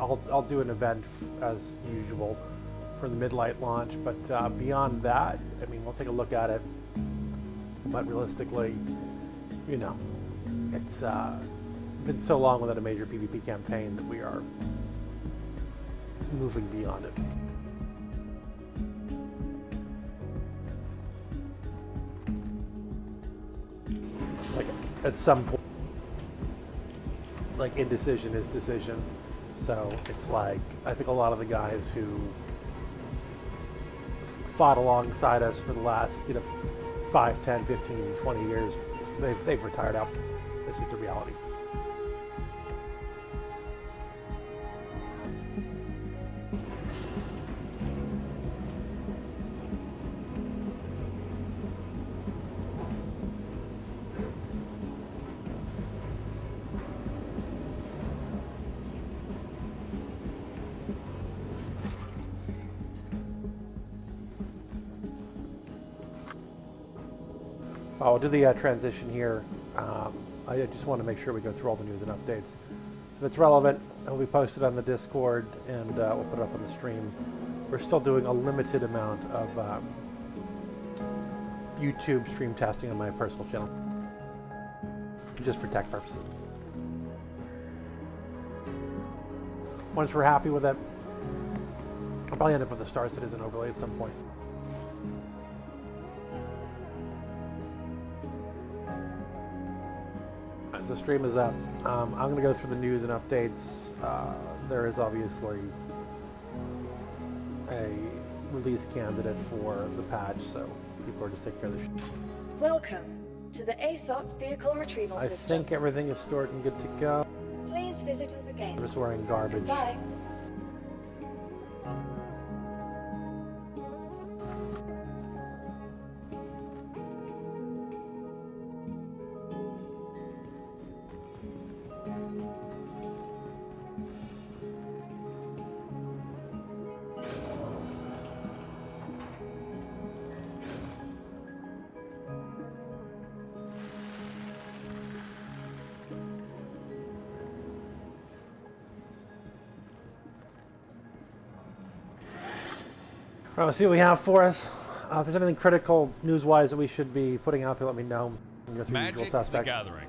I'll do an event as usual for the Midlight launch, but beyond that, I mean, we'll take a look at it. But realistically, you know, it's been so long without a major PvP campaign that we are moving beyond it. Like at some point, like indecision is decision. So it's like, I think a lot of the guys who fought alongside us for the last, 5, 10, 15, 20 years, they've retired out. This is the reality. I'll do the transition here. I just want to make sure we go through all the news and updates. If it's relevant, it'll be posted on the Discord, and we'll put it up on the stream. We're still doing a limited amount of YouTube stream testing on my personal channel, just for tech purposes. Once we're happy with it, I'll probably end up with a Star Citizen overlay at some point. The stream is up. I'm going to go through the news and updates. There is obviously a release candidate for the patch, so people are just taking care of the shit. Welcome to the ASOP Vehicle Retrieval I System. think everything is stored and good to go. Please visit us again. I'm just wearing garbage. Bye. All right, let's see what we have for us. If there's anything critical news-wise that we should be putting out there, let me know. We can go through the usual Magic suspects. the Gathering.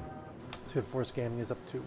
See what Force Gaming is up to.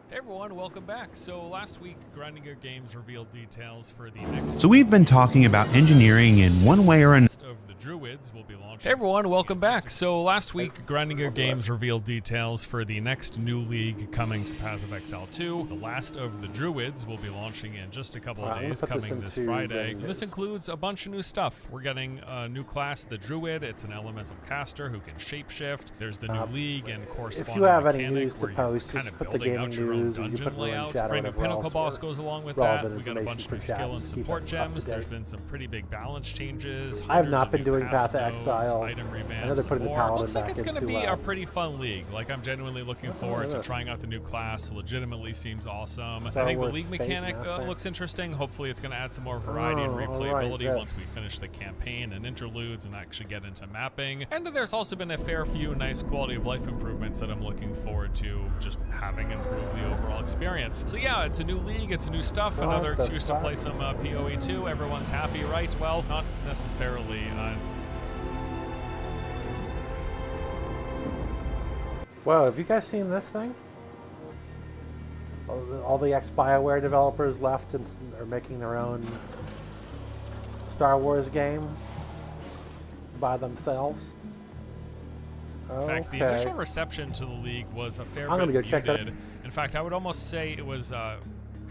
Hey everyone, welcome back. So last week, Grinding Gear Games revealed details for the next... So we've been talking about engineering in one way or another. Of the Druids will be launching. Hey everyone, welcome back. So last week, Grinding Gear Games revealed details for the next new league coming to Path of Exile 2. The Last of the Druids will be launching in just a couple of days, coming this Friday. This includes a bunch of new stuff. We're getting a new class, the Druid. It's an elemental caster who can shapeshift. There's the new league and corresponding if you have any mechanic news to where post, you're just kind of put the building gaming out your own news, or you dungeon put it in layouts. chat or Brand new whatever Pinnacle else, boss or goes along with relevant that. We got a bunch of new information for skill and chat, just keep support it up gems. to There's date. been some pretty big balance changes. I have not hundreds been of new doing Path of passive nodes, Exile. item I know revamps, they're putting and the more. Paladin Looks like back it's going to into, be a pretty fun league. Like, I'm genuinely looking forward to look. trying out the new class. Legitimately seems awesome. Star I think the Wars league Fate mechanic Master. looks interesting. Hopefully it's going to add some more variety and Oh, replayability alright, once we finish the campaign and interludes and actually get into mapping. And there's also been a fair few nice quality of life improvements that I'm looking forward to just having improve the overall experience. So yeah, it's a new league, it's a new stuff, another excuse to play some PoE 2. Everyone's happy, right? Well, not necessarily. Whoa, have you guys seen this thing? All the ex-BioWare developers left and are making their own Star Wars game by themselves. In fact, the initial reception to the league was a fair I'm gonna bit go check that. muted. In fact, I would almost say it was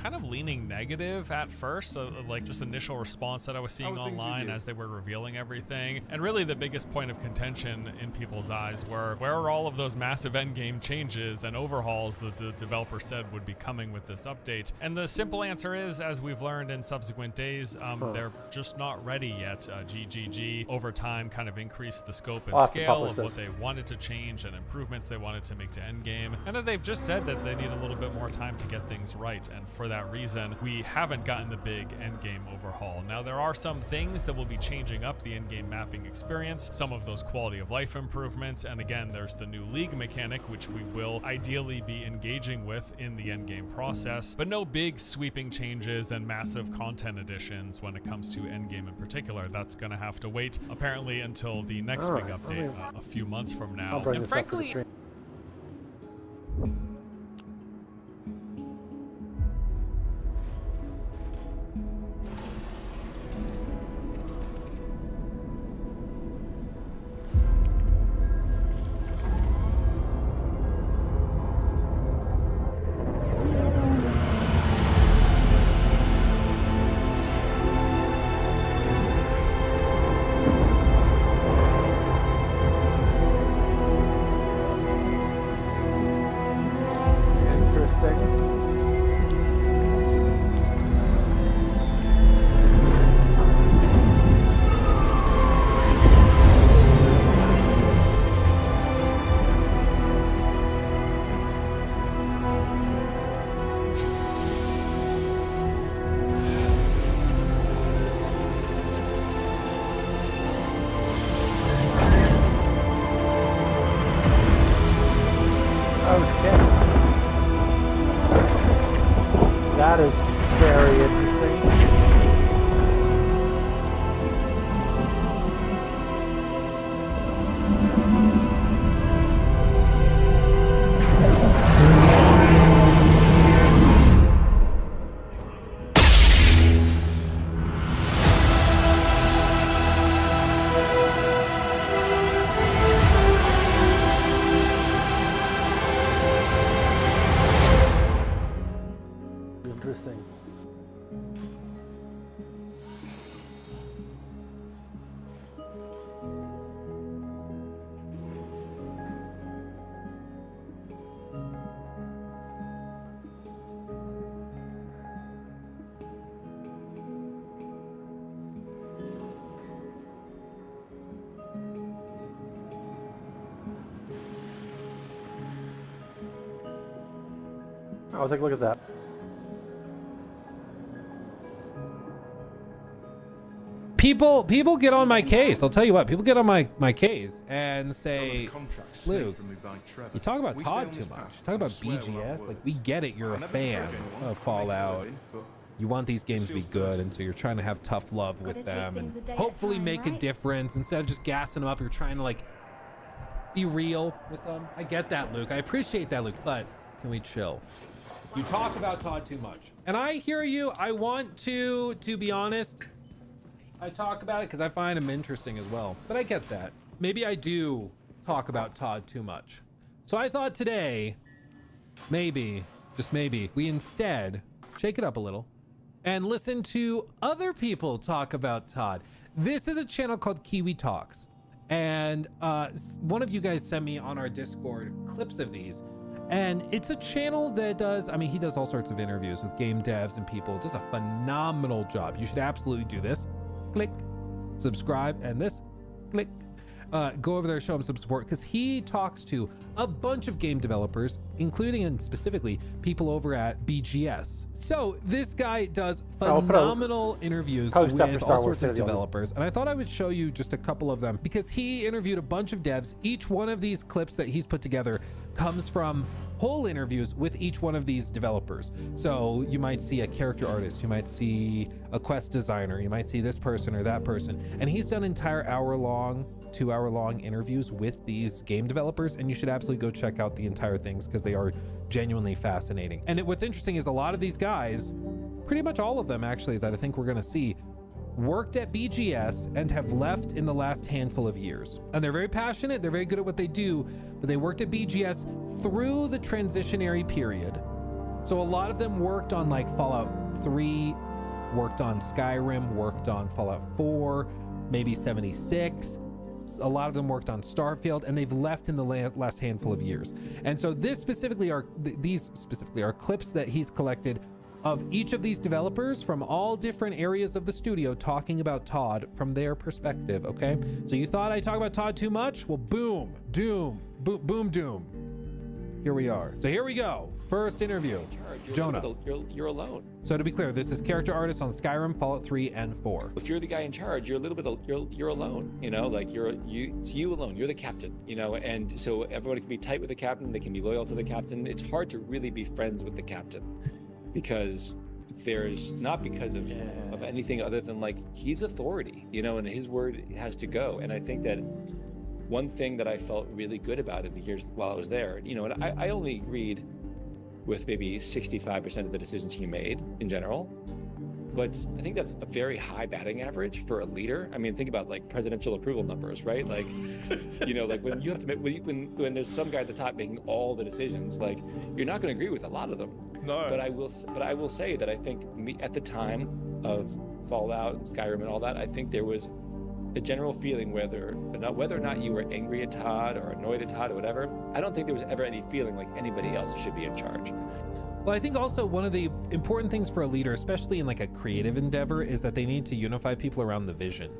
kind of leaning negative at first, like just initial response that I was seeing online as they were revealing everything. And really the biggest point of contention in people's eyes were, where are all of those massive endgame changes and overhauls that the developer said would be coming with this update? And the simple answer is, as we've learned in subsequent days, they're just not ready yet. GGG over time kind of increased the scope and scale of what they wanted to change and improvements they wanted to make to endgame. And they've just said that they need a little bit more time to get things right. And for that reason, we haven't gotten the big endgame overhaul. Now, there are some things that will be changing up the endgame mapping experience, some of those quality of life improvements, and again, there's the new league mechanic, which we will ideally be engaging with in the endgame process, but no big sweeping changes and massive content additions when it comes to endgame in particular. That's going to have to wait, apparently, until the next All big right, update a few months from now. I'll bring And this up to the frankly, stream. Interesting. Oh shit. That is very interesting. Interesting. I'll take a look at that. People get on my case. I'll tell you what, people get on my case and say, Luke, you talk about Todd too much. You talk about BGS. Like, we get it, you're a fan of Fallout. You want these games to be good, and so you're trying to have tough love with them and hopefully make a difference instead of just gassing them up. You're trying to, like, be real with them. I get that, Luke. I appreciate that, Luke, but can we chill? You talk about Todd too much. And I hear you. I want to be honest, I talk about it because I find him interesting as well. But I get that. Maybe I do talk about Todd too much. So I thought today, maybe, just maybe, we instead shake it up a little and listen to other people talk about Todd. This is a channel called Kiwi Talks. And one of you guys sent me on our Discord clips of these. And it's a channel that does, I mean, he does all sorts of interviews with game devs and people. Does a phenomenal job. You should absolutely do this. Click, subscribe, and this, click. Go over there, show him some support, because he talks to a bunch of game developers, including and specifically people over at BGS. So this guy does phenomenal interviews with all sorts of developers, and I thought I would show you just a couple of them because he interviewed a bunch of devs. Each one of these clips that he's put together comes from whole interviews with each one of these developers. So you might see a character artist, you might see a quest designer, you might see this person or that person, and he's done entire hour-long, 2-hour-long interviews with these game developers, and you should absolutely go check out the entire things because they are genuinely fascinating. And what's interesting is a lot of these guys, pretty much all of them actually that I think we're gonna see, worked at BGS and have left in the last handful of years. And they're very passionate, they're very good at what they do, but they worked at BGS through the transitionary period. So a lot of them worked on like Fallout 3, worked on Skyrim, worked on Fallout 4, maybe 76. A lot of them worked on Starfield, and they've left in the last handful of years. And so these specifically are clips that he's collected of each of these developers from all different areas of the studio talking about Todd from their perspective, okay? So you thought I talk about Todd too much? Well, boom, doom, boom, doom. here we are. So here we go. First interview. Jonah. You're alone. So to be clear, this is character artist on Skyrim, Fallout 3, and 4. If you're the guy in charge, you're a little bit you're alone. You know, like it's you alone. You're the captain. You know, and so everybody can be tight with the captain. They can be loyal to the captain. It's hard to really be friends with the captain because there's not because of anything other than like he's authority. You know, and his word has to go. And I think that one thing that I felt really good about in the years while I was there, you know, and I only agreed with maybe 65% of the decisions he made in general. But I think that's a very high batting average for a leader. I mean, think about like presidential approval numbers, right? Like, you know, like when you have to make, when there's some guy at the top making all the decisions, like you're not going to agree with a lot of them. No. But I will say that I think at the time of Fallout and Skyrim and all that, I think there was a general feeling whether or not you were angry at Todd or annoyed at Todd or whatever. I don't think there was ever any feeling like anybody else should be in charge. Well, I think also one of the important things for a leader, especially in like a creative endeavor, is that they need to unify people around the vision.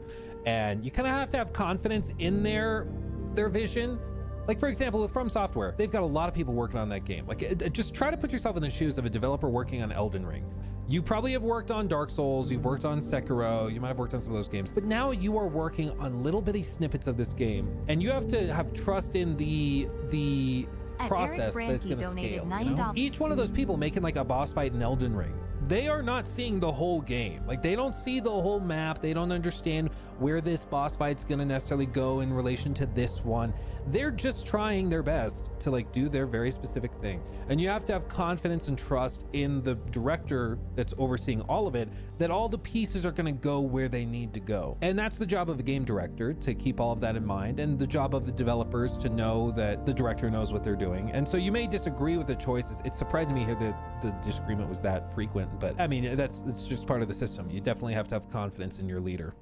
And you kind of have to have confidence in their vision. Like, for example, with From Software, they've got a lot of people working on that game. Like, just try to put yourself in the shoes of a developer working on Elden Ring. You probably have worked on Dark Souls, you've worked on Sekiro, you might have worked on some of those games, but now you are working on little bitty snippets of this game, and you have to have trust in the process that's going to scale. You know? Each one of those people making like a boss fight in Elden Ring, they are not seeing the whole game. Like, they don't see the whole map. They don't understand where this boss fight's gonna necessarily go in relation to this one. They're just trying their best to like do their very specific thing. And you have to have confidence and trust in the director that's overseeing all of it, that all the pieces are gonna go where they need to go. And that's the job of a game director, to keep all of that in mind, and the job of the developers to know that the director knows what they're doing. And so you may disagree with the choices. It surprised me here that the disagreement was that frequent, but I mean, it's just part of the system. You definitely have to have confidence in your leader.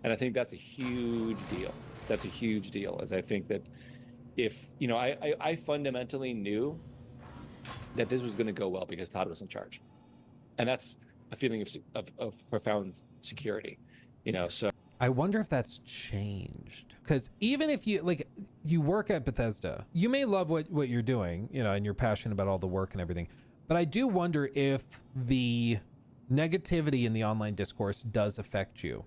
And I think that's a huge deal. That's a huge deal, as I think that if, you know, I fundamentally knew that this was going to go well because Todd was in charge. And that's a feeling of profound security, you know, so. I wonder if that's changed, because even if you work at Bethesda, you may love what you're doing, you know, and you're passionate about all the work and everything, but I do wonder if the negativity in the online discourse does affect you,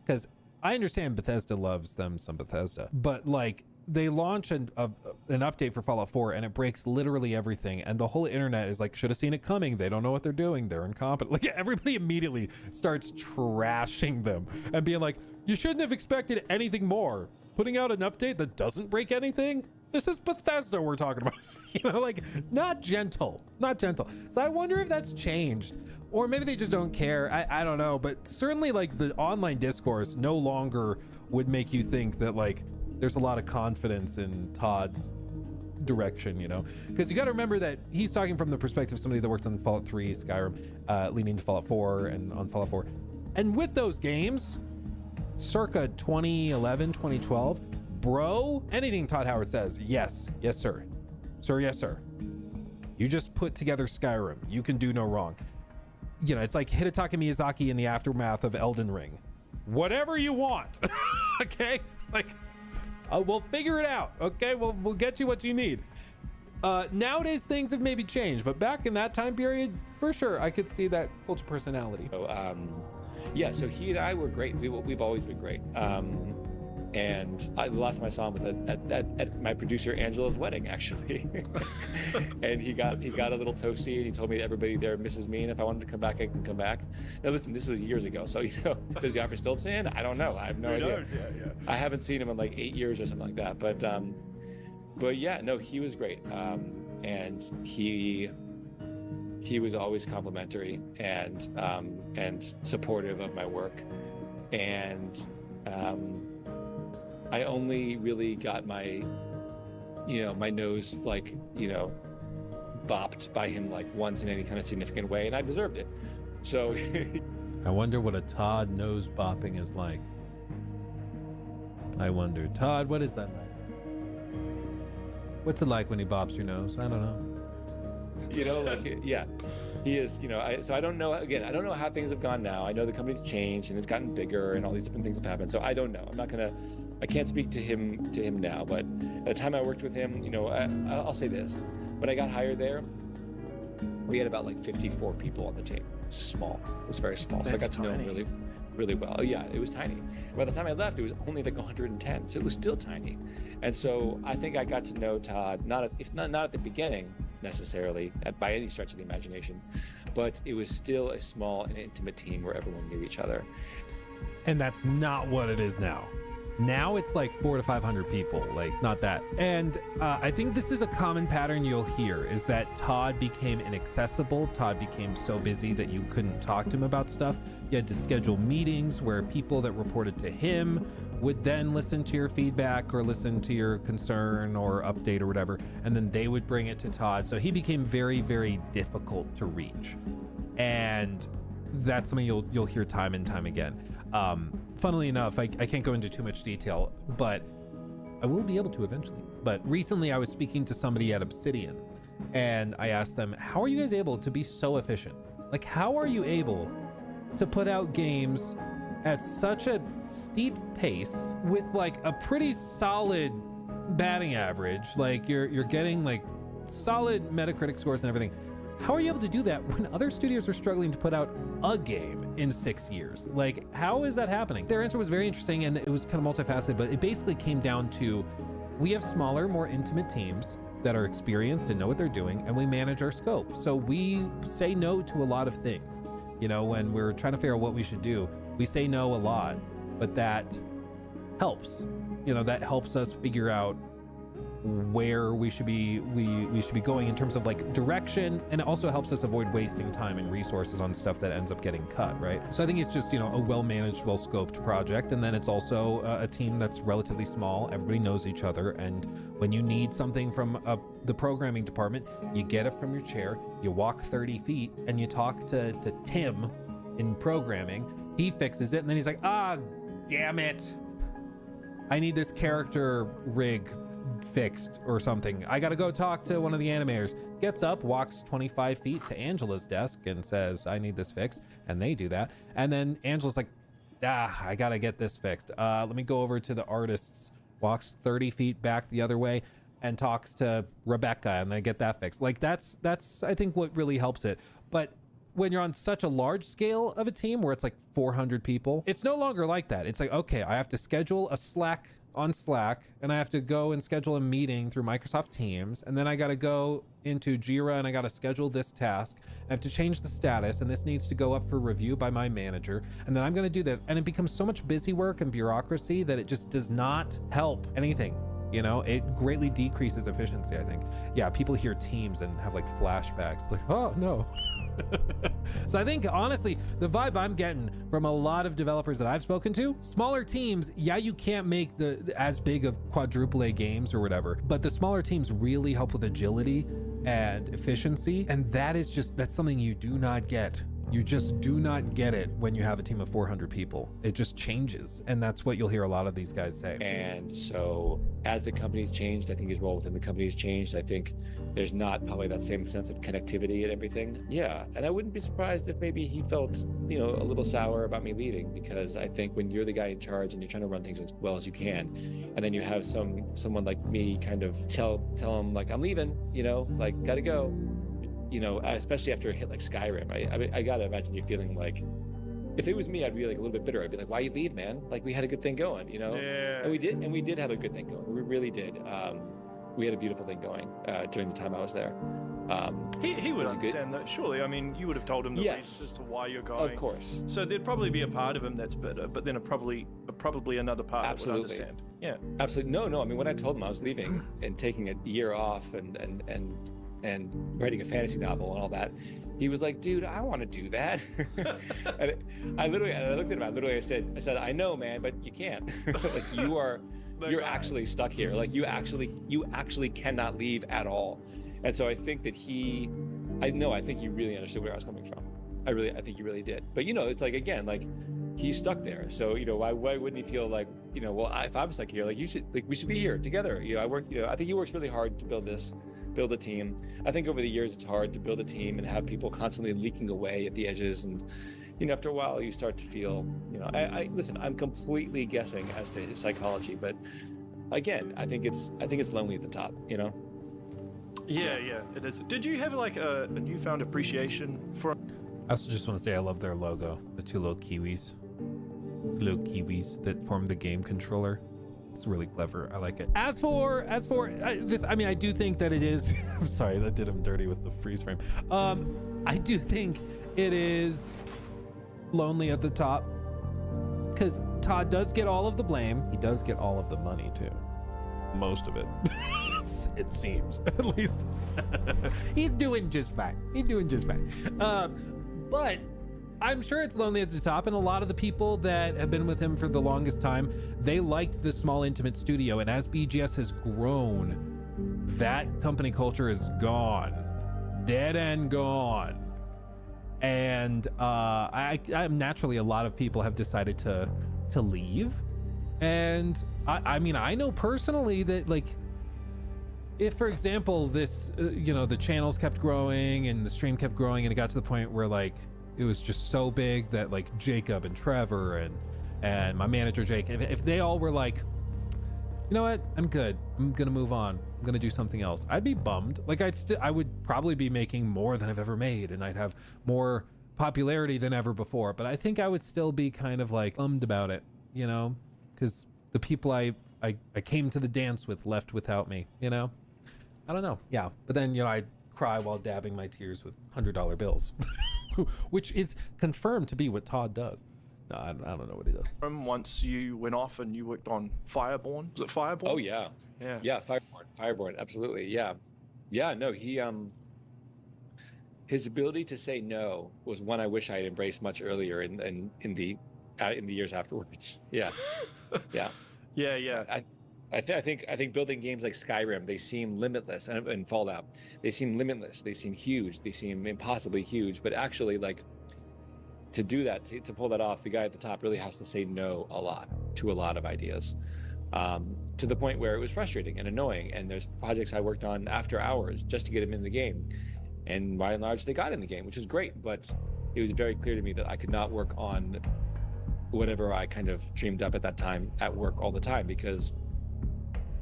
because I understand Bethesda loves them some Bethesda, but like they launch an update for Fallout 4 and it breaks literally everything, and the whole internet is like, should have seen it coming, they don't know what they're doing, they're incompetent. Like, everybody immediately starts trashing them and being like, you shouldn't have expected anything more. Putting out an update that doesn't break anything? This is Bethesda we're talking about. You know, like, not gentle. So I wonder if that's changed, or maybe they just don't care. I don't know, but certainly like the online discourse no longer would make you think that like there's a lot of confidence in Todd's direction, you know, because you got to remember that he's talking from the perspective of somebody that worked on Fallout 3, Skyrim, leading to Fallout 4 and on Fallout 4. And with those games, circa 2011, 2012, bro, anything Todd Howard says, yes, sir. Sir, yes, sir. You just put together Skyrim. You can do no wrong. You know, it's like Hidetaka Miyazaki in the aftermath of Elden Ring. Whatever you want, okay? Like, we'll figure it out, okay? We'll get you what you need. Nowadays, things have maybe changed, but back in that time period, for sure, I could see that cult of personality. So, yeah, so he and I were great. We've always been great. And the last time I saw him was at my producer Angela's wedding, actually. And he got a little toasty, and he told me that everybody there misses me, and if I wanted to come back, I can come back. Now listen, this was years ago, so you know, does the offer still stand? I don't know. I have no idea. Yeah. I haven't seen him in like 8 years or something like that. But yeah, no, he was great. And he was always complimentary and supportive of my work. And I only really got my nose, like, you know, bopped by him like once in any kind of significant way, and I deserved it. So I wonder what a Todd nose bopping is like. I wonder, Todd, what is that like? What's it like when he bops your nose? I don't know. You know, like, yeah, he is, you know, so I don't know, again, I don't know how things have gone now. I know the company's changed and it's gotten bigger and all these different things have happened. So I don't know. I'm not going to I can't speak to him now, but at the time I worked with him, I'll say this: when I got hired there, we had about like 54 people on the team. Small. It was very small. So I got to know him really, really well. Yeah, it was tiny. By the time I left, it was only like 110. So it was still tiny. And so I think I got to know Todd, not at the beginning necessarily, by any stretch of the imagination, but it was still a small and intimate team where everyone knew each other. And that's not what it is now. Now it's like 400 to 500 people, like not that. And I think this is a common pattern you'll hear, is that Todd became inaccessible. Todd became so busy that you couldn't talk to him about stuff. You had to schedule meetings where people that reported to him would then listen to your feedback or listen to your concern or update or whatever, and then they would bring it to Todd. So he became very, very difficult to reach. And that's something you'll hear time and time again. Funnily enough, I can't go into too much detail, but I will be able to eventually. But recently I was speaking to somebody at Obsidian, and I asked them, how are you guys able to be so efficient? Like, how are you able to put out games at such a steep pace with like a pretty solid batting average? Like you're getting like solid Metacritic scores and everything. How are you able to do that when other studios are struggling to put out a game in 6 years? Like, how is that happening? Their answer was very interesting, and it was kind of multifaceted, but it basically came down to, we have smaller, more intimate teams that are experienced and know what they're doing, and we manage our scope. So we say no to a lot of things. You know, when we're trying to figure out what we should do, we say no a lot, but that helps. You know, that helps us figure out where we should be going in terms of like direction, and it also helps us avoid wasting time and resources on stuff that ends up getting cut, right? So I think it's just, you know, a well-managed, well-scoped project, and then it's also a team that's relatively small. Everybody knows each other, and when you need something from the programming department, you get it from your chair, you walk 30 feet, and you talk to Tim in programming. He fixes it, and then he's like, damn it, I need this character rig fixed or something. I gotta go talk to one of the animators. Gets up, walks 25 feet to Angela's desk and says, I need this fixed. And they do that. And then Angela's like, I gotta get this fixed. Let me go over to the artists. Walks 30 feet back the other way and talks to Rebecca, and they get that fixed. Like that's I think what really helps it. But when you're on such a large scale of a team where it's like 400 people, it's no longer like that. It's like, okay, I have to schedule a Slack on Slack, and I have to go and schedule a meeting through Microsoft Teams, and then I got to go into Jira and I got to schedule this task. I have to change the status, and this needs to go up for review by my manager, and then I'm going to do this, and it becomes so much busy work and bureaucracy that it just does not help anything. You know, it greatly decreases efficiency, I think. Yeah, people hear Teams and have like flashbacks, like, oh no. So I think honestly, the vibe I'm getting from a lot of developers that I've spoken to, smaller teams, yeah, you can't make the as big of quadruple A games or whatever, but the smaller teams really help with agility and efficiency, and that's something you do not get. You just do not get it when you have a team of 400 people. It just changes, and that's what you'll hear a lot of these guys say. And so as the company's changed, I think his role within the company's changed. I think there's not probably that same sense of connectivity and everything. Yeah, and I wouldn't be surprised if maybe he felt, you know, a little sour about me leaving, because I think when you're the guy in charge and you're trying to run things as well as you can, and then you have someone like me kind of tell him like, I'm leaving, you know, like gotta go. You know, especially after a hit like Skyrim, I gotta imagine you feeling like, if it was me, I'd be like a little bit bitter. I'd be like, why you leave, man? Like, we had a good thing going, you know? Yeah. And we did have a good thing going. We really did. We had a beautiful thing going during the time I was there. He would understand that, surely. I mean, you would have told him the reasons as to why you're going. Of course. So there'd probably be a part of him that's bitter, but then probably another part that would understand. Yeah. Absolutely. No. I mean, when I told him I was leaving and taking a year off and writing a fantasy novel and all that, he was like, dude, I want to do that. And I looked at him, I said, I know, man, but you can't. Like, you're actually stuck here. Like, you actually cannot leave at all. And so I think that I think he really understood where I was coming from. I think he really did. But, you know, it's like, again, like, he's stuck there. So, you know, why wouldn't he feel like, you know, well, if I'm stuck here, like, we should be here together. You know, I think he works really hard to build a team. I think over the years it's hard to build a team and have people constantly leaking away at the edges, and after a while you start to feel, I listen, I'm completely guessing as to his psychology, but again, I think it's lonely at the top, Yeah, it is. Did you have like a newfound appreciation for? I also just want to say I love their logo, the two little kiwis that form the game controller. It's really clever. I like it. As for this, I mean, I do think that it is. I'm sorry, that did him dirty with the freeze frame. I do think it is lonely at the top because Todd does get all of the blame. He does get all of the money too. Most of it. It seems, at least. He's doing just fine. But I'm sure it's lonely at the top, and a lot of the people that have been with him for the longest time, they liked the small, intimate studio. And as BGS has grown, that company culture is gone, dead and gone. And I'm naturally, a lot of people have decided to leave. And I mean, I know personally that, like, if, for example, this, the channels kept growing and the stream kept growing, and it got to the point where, like, it was just so big that, like, Jacob and Trevor and my manager Jake, if they all were like, you know what, I'm good, I'm gonna move on, I'm gonna do something else, I'd be bummed. Like, I would probably be making more than I've ever made, and I'd have more popularity than ever before, but I think I would still be kind of like bummed about it, because the people I came to the dance with left without me, I don't know. Yeah, but then I'd cry while dabbing my tears with $100 bills. Which is confirmed to be what Todd does. No, I don't know what he does. Once you went off and you worked on Fireborn, was it Fireborn? Oh yeah, Fireborn, absolutely, yeah. No, he his ability to say no was one I wish I had embraced much earlier in the years afterwards. Yeah. I think building games like Skyrim, they seem limitless, and Fallout, they seem limitless. They seem huge. They seem impossibly huge. But actually, like, to do that, to pull that off, the guy at the top really has to say no to a lot of ideas, to the point where it was frustrating and annoying. And there's projects I worked on after hours just to get them in the game, and by and large, they got in the game, which is great. But it was very clear to me that I could not work on whatever I kind of dreamed up at that time at work all the time, because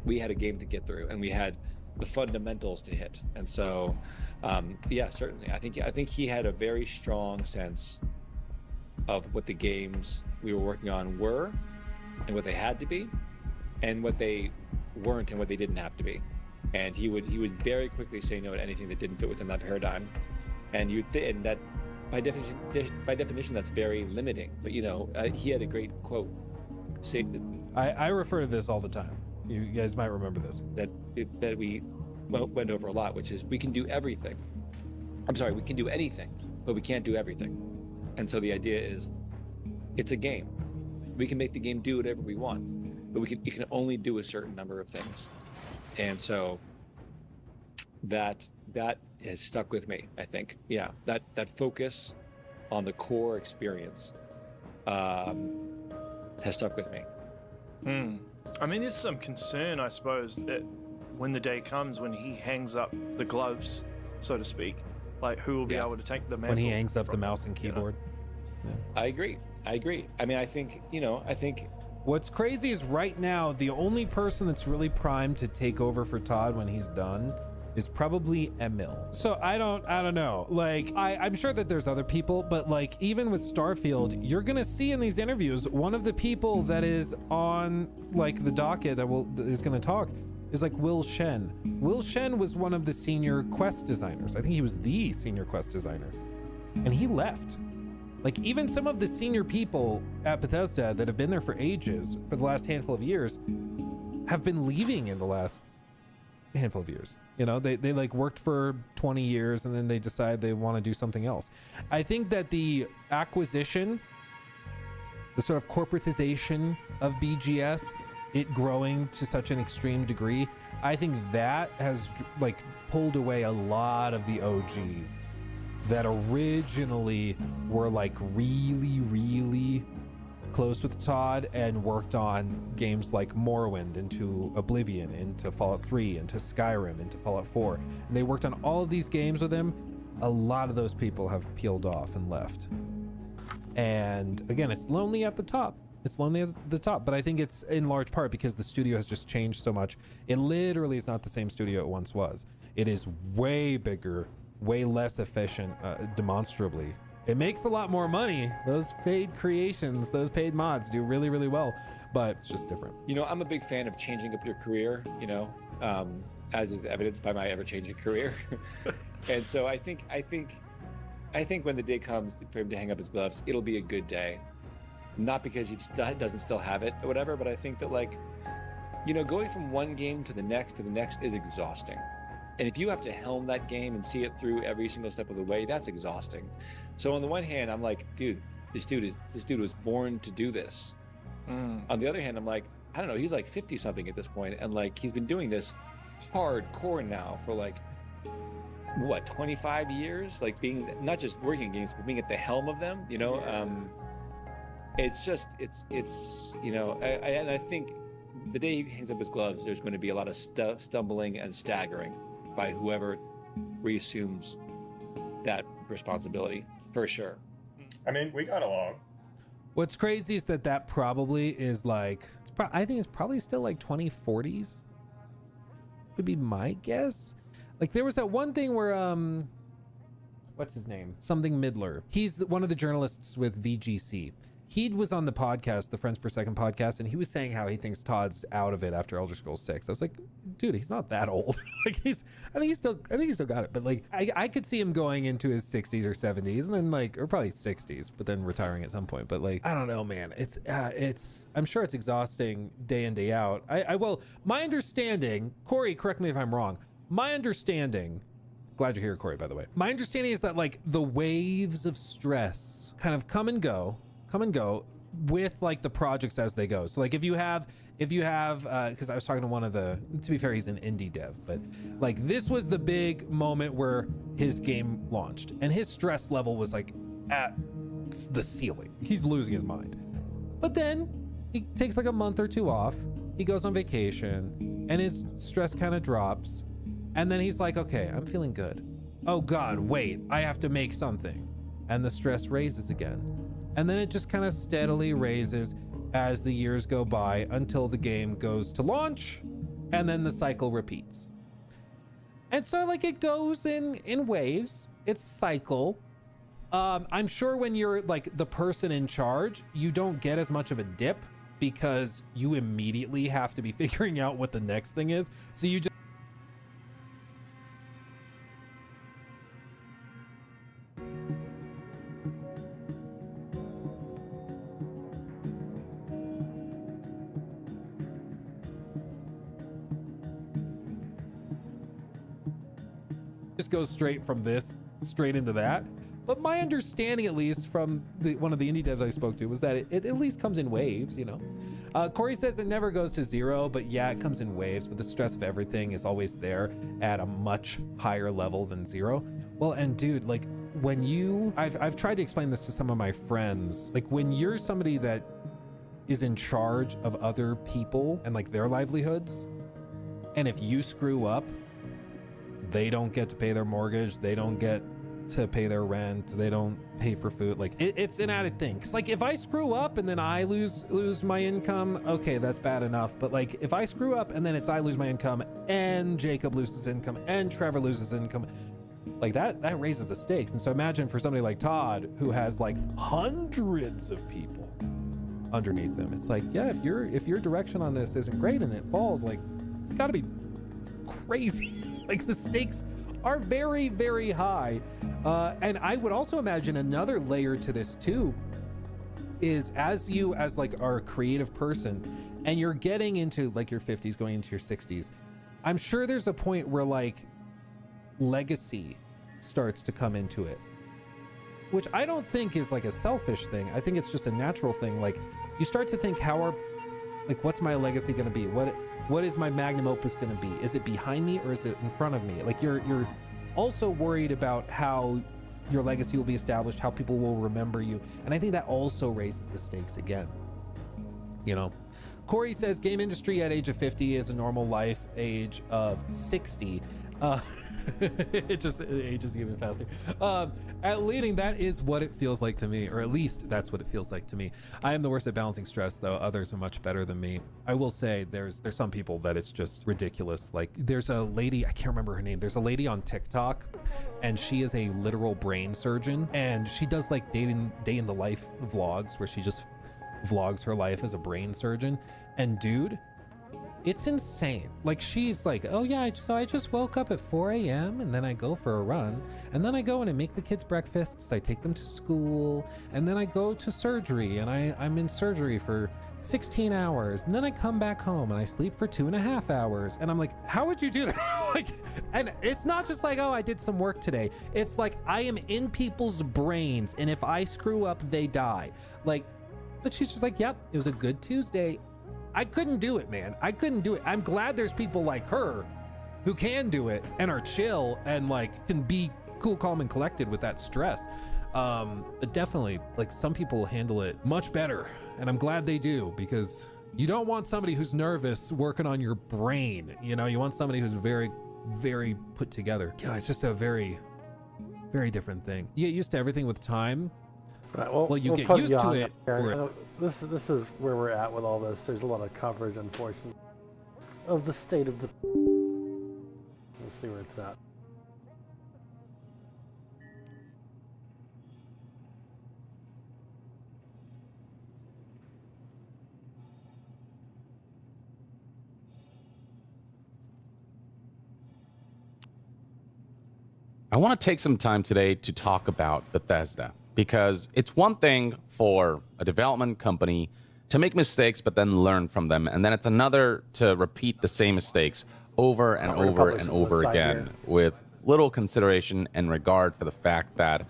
we had a game to get through and we had the fundamentals to hit. And so, certainly, I think he had a very strong sense of what the games we were working on were, and what they had to be, and what they weren't, and what they didn't have to be. And he would very quickly say no to anything that didn't fit within that paradigm. And and that by definition, that's very limiting. But he had a great quote. I refer to this all the time. You guys might remember this. That we went over a lot, which is we can do everything. I'm sorry, we can do anything, but we can't do everything. And so the idea is, it's a game. We can make the game do whatever we want, but it can only do a certain number of things. And so that has stuck with me, I think. Yeah, that focus on the core experience has stuck with me. I mean, there's some concern, I suppose, that when the day comes when he hangs up the gloves, so to speak, like, who will be able to take the mantle? When he hangs up the mouse and keyboard. Yeah. I agree. I mean, I think what's crazy is right now, the only person that's really primed to take over for Todd when he's done is probably Emil. So I don't know. Like, I'm sure that there's other people, but, like, even with Starfield, you're gonna see in these interviews, one of the people that is on, like, the docket that is gonna talk is, like, Will Shen. Will Shen was one of the senior quest designers. I think he was the senior quest designer, and he left. Like, even some of the senior people at Bethesda that have been there for ages, for the last handful of years, have been leaving in the last handful of years. They like worked for 20 years and then they decide they want to do something else. I think that the acquisition, the sort of corporatization of BGS, it growing to such an extreme degree, I think that has, like, pulled away a lot of the OGs that originally were, like, really, really close with Todd and worked on games like Morrowind, into Oblivion, into Fallout 3, into Skyrim, into Fallout 4. And they worked on all of these games with him. A lot of those people have peeled off and left. And again, it's lonely at the top. It's lonely at the top, but I think it's in large part because the studio has just changed so much. It literally is not the same studio it once was. It is way bigger, way less efficient, demonstrably. It makes a lot more money. Those paid creations, those paid mods do really, really well, but it's just different. You know, I'm a big fan of changing up your career, you know, as is evidenced by my ever-changing career. And so I think when the day comes for him to hang up his gloves, it'll be a good day. Not because he doesn't still have it or whatever, but I think that, like, you know, going from one game to the next is exhausting. And if you have to helm that game and see it through every single step of the way, that's exhausting. So on the one hand, I'm like, dude, this dude was born to do this. On the other hand, I'm like, I don't know, he's like 50 something at this point, and like he's been doing this hardcore now for like what, 25 years, like being not just working in games but being at the helm of them, you know. It's just it's you know, and I think the day he hangs up his gloves, there's going to be a lot of stumbling and staggering by whoever reassumes that responsibility, for sure. I mean, we got along. What's crazy is that probably is like, I think it's probably still like 2040s would be my guess. Like there was that one thing where what's his name, something Midler, he's one of the journalists with VGC. He was on the podcast, the Friends Per Second podcast, and he was saying how he thinks Todd's out of it after Elder Scrolls 6. I was like, dude, he's not that old. Like I think he still got it. But like I could see him going into his 60s or 70s, and then like, or probably 60s, but then retiring at some point. But like, I don't know, man. It's I'm sure it's exhausting day in, day out. Well, my understanding, Corey, correct me if I'm wrong. My understanding, glad you're here, Corey, by the way. My understanding is that like the waves of stress kind of come and go with like the projects as they go. So like if you have because I was talking to one of the, to be fair, he's an indie dev, but like this was the big moment where his game launched and his stress level was like at the ceiling. He's losing his mind. But then he takes like a month or two off, he goes on vacation, and his stress kind of drops, and then he's like, okay, I'm feeling good. Oh God, wait, I have to make something. And the stress raises again. And then it just kind of steadily raises as the years go by until the game goes to launch, and then the cycle repeats. And so like it goes in waves. It's a cycle. I'm sure when you're like the person in charge, you don't get as much of a dip because you immediately have to be figuring out what the next thing is. So you just goes straight from this straight into that. But my understanding, at least from one of the indie devs I spoke to, was that it at least comes in waves, you know. Corey says it never goes to zero, but yeah, it comes in waves, but the stress of everything is always there at a much higher level than zero. Well, and dude, like when I've tried to explain this to some of my friends, like when you're somebody that is in charge of other people and like their livelihoods, and if you screw up, they don't get to pay their mortgage, they don't get to pay their rent, they don't pay for food. Like it's an added thing. Cause like if I screw up and then I lose my income, okay, that's bad enough. But like if I screw up and then I lose my income and Jacob loses income and Trevor loses income, like that raises the stakes. And so imagine for somebody like Todd who has like hundreds of people underneath them. It's like, yeah, if your direction on this isn't great and it falls, like it's gotta be crazy. Like the stakes are very, very high. And I would also imagine another layer to this too is as like our creative person and you're getting into like your 50s, going into your 60s, I'm sure there's a point where like legacy starts to come into it, which I don't think is like a selfish thing. I think it's just a natural thing. Like you start to think, what's my legacy going to be? What is my magnum opus going to be? Is it behind me or is it in front of me? Like you're also worried about how your legacy will be established, how people will remember you. And I think that also raises the stakes again. You know, Corey says game industry at age of 50 is a normal life age of 60. It just ages even faster. At leading, that is what it feels like to me, or at least that's what it feels like to me. I am the worst at balancing stress, though. Others are much better than me. I will say there's some people that it's just ridiculous. Like there's a lady, I can't remember her name. There's a lady on TikTok, and she is a literal brain surgeon, and she does like day in the life vlogs where she just vlogs her life as a brain surgeon. And dude, it's insane. Like she's like, oh yeah, so I just woke up at 4 a.m. and then I go for a run, and then I go in and make the kids breakfasts, I take them to school, and then I go to surgery, and I'm in surgery for 16 hours, and then I come back home and I sleep for 2.5 hours. And I'm like, how would you do that? Like, and it's not just like, oh, I did some work today. It's like I am in people's brains, and if I screw up, they die. Like, but she's just like, yep, it was a good Tuesday. I couldn't do it, man. I couldn't do it. I'm glad there's people like her who can do it and are chill and like can be cool, calm, and collected with that stress. But definitely, like, some people handle it much better, and I'm glad they do, because you don't want somebody who's nervous working on your brain. You know, you want somebody who's very, very put together. You know, it's just a very, very different thing. You get used to everything with time. Right, well, you get put used to on it. there. This is where we're at with all this. There's a lot of coverage, unfortunately, of the state of the. We'll see where it's at. I want to take some time today to talk about Bethesda, because it's one thing for a development company to make mistakes but then learn from them, and then it's another to repeat the same mistakes over and over and over again with little consideration and regard for the fact that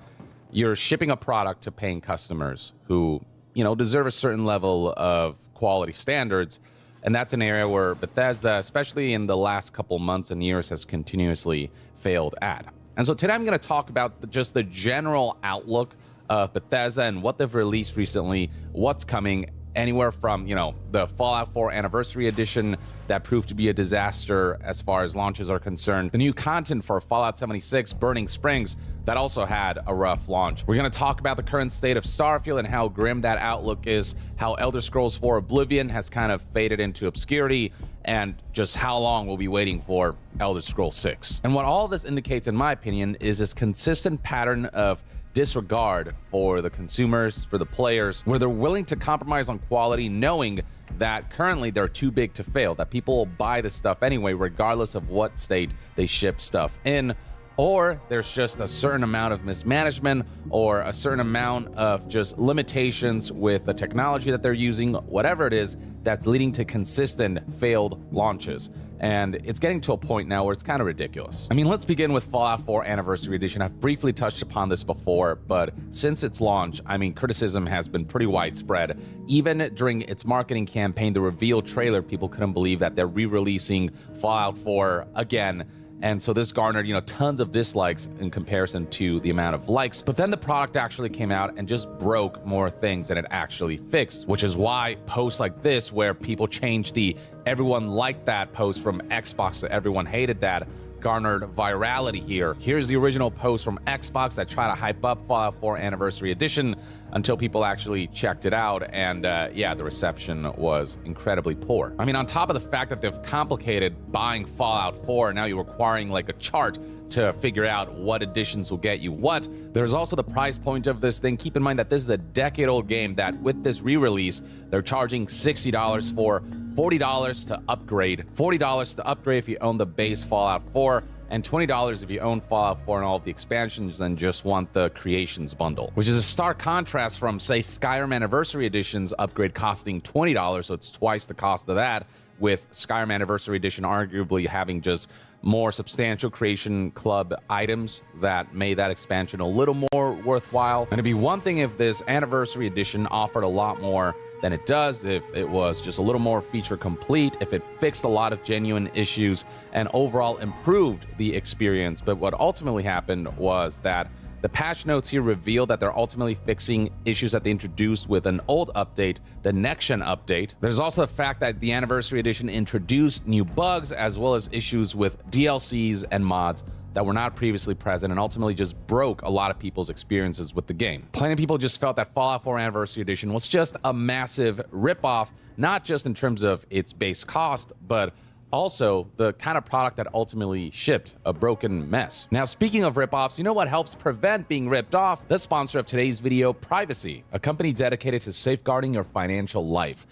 you're shipping a product to paying customers who, you know, deserve a certain level of quality standards. And that's an area where Bethesda, especially in the last couple months and years, has continuously failed at. And so today I'm going to talk about just the general outlook of Bethesda and what they've released recently, what's coming, anywhere from, you know, the Fallout 4 Anniversary Edition that proved to be a disaster as far as launches are concerned, the new content for Fallout 76 Burning Springs that also had a rough launch. We're going to talk about the current state of Starfield and how grim that outlook is, how Elder Scrolls 4 Oblivion has kind of faded into obscurity, and just how long we'll be waiting for Elder Scrolls 6. And what all this indicates, in my opinion, is this consistent pattern of disregard for the consumers, for the players, where they're willing to compromise on quality, knowing that currently they're too big to fail, that people will buy the stuff anyway, regardless of what state they ship stuff in. Or there's just a certain amount of mismanagement or a certain amount of just limitations with the technology that they're using, whatever it is, that's leading to consistent failed launches. And it's getting to a point now where it's kind of ridiculous. I mean, let's begin with Fallout 4 Anniversary Edition. I've briefly touched upon this before, but since its launch, I mean, criticism has been pretty widespread. Even during its marketing campaign, the reveal trailer, people couldn't believe that they're re-releasing Fallout 4 again. And so this garnered, you know, tons of dislikes in comparison to the amount of likes. But then the product actually came out and just broke more things than it actually fixed, which is why posts like this, where people changed the everyone liked that post from Xbox to everyone hated that, garnered virality here. Here's the original post from Xbox that tried to hype up Fallout 4 Anniversary Edition until people actually checked it out, and yeah, the reception was incredibly poor. I mean, on top of the fact that they've complicated buying Fallout 4, now you're requiring like a chart to figure out what editions will get you what. There's also the price point of this thing. Keep in mind that this is a decade-old game that with this re-release, they're charging $60 for, $40 to upgrade, $40 to upgrade if you own the base Fallout 4, and $20 if you own Fallout 4 and all of the expansions and just want the Creations bundle, which is a stark contrast from, say, Skyrim Anniversary Edition's upgrade costing $20, so it's twice the cost of that, with Skyrim Anniversary Edition arguably having just more substantial Creation Club items that made that expansion a little more worthwhile. And it'd be one thing if this Anniversary Edition offered a lot more than it does, if it was just a little more feature complete, if it fixed a lot of genuine issues and overall improved the experience. But what ultimately happened was that The patch notes here reveal that they're ultimately fixing issues that they introduced with an old update, the next-gen update. There's also the fact that the Anniversary Edition introduced new bugs as well as issues with DLCs and mods that were not previously present and ultimately just broke a lot of people's experiences with the game. Plenty of people just felt that Fallout 4 Anniversary Edition was just a massive ripoff, not just in terms of its base cost, but also the kind of product that ultimately shipped, a broken mess. Now, speaking of ripoffs, you know what helps prevent being ripped off? The sponsor of today's video, Privacy, a company dedicated to safeguarding your financial life.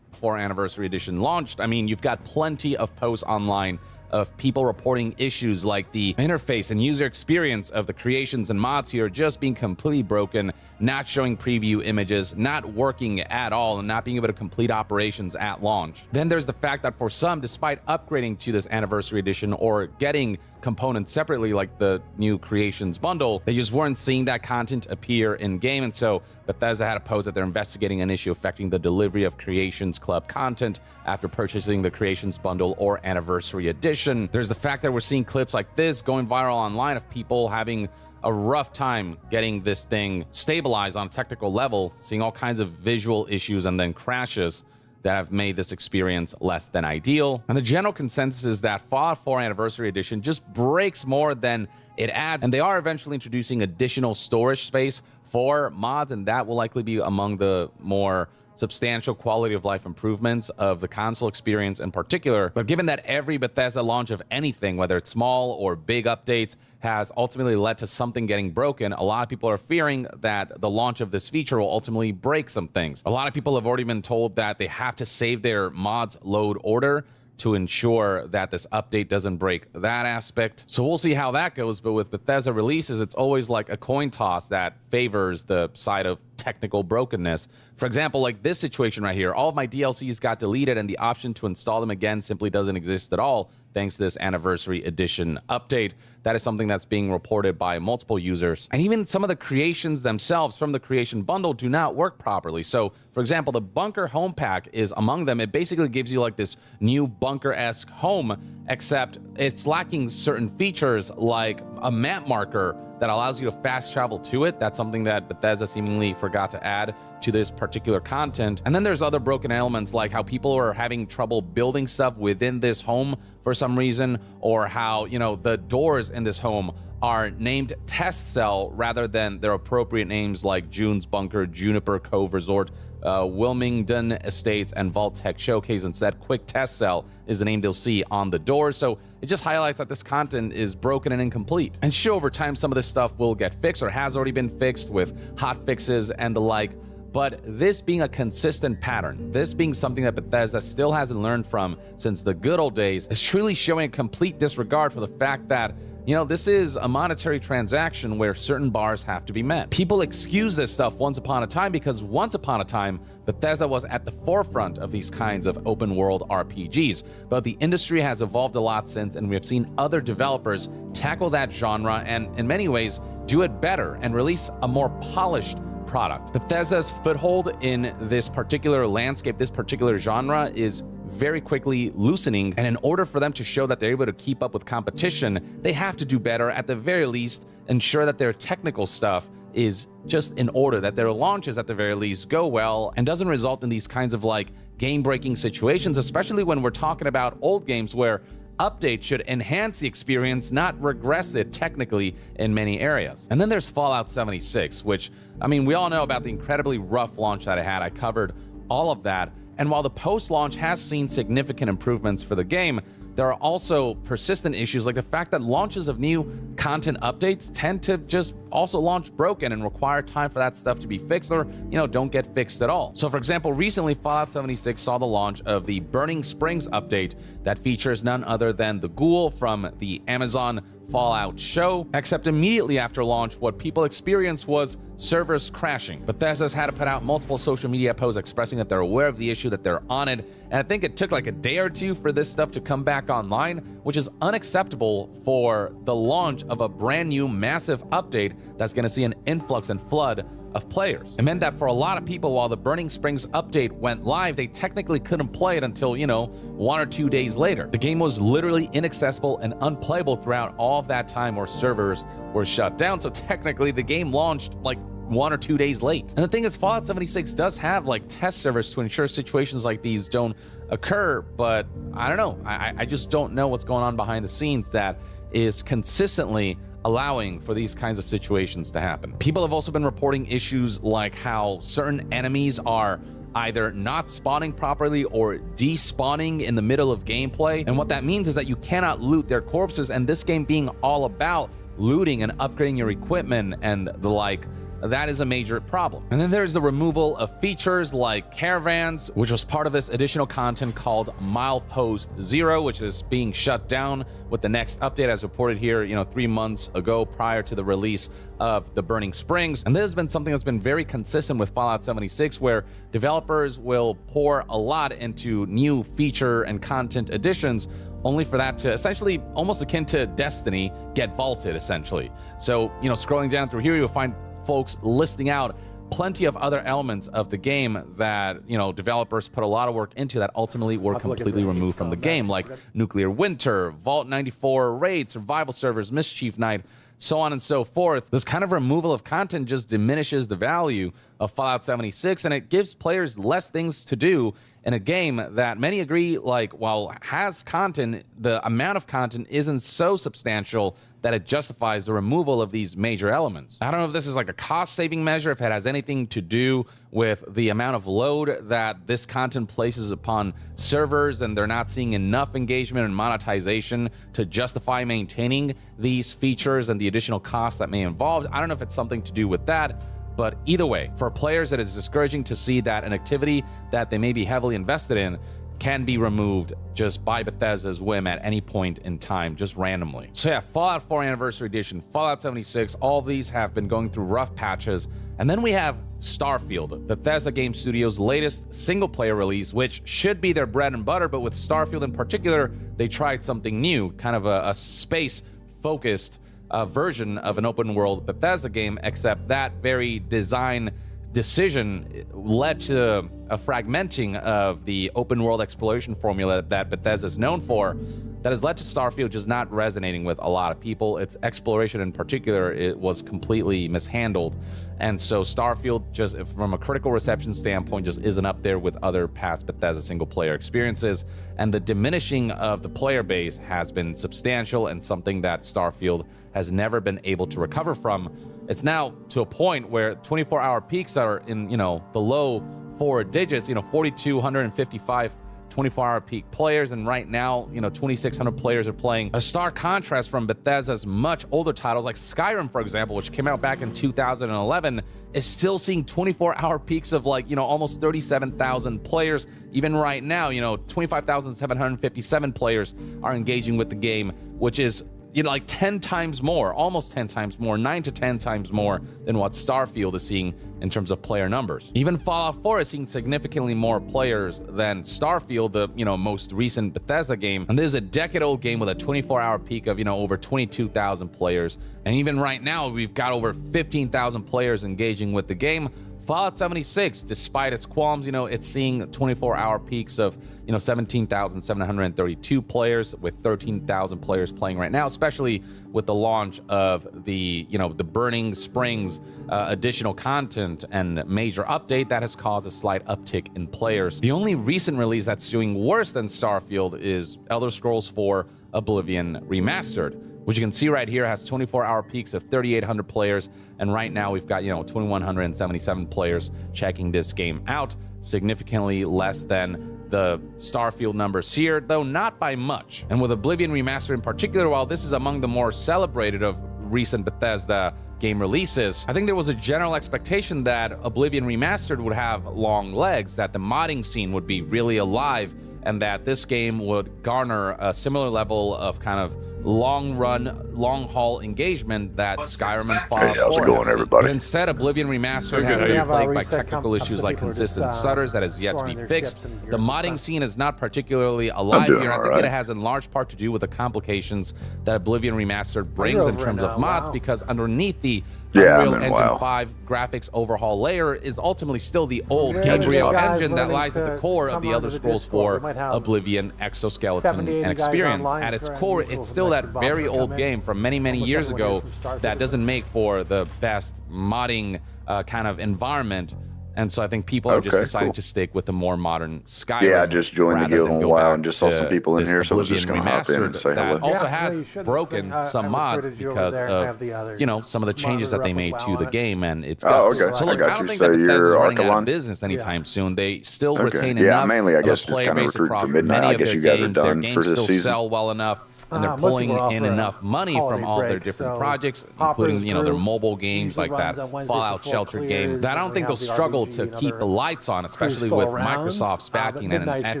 4 Anniversary Edition launched, I mean, you've got plenty of posts online of people reporting issues like the interface and user experience of the creations and mods here just being completely broken, not showing preview images, not working at all, and not being able to complete operations at launch. Then there's the fact that for some, despite upgrading to this Anniversary Edition or getting components separately like the new creations bundle, they just weren't seeing that content appear in game, and so Bethesda had a post that they're investigating an issue affecting the delivery of Creations Club content after purchasing the Creations bundle or Anniversary Edition. There's the fact that we're seeing clips like this going viral online of people having a rough time getting this thing stabilized on a technical level, seeing all kinds of visual issues and then crashes that have made this experience less than ideal. And the general consensus is that Fallout 4 Anniversary Edition just breaks more than it adds, and they are eventually introducing additional storage space for mods, and that will likely be among the more substantial quality of life improvements of the console experience in particular. But given that every Bethesda launch of anything, whether it's small or big updates, has ultimately led to something getting broken, a lot of people are fearing that the launch of this feature will ultimately break some things. A lot of people have already been told that they have to save their mods load order to ensure that this update doesn't break that aspect. So we'll see how that goes, but with Bethesda releases, it's always like a coin toss that favors the side of technical brokenness. For example, like this situation right here, all of my DLCs got deleted and the option to install them again simply doesn't exist at all thanks to this Anniversary Edition update. That is something that's being reported by multiple users. And even some of the creations themselves from the Creation Bundle do not work properly. So, for example, the Bunker Home Pack is among them. It basically gives you like this new bunker-esque home, except it's lacking certain features like a map marker that allows you to fast travel to it. That's something that Bethesda seemingly forgot to add to this particular content. And then there's other broken elements like how people are having trouble building stuff within this home for some reason, or how, you know, the doors in this home are named Test Cell rather than their appropriate names like June's Bunker, Juniper Cove Resort, Wilmington Estates, and Vault-Tec Showcase. Instead, Quick Test Cell is the name they'll see on the doors. So it just highlights that this content is broken and incomplete. And sure, over time, some of this stuff will get fixed or has already been fixed with hot fixes and the like. But this being a consistent pattern, this being something that Bethesda still hasn't learned from since the good old days, is truly showing a complete disregard for the fact that, you know, this is a monetary transaction where certain bars have to be met. People excuse this stuff once upon a time because once upon a time, Bethesda was at the forefront of these kinds of open world RPGs. But the industry has evolved a lot since, and we have seen other developers tackle that genre and in many ways do it better and release a more polished product. Bethesda's foothold in this particular landscape, this particular genre, is very quickly loosening, and in order for them to show that they're able to keep up with competition, they have to do better, at the very least ensure that their technical stuff is just in order, that their launches at the very least go well and doesn't result in these kinds of like game-breaking situations, especially when we're talking about old games where updates should enhance the experience, not regress it technically in many areas. And then there's Fallout 76, which, I mean, we all know about the incredibly rough launch that it had. I covered all of that. And while the post-launch has seen significant improvements for the game, there are also persistent issues like the fact that launches of new content updates tend to just also launch broken and require time for that stuff to be fixed or, you know, don't get fixed at all. So for example, recently Fallout 76 saw the launch of the Burning Springs update that features none other than the ghoul from the Amazon Fallout show, except immediately after launch, what people experienced was servers crashing. Bethesda's had to put out multiple social media posts expressing that they're aware of the issue, that they're on it, and I think it took like a day or two for this stuff to come back online, which is unacceptable for the launch of a brand new massive update that's going to see an influx and flood of players. It meant that for a lot of people, while the Burning Springs update went live, they technically couldn't play it until, 1 or 2 days later. The game was literally inaccessible and unplayable throughout all of that time where servers were shut down. So technically the game launched like 1 or 2 days late. And the thing is, Fallout 76 does have like test servers to ensure situations like these don't occur, but I don't know. I just don't know what's going on behind the scenes that is consistently allowing for these kinds of situations to happen. People have also been reporting issues like how certain enemies are either not spawning properly or despawning in the middle of gameplay. And what that means is that you cannot loot their corpses, and this game being all about looting and upgrading your equipment and the like, that is a major problem. And then there's the removal of features like caravans, which was part of this additional content called Milepost Zero, which is being shut down with the next update, as reported here, 3 months ago prior to the release of the Burning Springs. And this has been something that's been very consistent with Fallout 76, where developers will pour a lot into new feature and content additions, only for that to essentially, almost akin to Destiny, get vaulted essentially. So, scrolling down through here, you'll find folks listing out plenty of other elements of the game that developers put a lot of work into that ultimately were completely removed from the game, like Nuclear Winter, Vault 94 Raid, Survival Servers, Mischief Night, so on and so forth. This kind of removal of content just diminishes the value of Fallout 76, and it gives players less things to do in a game that many agree, while has content, the amount of content isn't so substantial that it justifies the removal of these major elements. I don't know if this is like a cost-saving measure, if it has anything to do with the amount of load that this content places upon servers and they're not seeing enough engagement and monetization to justify maintaining these features and the additional costs that may involve. I don't know if it's something to do with that, but either way, for players, it is discouraging to see that an activity that they may be heavily invested in can be removed just by Bethesda's whim at any point in time, just randomly. So yeah, Fallout 4 Anniversary Edition, Fallout 76, all of these have been going through rough patches. And then we have Starfield, Bethesda Game Studios' latest single-player release, which should be their bread and butter, but with Starfield in particular, they tried something new, kind of a space-focused version of an open-world Bethesda game, except that very design decision led to a fragmenting of the open world exploration formula that Bethesda is known for, that has led to Starfield just not resonating with a lot of people. Its exploration in particular, it was completely mishandled. And so Starfield, just from a critical reception standpoint, just isn't up there with other past Bethesda single player experiences. And the diminishing of the player base has been substantial and something that Starfield has never been able to recover from. It's now to a point where 24-hour peaks are in, the low 4 digits, 4,255 24-hour peak players, and right now, 2,600 players are playing. A stark contrast from Bethesda's much older titles, like Skyrim, for example, which came out back in 2011, is still seeing 24-hour peaks of almost 37,000 players. Even right now, 25,757 players are engaging with the game, which is 10 times more, almost 10 times more, 9 to 10 times more than what Starfield is seeing in terms of player numbers. Even Fallout 4 is seeing significantly more players than Starfield, the most recent Bethesda game. And this is a decade-old game with a 24-hour peak of over 22,000 players. And even right now, we've got over 15,000 players engaging with the game. Fallout 76, despite its qualms, it's seeing 24-hour peaks of, 17,732 players, with 13,000 players playing right now, especially with the launch of the, the Burning Springs additional content and major update that has caused a slight uptick in players. The only recent release that's doing worse than Starfield is Elder Scrolls 4 Oblivion Remastered, which you can see right here has 24-hour peaks of 3,800 players, and right now we've got 2,177 players checking this game out, significantly less than the Starfield numbers here, though not by much. And with Oblivion Remastered in particular, while this is among the more celebrated of recent Bethesda game releases, I think there was a general expectation that Oblivion Remastered would have long legs, that the modding scene would be really alive, and that this game would garner a similar level of kind of long run long haul engagement that Skyrim and Fallout Hey, how's it 4 going, have seen. everybody? But instead, Oblivion Remastered has We been have a plagued by reset technical some issues like people are just, consistent stutters that has yet to storing be their fixed. ships in The your modding stuff. scene is not particularly alive doing here. I all think right. it has in large part to do with the complications that Oblivion Remastered brings in over terms in, of mods, WoW. because underneath the Yeah, I'm Unreal in Engine WoW. 5 graphics overhaul layer is ultimately still the old Yeah, just Unreal guys engine that learning lies at the to core of come the onto Elder the Scrolls Discord. 4 We might have Oblivion exoskeleton 70, 80 and guys experience. online At its trying core, usual it's still that domestic bombs very that old come in. game from many, many Almost years everyone ago here from Star that Citizen. doesn't make for the best modding kind of environment. And so I think people are just Okay, deciding cool. to stick with the more modern Skyrim. Yeah, I just joined the rather guild than on go WoW back and just saw some to people in this here, so I was just Oblivion gonna hop in and Remastered say that hello. also Yeah, no, has you should. broken This thing, some I mods recruited you over because there and I of have the other some of the changes that they monitor made up to with the WoW on it. game and its Oh, guts. okay. So I look, got I don't you. think So that Bethesda's you're running out of Archelon? business anytime soon. They still Okay. retain Yeah, enough mainly, I of a guess, just player kinda base recruiting across for Midnight. many I of guess their you guys are games. Their done games for this still season. sell well enough, and they're Most pulling people are in offering enough money from holiday all their break, different so projects, Hopper's including their group mobile games usually like that runs on Wednesday Fallout for full Shelter game. clears, That I and don't we think they'll have the struggle RPG to and keep other the lights on, especially still with around, Microsoft's but backing and Midnight's here to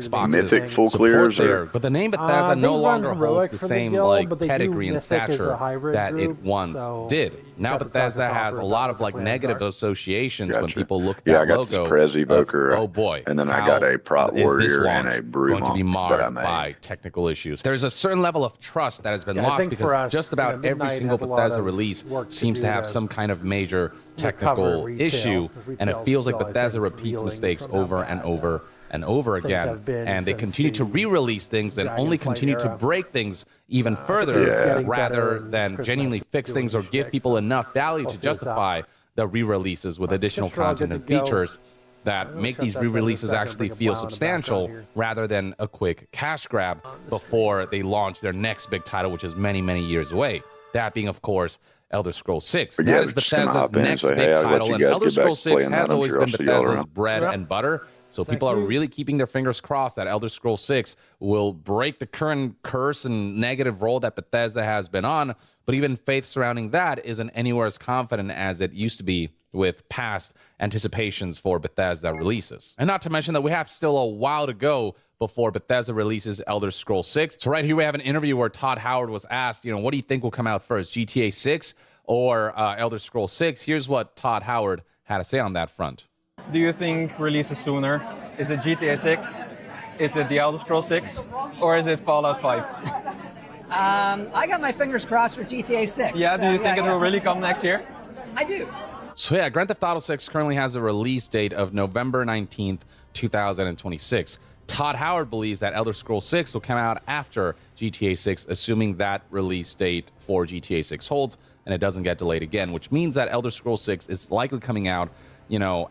be Xbox's Mythic full support clears or- there. But the name Bethesda they no run longer Heroic holds the for the same guild, like but they do pedigree and Mythic as a stature hybrid that group, it once so did. Now you have to talk Bethesda to has a Hopper lot about of what like the plans negative are. associations when Gotcha. people look at Yeah, that I got this logo. Prez Evoker, of, oh boy, and then I how got a Prot is this Warrior and launch a Brew going to be Monk that I marred made. by technical issues. There's a certain level of trust that has been Yeah, I lost think because for us, just about every Midnight single has a lot Bethesda of release work to seems do to have to some kind of major recover technical retail, issue, because and it retail's feels like still, I Bethesda think, repeats reeling mistakes from how over bad and over and over things again, have been and they since continue to the re-release things and only Dragonflight continue to era. break things even further it's getting rather better, than Chris genuinely Knight's fix doing things or his give shtick, people so enough value we'll to see what's up. justify the re-releases with additional Chips are all good content and to go. features that I'm gonna make shut these that down re-releases in a second, actually bring a feel Wow in the substantial background rather than a quick cash grab before they launch their next big title, which is many, many years away. That being, of course, Elder Scrolls 6. But yeah, That is we're just gonna Bethesda's hop in and next say, big hey, I'll let title, you and guys Elder get back Scrolls to 6 playing has that. I'm always sure been I'll see y'all Bethesda's around. bread Yeah. and butter. So Thank people are you. really keeping their fingers crossed that Elder Scrolls 6 will break the current curse and negative roll that Bethesda has been on. But even faith surrounding that isn't anywhere as confident as it used to be with past anticipations for Bethesda releases. And not to mention that we have still a while to go before Bethesda releases Elder Scrolls 6. So right here we have an interview where Todd Howard was asked, what do you think will come out first, GTA 6 or Elder Scrolls 6? Here's what Todd Howard had to say on that front. Do you think releases sooner? Is it GTA 6? Is it the Elder Scrolls 6? Or is it Fallout 5? I got my fingers crossed for GTA 6. Yeah, do you think it will really come next year? I do. So yeah, Grand Theft Auto 6 currently has a release date of November 19th, 2026. Todd Howard believes that Elder Scrolls 6 will come out after GTA 6, assuming that release date for GTA 6 holds and it doesn't get delayed again, which means that Elder Scrolls 6 is likely coming out,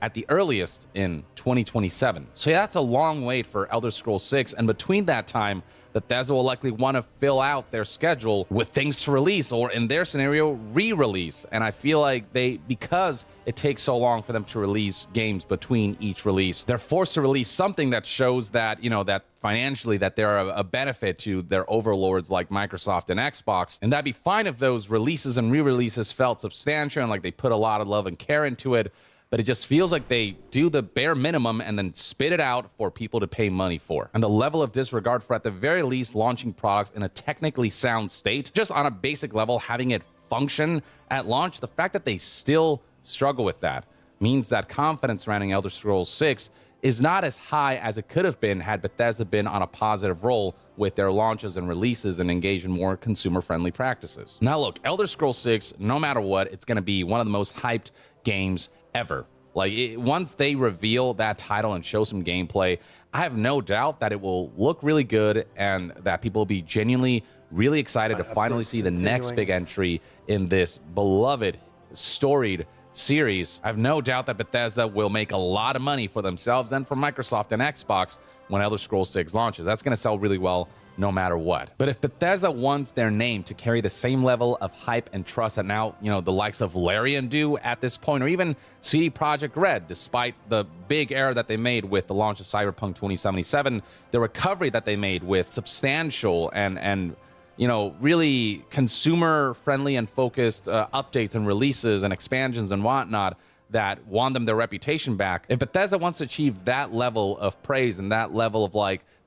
at the earliest in 2027. So yeah, that's a long wait for Elder Scrolls 6, and between that time, Bethesda will likely want to fill out their schedule with things to release, or in their scenario, re-release. And I feel like because it takes so long for them to release games between each release, they're forced to release something that shows that, that financially that they're a benefit to their overlords like Microsoft and Xbox. And that'd be fine if those releases and re-releases felt substantial and like they put a lot of love and care into it. But it just feels like they do the bare minimum and then spit it out for people to pay money for. And the level of disregard for, at the very least, launching products in a technically sound state, just on a basic level, having it function at launch, the fact that they still struggle with that means that confidence surrounding Elder Scrolls 6 is not as high as it could have been had Bethesda been on a positive roll with their launches and releases and engage in more consumer-friendly practices. Now look, Elder Scrolls 6, no matter what, it's going to be one of the most hyped games ever. Once they reveal that title and show some gameplay, I have no doubt that it will look really good and that people will be genuinely really excited to finally see the next big entry in this beloved, storied series. I have no doubt that Bethesda will make a lot of money for themselves and for Microsoft and Xbox when Elder Scrolls 6 launches. That's going to sell really well no matter what. But if Bethesda wants their name to carry the same level of hype and trust that now, the likes of Larian do at this point, or even CD Projekt Red, despite the big error that they made with the launch of Cyberpunk 2077, the recovery that they made with substantial and really consumer-friendly and focused updates and releases and expansions and whatnot that won them their reputation back. If Bethesda wants to achieve that level of praise and that level of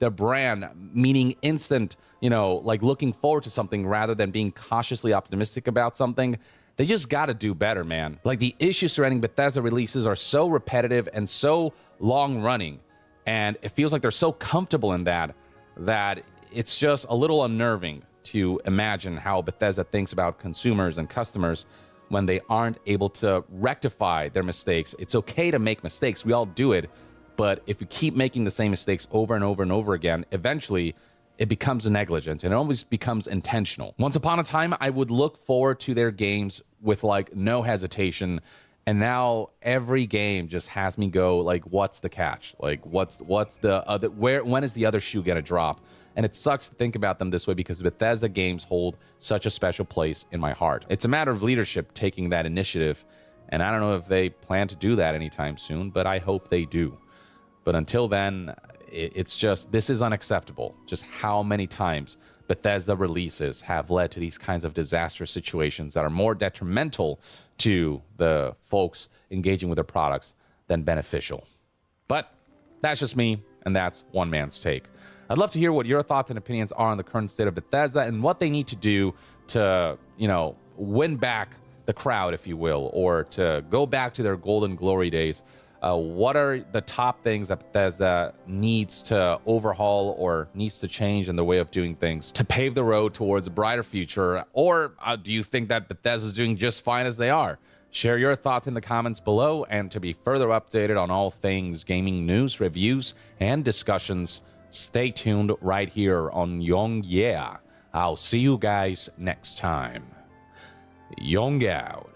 their brand, meaning instant, you know, like looking forward to something rather than being cautiously optimistic about something. They just got to do better, man. Like, the issues surrounding Bethesda releases are so repetitive and so long running, and it feels like they're so comfortable in that it's just a little unnerving to imagine how Bethesda thinks about consumers and customers when they aren't able to rectify their mistakes. It's okay to make mistakes. We all do it. But if you keep making the same mistakes over and over and over again, eventually it becomes a negligence and it always becomes intentional. Once upon a time, I would look forward to their games with like no hesitation. And now every game just has me go like, what's the catch? Like, what's the other, when is the other shoe gonna drop? And it sucks to think about them this way because Bethesda games hold such a special place in my heart. It's a matter of leadership taking that initiative. And I don't know if they plan to do that anytime soon, but I hope they do. But until then, it's just, this is unacceptable. Just how many times Bethesda releases have led to these kinds of disastrous situations that are more detrimental to the folks engaging with their products than beneficial. But that's just me, and that's one man's take. I'd love to hear what your thoughts and opinions are on the current state of Bethesda and what they need to do to, you know, win back the crowd, if you will, or to go back to their golden glory days. What are the top things that Bethesda needs to overhaul or needs to change in the way of doing things to pave the road towards a brighter future? Or do you think that Bethesda is doing just fine as they are? Share your thoughts in the comments below, and to be further updated on all things gaming news, reviews, and discussions, stay tuned right here on Young Yeah. I'll see you guys next time. Young out.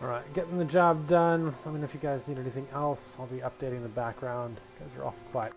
All right, getting the job done. I mean, if you guys need anything else, I'll be updating the background. You guys are awful quiet.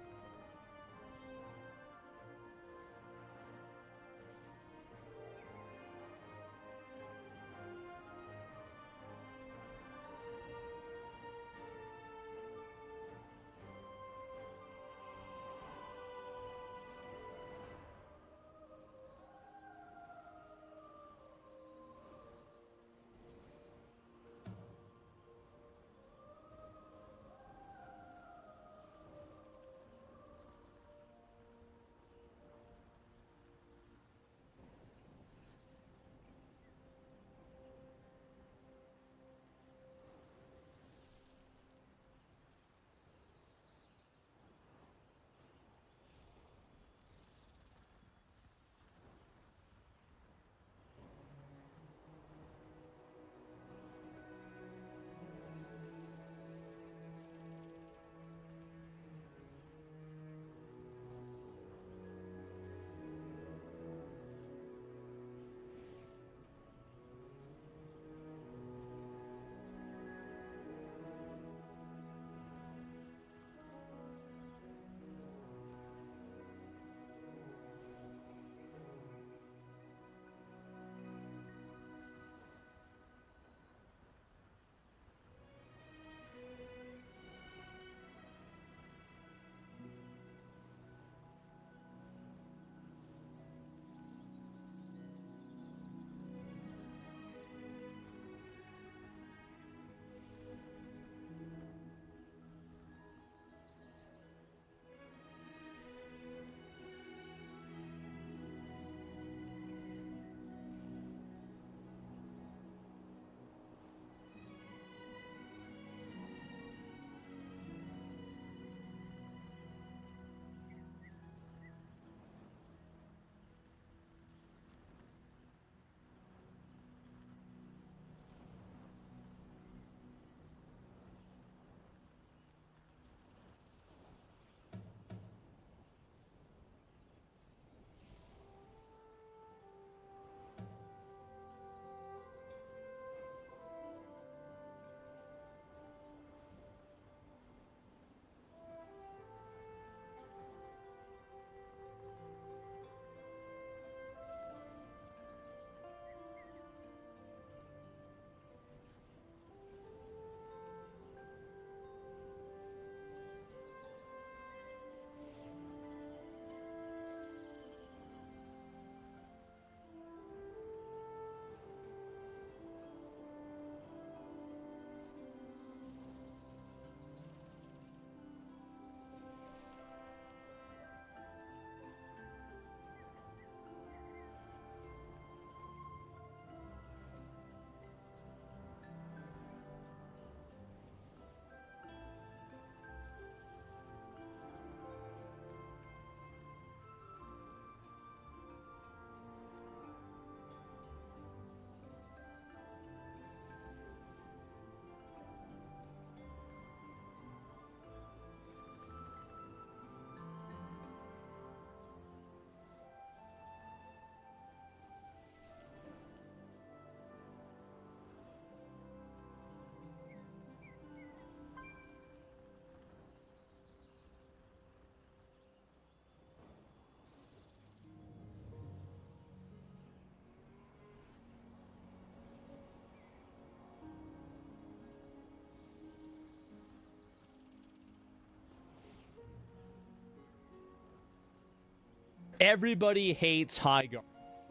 Everybody hates Highguard.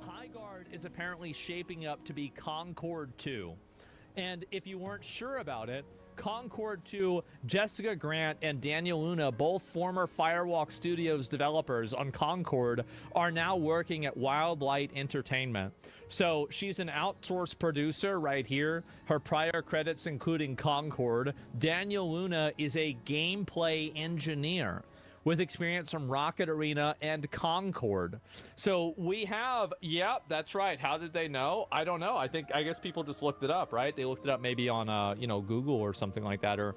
Highguard is apparently shaping up to be Concord 2. And if you weren't sure about it, Concord 2, Jessica Grant and Daniel Luna, both former Firewalk Studios developers on Concord, are now working at Wildlight Entertainment. So she's an outsourced producer right here. Her prior credits including Concord. Daniel Luna is a gameplay engineer with experience from Rocket Arena and Concord. So we have, yep, that's right. How did they know? I don't know. I guess people just looked it up, right? They looked it up maybe on, Google or something like that, or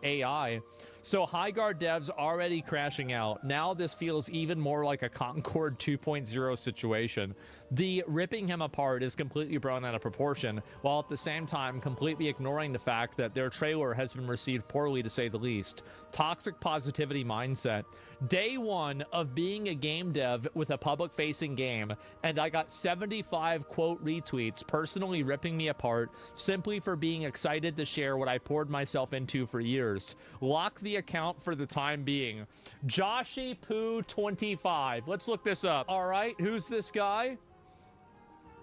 AI. So Highguard devs already crashing out. Now this feels even more like a Concord 2.0 situation. The ripping him apart is completely blown out of proportion, while at the same time completely ignoring the fact that their trailer has been received poorly, to say the least. Toxic positivity mindset. Day one of being a game dev with a public-facing game, and I got 75 quote retweets personally ripping me apart simply for being excited to share what I poured myself into for years. Lock the account for the time being. Joshy Poo 25. Let's look this up. All right, who's this guy?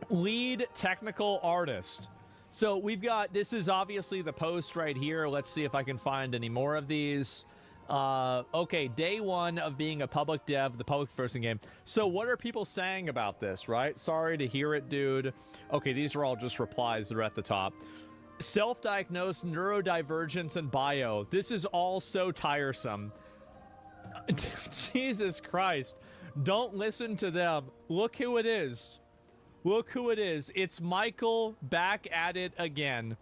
Lead technical artist. So we've got, this is obviously the post right here. Let's see if I can find any more of these. Okay, day one of being a public dev, the public facing game. So what are people saying about this, right? Sorry to hear it, dude. Okay, these are all just replies that are at the top. Self-diagnosed neurodivergence and bio. This is all so tiresome. Jesus Christ. Don't listen to them. Look who it is. Look who it is. It's Michael back at it again.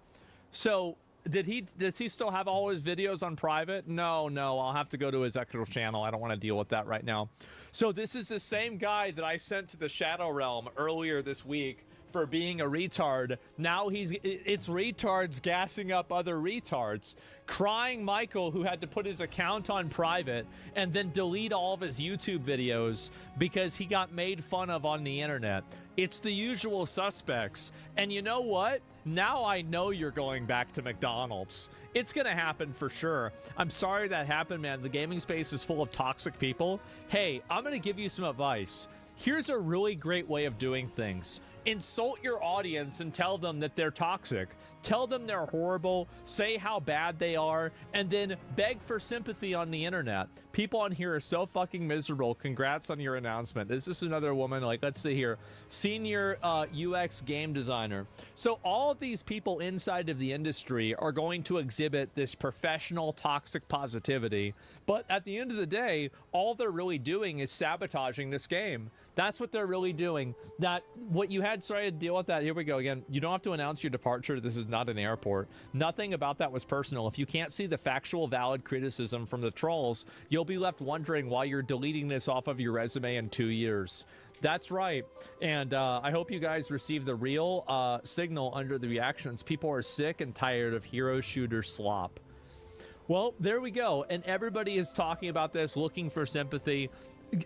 So does he still have all his videos on private? No, I'll have to go to his actual channel. I don't want to deal with that right now. So this is the same guy that I sent to the Shadow Realm earlier this week for being a retard. Now it's retards gassing up other retards. Crying Michael, who had to put his account on private and then delete all of his YouTube videos because he got made fun of on the internet. It's the usual suspects. And you know what? Now I know you're going back to McDonald's. It's gonna happen for sure. I'm sorry that happened, man. The gaming space is full of toxic people. Hey, I'm gonna give you some advice. Here's a really great way of doing things. Insult your audience and tell them that they're toxic. Tell them they're horrible, say how bad they are, and then beg for sympathy on the internet. People on here are so fucking miserable. Congrats on your announcement. This is another woman, like, let's see here. Senior UX game designer. So all of these people inside of the industry are going to exhibit this professional toxic positivity. But at the end of the day, all they're really doing is sabotaging this game. That's what they're really doing. What you had, sorry to deal with that. Here we go again. You don't have to announce your departure. This is not an airport. Nothing about that was personal. If you can't see the factual, valid criticism from the trolls, you'll be left wondering why you're deleting this off of your resume in 2 years. That's right. And I hope you guys receive the real signal under the reactions. People are sick and tired of hero shooter slop. Well, there we go. And everybody is talking about this, looking for sympathy.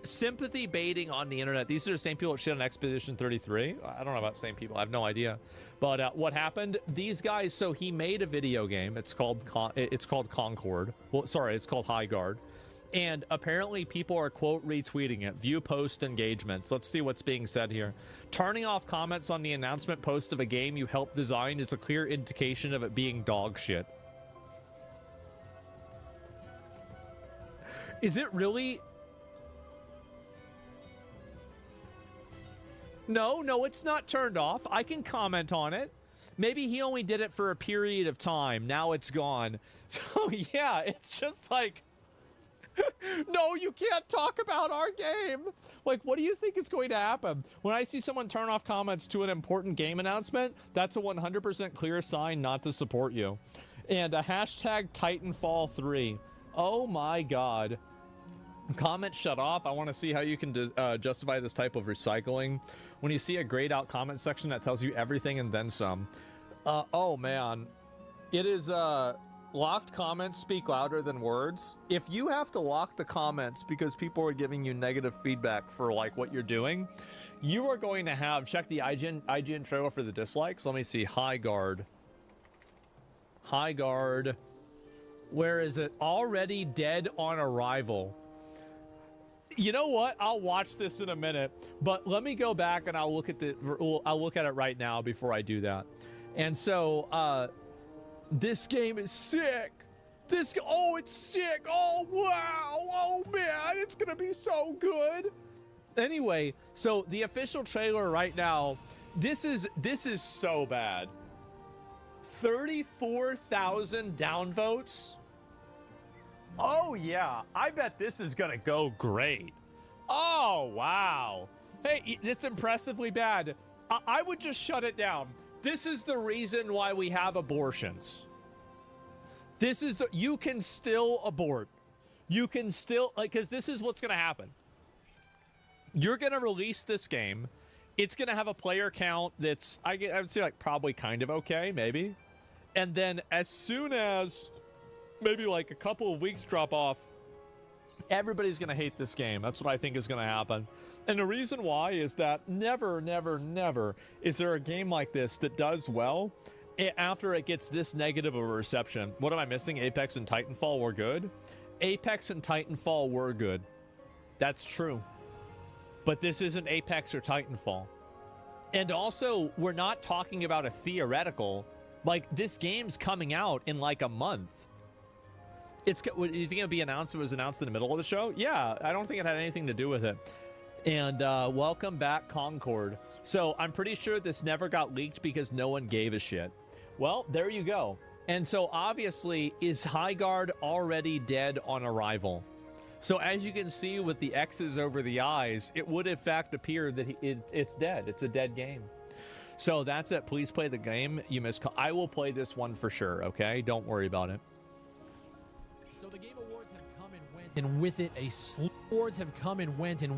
Sympathy baiting on the internet. These are the same people that shit on Expedition 33. I don't know about same people. I have no idea. But what happened? These guys. So he made a video game. It's called Concord. Well, sorry, it's called Highguard. And apparently people are quote retweeting it. View post engagements. Let's see what's being said here. Turning off comments on the announcement post of a game you helped design is a clear indication of it being dog shit. Is it really? No, it's not turned off. I can comment on it. Maybe he only did it for a period of time. Now it's gone. So yeah, it's just like, no, you can't talk about our game. Like, what do you think is going to happen? When I see someone turn off comments to an important game announcement, that's a 100% clear sign not to support you. And a hashtag Titanfall 3. Oh my God. Comment shut off. I want to see how you can justify this type of recycling. When you see a grayed out comment section that tells you everything and then some. Oh man. It is locked comments speak louder than words. If you have to lock the comments because people are giving you negative feedback for like what you're doing, you are going to have, check the IGN trailer for the dislikes. Let me see. Highguard. Where is it? Already dead on arrival. You know what? I'll watch this in a minute, but let me go back and I'll look at it right now before I do that. And so, this game is sick. Oh, it's sick. Oh, wow. Oh man, it's gonna be so good. Anyway, so the official trailer right now, this is so bad. 34,000 downvotes. Oh yeah, I bet this is gonna go great. Oh wow. Hey, it's impressively bad. I would just shut it down. This is the reason why we have abortions. This is you can still abort. You can still, like, because this is what's going to happen. You're going to release this game. It's going to have a player count that's, I would say, like, probably kind of okay, maybe. And then as soon as maybe like a couple of weeks drop off, everybody's going to hate this game. That's what I think is going to happen. And the reason why is that never, never, never is there a game like this that does well after it gets this negative of a reception. What am I missing? Apex and Titanfall were good. Apex and Titanfall were good. That's true. But this isn't Apex or Titanfall. And also, we're not talking about a theoretical. Like, this game's coming out in like a month. You think it'll be announced? It was announced in the middle of the show? Yeah, I don't think it had anything to do with it. And welcome back, Concord. So I'm pretty sure this never got leaked because no one gave a shit. Well, there you go. And so obviously, is Highguard already dead on arrival? So as you can see with the X's over the eyes, it would in fact appear that it's dead. It's a dead game. So that's it. Please play the game. I will play this one for sure, okay? Don't worry about it. So the Game Awards have come and went, and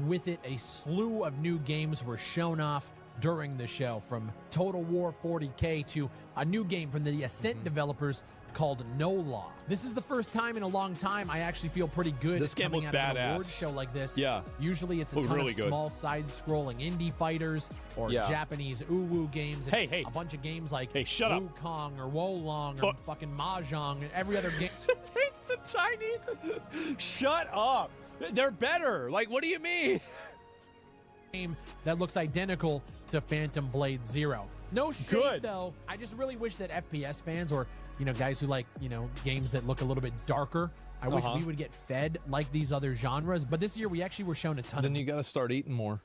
with it a slew of new games were shown off during the show, from Total War 40K to a new game from the Ascent developers called No Law. This is the first time in a long time I actually feel pretty good this game coming looked out of an badass. awards show like this. Yeah. Usually it's a ton really of good. small side-scrolling indie fighters or Japanese uwu games. And Hey. a bunch of games like shut up. Wukong or Wolong or fucking Mahjong and every other game. It's the Chinese. Shut up. They're better. Like, what do you mean? Game that looks identical to Phantom Blade Zero. No shade, though. I just really wish that FPS fans or, guys who like, games that look a little bit darker, I wish we would get fed like these other genres. But this year we actually were shown a ton Then you got to start eating more.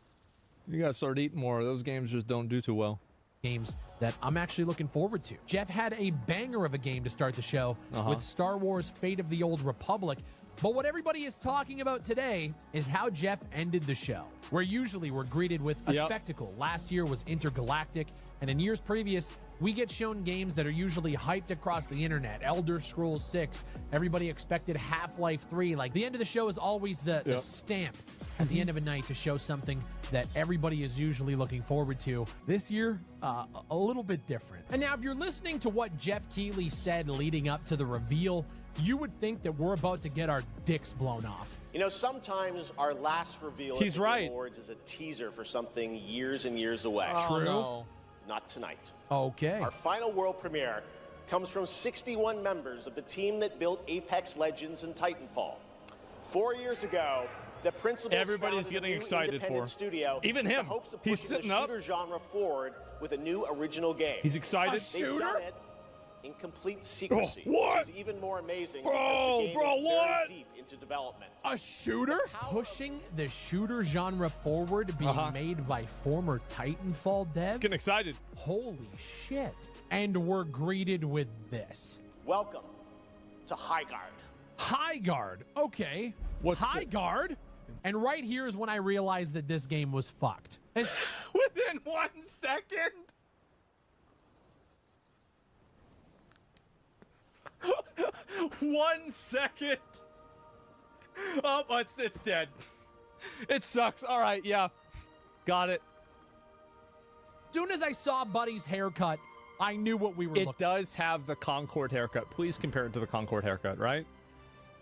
You got to start eating more. Those games just don't do too well. Games that I'm actually looking forward to. Jeff had a banger of a game to start the show with Star Wars Fate of the Old Republic. But what everybody is talking about today is how Jeff ended the show, where usually we're greeted with a spectacle. Last year was Intergalactic, and in years previous, we get shown games that are usually hyped across the internet. Elder Scrolls 6, everybody expected Half-Life 3. Like, the end of the show is always the stamp at the end of a night to show something that everybody is usually looking forward to. This year, a little bit different. And now, if you're listening to what Jeff Keighley said leading up to the reveal, you would think that we're about to get our dicks blown off. Sometimes our last reveal at the Game Awards is a teaser for something years and years away. True. No. Not tonight. Okay. Our final world premiere comes from 61 members of the team that built Apex Legends and Titanfall. 4 years ago, the principals Everybody's getting excited for studio even him. The hopes of He's pushing sitting the up. shooter genre forward with a new original game. He's excited. They've done it in complete secrecy, what? which is even more amazing Bro, because the game is what? very deep into development. A shooter? Pushing the shooter genre forward, being made by former Titanfall devs? Getting excited. Holy shit. And we're greeted with this. Welcome to Highguard. Highguard. Okay. What's Highguard? And right here is when I realized that this game was fucked. Within 1 second? One second. Oh, it's dead. It sucks. All right, yeah. Got it. As soon as I saw Buddy's haircut, I knew what we were looking. It does have the Concord haircut. Please compare it to the Concord haircut, right?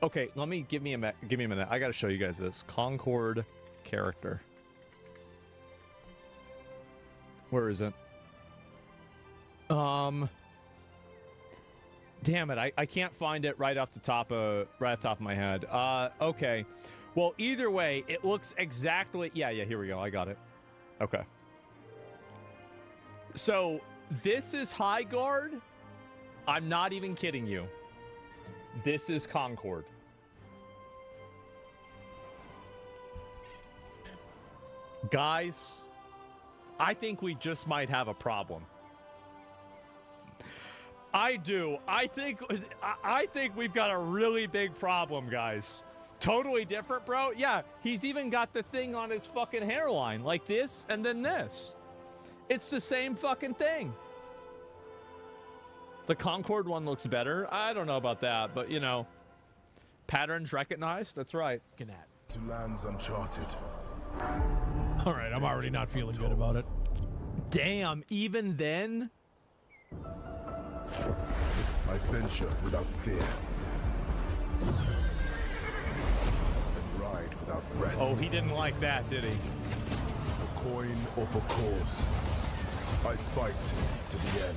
Okay, give me a minute. I got to show you guys this Concord character. Where is it? Damn it, I can't find it right off the top of my head. Okay. Well, either way, it looks exactly here we go. I got it. Okay. So, this is Highguard. I'm not even kidding you. This is Concord. Guys, I think we just might have a problem. I do. I think we've got a really big problem, guys. Totally different, bro. Yeah, he's even got the thing on his fucking hairline, like this and then this. It's the same fucking thing. The Concord one looks better. I don't know about that, but you know, patterns recognized. That's right. Looking at. To lands uncharted. All right, I'm already not feeling good about it. Damn, even then? I venture without fear. And ride without rest. Oh, he didn't like that, did he? For coin or for cause. I fight to the end.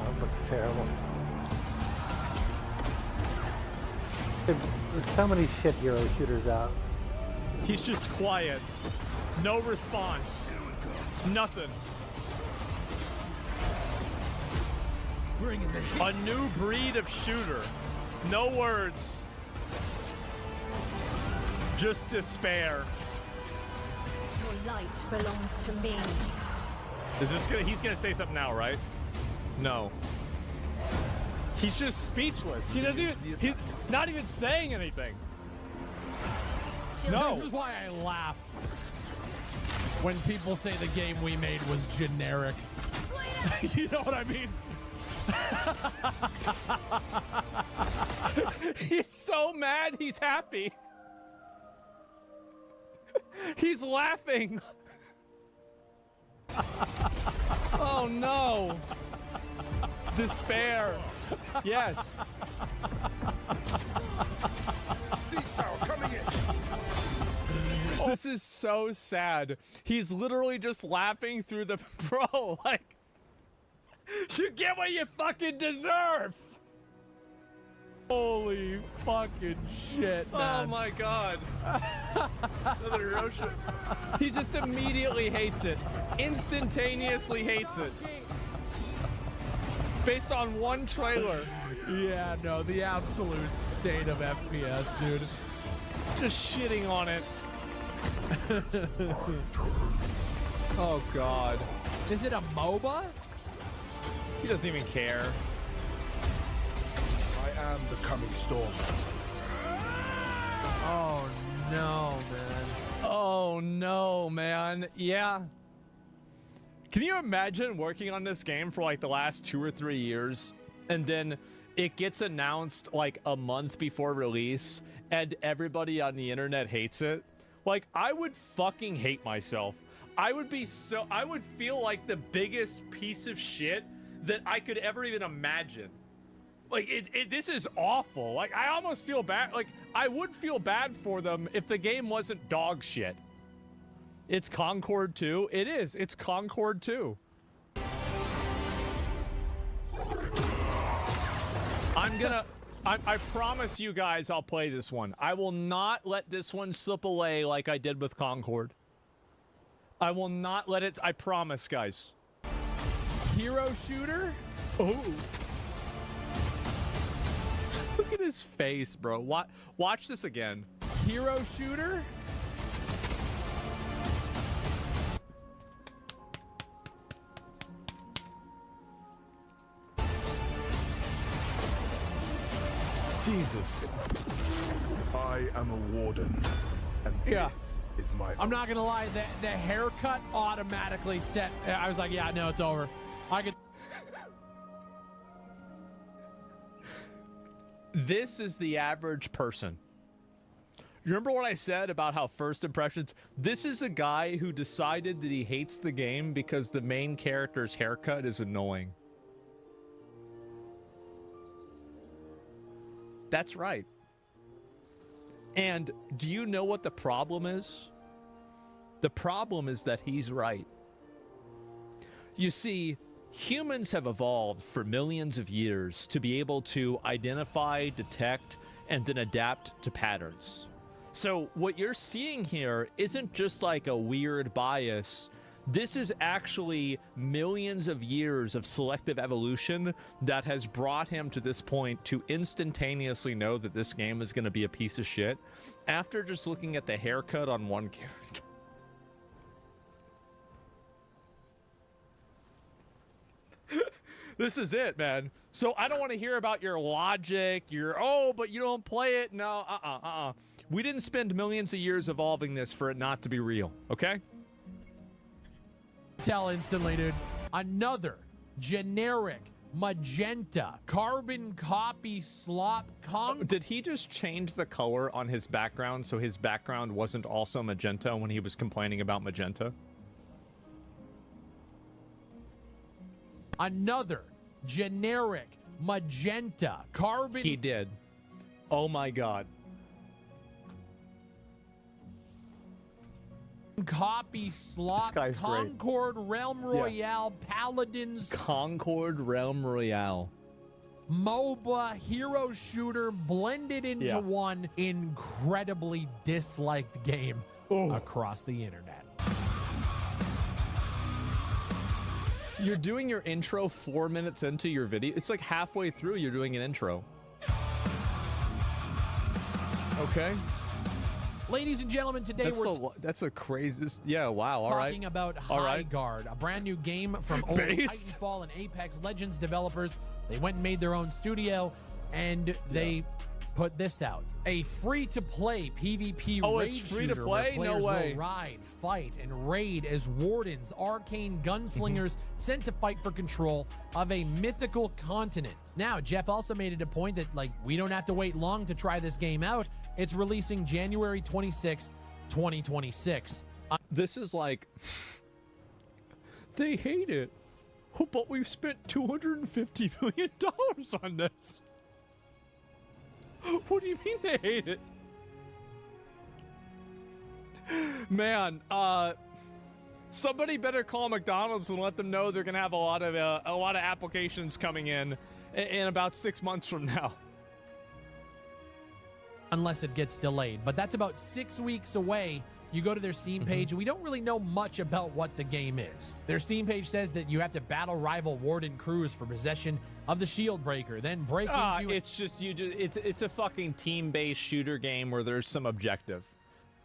That looks terrible. There's so many shit hero shooters out. He's just quiet. No response. Nothing. Bringing the heat. A new breed of shooter. No words. Just despair. Your light belongs to me. Is this gonna? He's gonna say something now, right? No. He's just speechless. He doesn't even. He's not even saying anything. No. This is why I laugh when people say the game we made was generic. You know what I mean? He's so mad. He's happy. He's laughing. Oh no. Despair. Yes. Coming in. This is so sad. He's literally just laughing through the bro. Like, you get what you fucking deserve. Holy fucking shit, man. Oh my god. Another Hiroshima. He just immediately hates it. Instantaneously hates it. Based on one trailer. Yeah, no, the absolute state of FPS, dude. Just shitting on it. Oh god. Is it a MOBA? He doesn't even care. I am the coming storm. Oh no, man. Oh no, man. Yeah. Can you imagine working on this game for like the last 2 or 3 years and then it gets announced like a month before release and everybody on the internet hates it? Like, I would fucking hate myself. I would feel like the biggest piece of shit that I could ever even imagine. Like, this is awful. Like, I almost feel bad. Like, I would feel bad for them if the game wasn't dog shit. It's Concord 2. It is. It's Concord 2. I promise you guys I'll play this one. I will not let this one slip away like I did with Concord. I will not let it. I promise, guys. Hero shooter? Oh. Look at his face, bro. Watch this again. Hero shooter? Jesus. I am a warden, and this is my. I'm not gonna lie, the haircut automatically set. I was like, yeah, no, it's over. I could. This is the average person. You remember what I said about how first impressions? This is a guy who decided that he hates the game because the main character's haircut is annoying. That's right. And do you know what the problem is? The problem is that he's right. You see, humans have evolved for millions of years to be able to identify, detect, and then adapt to patterns. So what you're seeing here isn't just like a weird bias. This is actually millions of years of selective evolution that has brought him to this point to instantaneously know that this game is going to be a piece of shit after just looking at the haircut on one character. This is it, man. So I don't want to hear about your logic, but you don't play it. No, We didn't spend millions of years evolving this for it not to be real, okay? Tell instantly, dude. Another generic magenta carbon copy slop Did he just change the color on his background so his background wasn't also magenta when he was complaining about magenta? Another generic magenta carbon. He did. Oh my god. Copy slot guy's great. Concord Realm Royale Paladins Concord Realm Royale. MOBA hero shooter blended into one incredibly disliked game across the internet. You're doing your intro 4 minutes into your video. It's like halfway through you're doing an intro. Okay. Ladies and gentlemen, today that's a crazy. Yeah, wow. All right. Talking about High Guard, a brand new game from old Titanfall and Apex Legends developers. They went and made their own studio, and they put this out: a free-to-play PvP raid it's free shooter to play? where players No way. will ride, fight, and raid as wardens, arcane gunslingers sent to fight for control of a mythical continent. Now, Jeff also made it a point that we don't have to wait long to try this game out. It's releasing January 26th, 2026. This is like they hate it, but we've spent $250 million on this. What do you mean they hate it? Man, somebody better call McDonald's and let them know they're gonna have a lot of applications coming in about 6 months from now. Unless it gets delayed, but that's about 6 weeks away. You go to their Steam page, and we don't really know much about what the game is. Their Steam page says that you have to battle rival warden crews for possession of the shield breaker, then break into it's just it's a fucking team-based shooter game where there's some objective.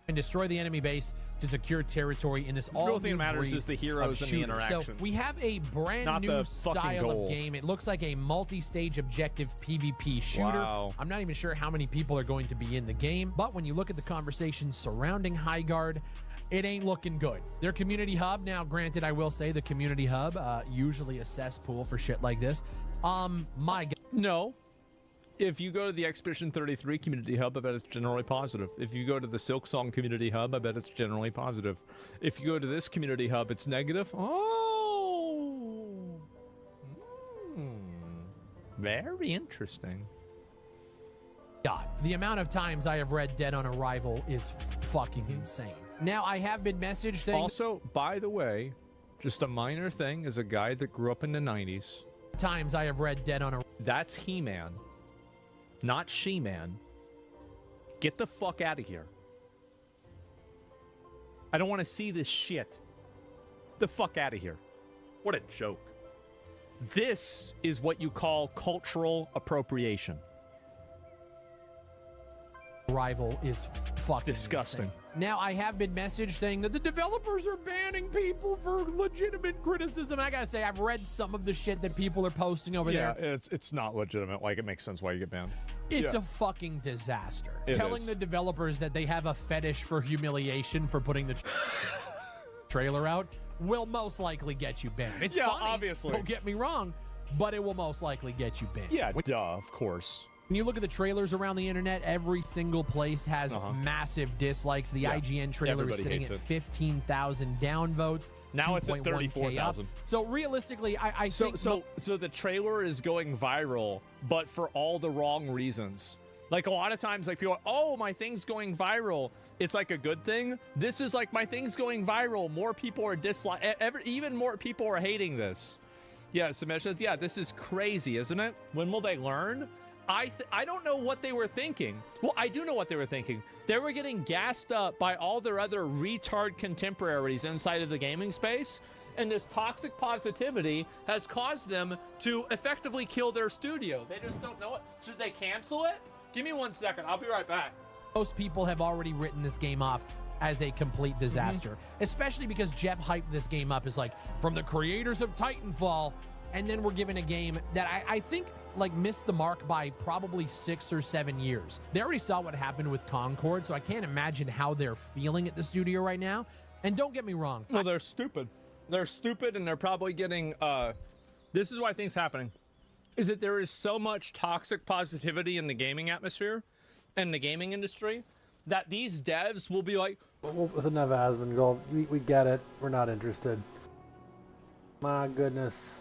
And destroy the enemy base to secure territory in this all new The thing that matters is the heroes and the interactions. So we have a brand new style of game. It looks like a multi-stage objective PvP shooter. Wow. I'm not even sure how many people are going to be in the game, but when you look at the conversation surrounding High Guard, it ain't looking good. Their community hub, now granted, I will say the community hub, usually a cesspool for shit like this. My God. No. If you go to the Expedition 33 community hub, I bet it's generally positive. If you go to the Silksong community hub, I bet it's generally positive. If you go to this community hub, it's negative. Oh. Very interesting. God, the amount of times I have read Dead on Arrival is fucking insane. Now, I have been messaged saying... Also, by the way, just a minor thing, as a guy that grew up in the 90s... Times I have read Dead on Arrival. That's He-Man. Not She-Man. Get the fuck out of here. I don't want to see this shit. The fuck out of here. What a joke. This is what you call cultural appropriation. Rival is fucking disgusting. Insane. Now, I have been messaged saying that the developers are banning people for legitimate criticism. And I gotta say, I've read some of the shit that people are posting over there. Yeah, it's not legitimate. Like, it makes sense why you get banned. It's a fucking disaster. It Telling is. the developers that they have a fetish for humiliation for putting the trailer out will most likely get you banned. It's funny, obviously. Don't get me wrong, but it will most likely get you banned. Yeah, duh, of course. When you look at the trailers around the internet, every single place has massive dislikes. The IGN trailer is sitting at 15,000 downvotes. Now it's at 2.1K 34,000. up. So realistically, I think... So the trailer is going viral, but for all the wrong reasons. Like, a lot of times, like, people are, oh, my thing's going viral. It's like a good thing. This is like, my thing's going viral. More people are even more people are hating this. Yeah, submissions. Yeah, this is crazy, isn't it? When will they learn? I don't know what they were thinking. Well, I do know what they were thinking. They were getting gassed up by all their other retard contemporaries inside of the gaming space, and this toxic positivity has caused them to effectively kill their studio. They just don't know it. Should they cancel it? Give me 1 second. I'll be right back. Most people have already written this game off as a complete disaster, especially because Jeff hyped this game up as like, from the creators of Titanfall, and then we're given a game that I think like missed the mark by probably 6 or 7 years. They already saw what happened with Concord, so I can't imagine how they're feeling at the studio right now. And don't get me wrong. Well, they're stupid. They're stupid, and they're probably getting. This is why things happening. Is that there is so much toxic positivity in the gaming atmosphere, and the gaming industry, that these devs will be like, Well, with enough Asmongold, we get it. We're not interested. My goodness.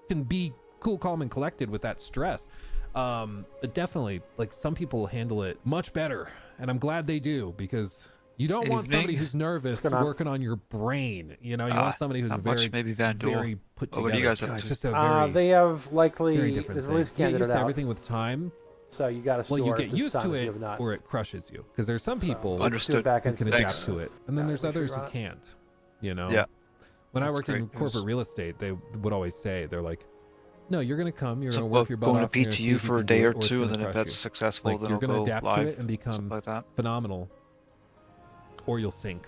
can be cool, calm, and collected with that stress. But definitely, like, some people handle it much better, and I'm glad they do, because you don't want somebody who's nervous working on your brain. You know, you want somebody who's very, very put together. What do you guys have? It's just a very, they have likely very different thing. release Get candidate used to out. everything with time. So you got to store. Well, you it get this used time to if it, you have not. or it crushes you. Because there's some people Understood. who can adapt Thanks. to it, and then there's we should others who run it. can't. You know. Yeah. When I That's worked in great corporate news. real estate, they would always say, they're like, "No, you're going to come. You're So going to work your butt going off. to you're gonna see PTU if you for a can do day it, or it's two, gonna and then if crush that's you." successful, Like, then you're it'll going to go adapt live, to it and become something like that. phenomenal, or you'll sink.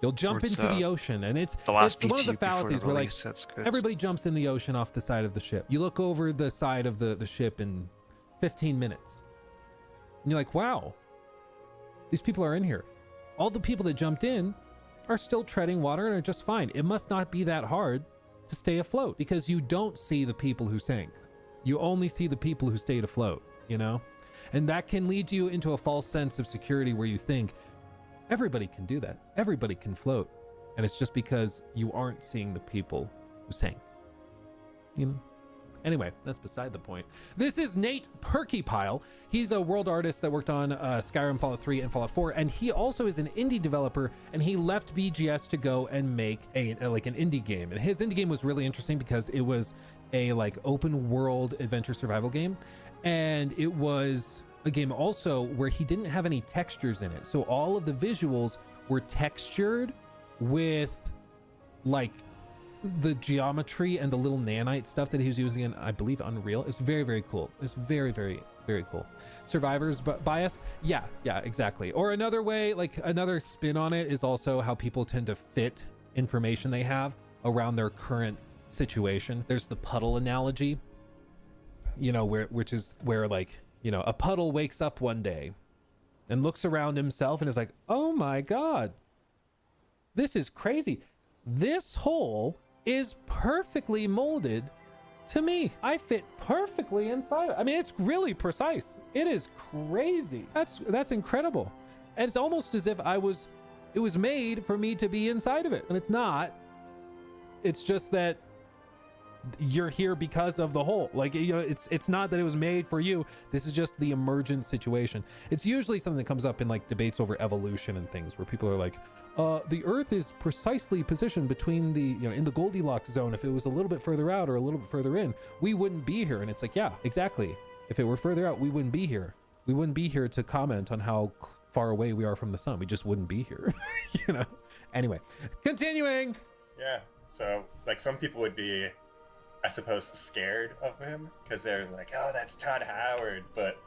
You'll jump it's, into the ocean, and it's the last it's one of the PTU before the fallacies where, like, release, that's good. everybody jumps in the ocean off the side of the ship. You look over the side of the ship in 15 minutes, and you're like, wow, these people are in here. All the people that jumped in are still treading water and are just fine. It must not be that hard to stay afloat, because you don't see the people who sank. You only see the people who stayed afloat, you know? And that can lead you into a false sense of security where you think everybody can do that. Everybody can float. And it's just because you aren't seeing the people who sank. You know? Anyway, that's beside the point. This is Nate Perkypile. He's a world artist that worked on Skyrim, Fallout 3, and Fallout 4, and he also is an indie developer, and he left BGS to go and make an indie game. And his indie game was really interesting because it was a like open world adventure survival game, and it was a game also where he didn't have any textures in it. So all of the visuals were textured with like the geometry and the little nanite stuff that he was using in, I believe, Unreal. It's very, very cool. It's very, very, very cool. Survivor's bias? Yeah, exactly. Or another way, like another spin on it, is also how people tend to fit information they have around their current situation. There's the puddle analogy, you know, which is where, like, you know, a puddle wakes up one day and looks around himself and is like, oh my God, this is crazy. This hole is perfectly molded to me. I fit perfectly inside. I mean, it's really precise. It is crazy. That's incredible. And it's almost as if it was made for me to be inside of it. And it's not. It's just that you're here because of the hole. Like, you know, it's not that it was made for you. This is just the emergent situation. It's usually something that comes up in like debates over evolution and things, where people are like, the earth is precisely positioned between the, you know, in the Goldilocks zone. If it was a little bit further out or a little bit further in, we wouldn't be here. And it's like, yeah, exactly. If it were further out, we wouldn't be here. We wouldn't be here to comment on how far away we are from the sun. We just wouldn't be here. You know? Anyway, continuing. Yeah. So like some people would be, I suppose, scared of him because they're like, oh, that's Todd Howard. But,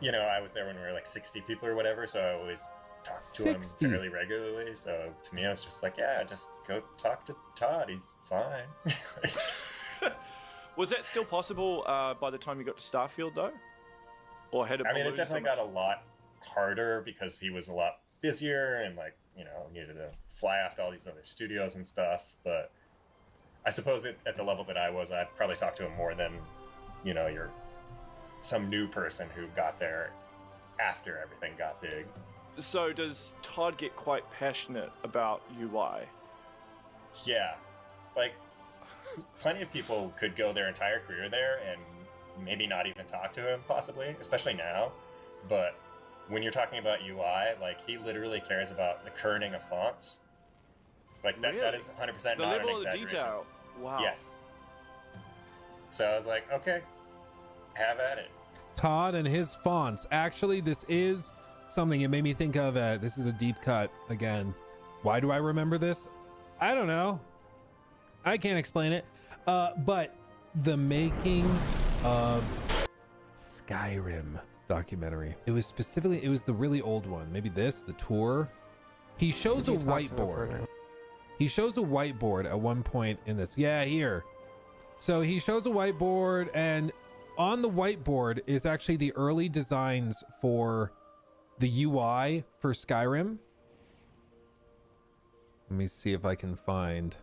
you know, I was there when we were like 60 people or whatever, so I always talked to him fairly regularly. So to me, I was just like, yeah, just go talk to Todd. He's fine. Was that still possible by the time you got to Starfield, though? Or had it I mean, it ballooned definitely so got a lot harder because he was a lot busier and, like, you know, needed to fly off to all these other studios and stuff. But I suppose at the level that I was, I'd probably talk to him more than, you know, some new person who got there after everything got big. So does Todd get quite passionate about UI? Yeah. Like, plenty of people could go their entire career there and maybe not even talk to him, possibly, especially now. But when you're talking about UI, like, he literally cares about the kerning of fonts. Like, that is 100% The not an level of exaggeration. detail. Wow. Yes. So I was like, okay, have at it. Todd and his fonts. Actually, this is something it made me think of. This is a deep cut again. Why do I remember this? I don't know. I can't explain it. But the making of Skyrim documentary. It was the really old one. Maybe the tour. He shows a whiteboard. He shows a whiteboard at one point in this. Yeah, here. So he shows a whiteboard, and on the whiteboard is actually the early designs for the UI for Skyrim. Let me see if I can find.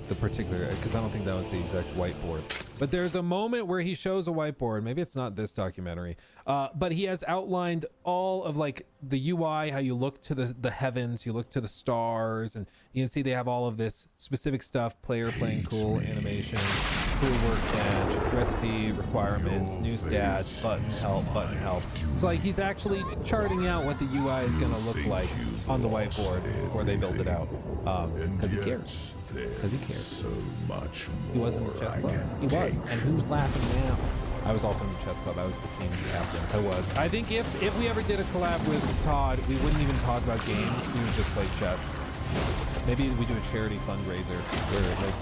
the particular, because I don't think that was the exact whiteboard. But there's a moment where he shows a whiteboard. Maybe it's not this documentary, but he has outlined all of like the UI, how you look to the heavens, you look to the stars, and you can see they have all of this specific stuff, player playing cool animation, cool workbench, recipe requirements, new stats, button help. So like he's actually charting out what the UI is going to look like on the whiteboard before they build it out, because he cares. Because he cares. So much more. He was in the chess club. He was. And who's laughing now? I was also in the chess club. I was the team captain. I was. I think if we ever did a collab with Todd, we wouldn't even talk about games. We would just play chess. Maybe we do a charity fundraiser where like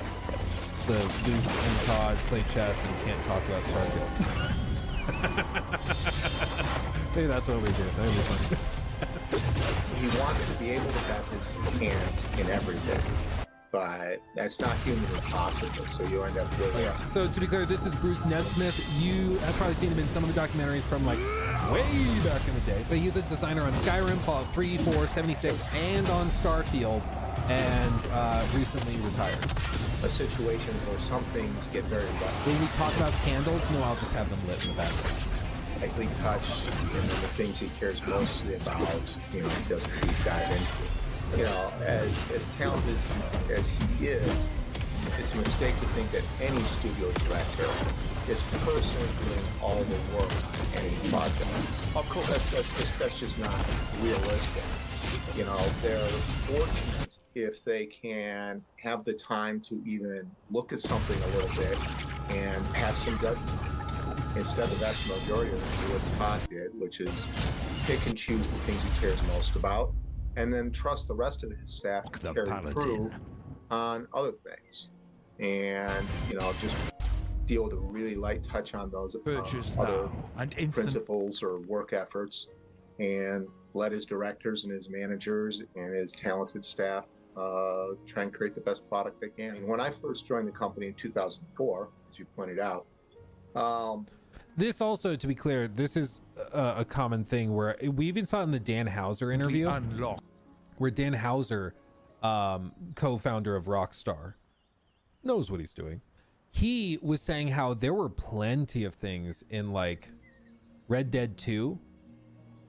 it's the Luke and Todd play chess and can't talk about Starfield. Maybe that's what we do. That would be fun. He wants to be able to have his hands in everything, but that's not humanly possible, so you end up with So to be clear, this is Bruce Nesmith. You have probably seen him in some of the documentaries from like way back in the day. But he's a designer on Skyrim, Fallout 3, 4, 76, and on Starfield, and recently retired. a situation where some things get very wet. When we talk about candles, no, I'll just have them lit in the background. Lightly touch, and then the things he cares mostly about, he doesn't deep dive into. As talented as he is, it's a mistake to think that any studio director is personally doing all the work on any project. Of course, that's just not realistic. They're fortunate if they can have the time to even look at something a little bit and pass some judgment. Instead of that's the majority of what Todd did, which is pick and choose the things he cares most about, and then trust the rest of his staff to carry through on other things. And, just deal with a really light touch on those other principles or work efforts, and let his directors and his managers and his talented staff try and create the best product they can. And when I first joined the company in 2004, as you pointed out, this also, to be clear, this is a common thing where we even saw it in the Dan Houser interview, where Dan Houser, co-founder of Rockstar, knows what he's doing. He was saying how there were plenty of things in like Red Dead 2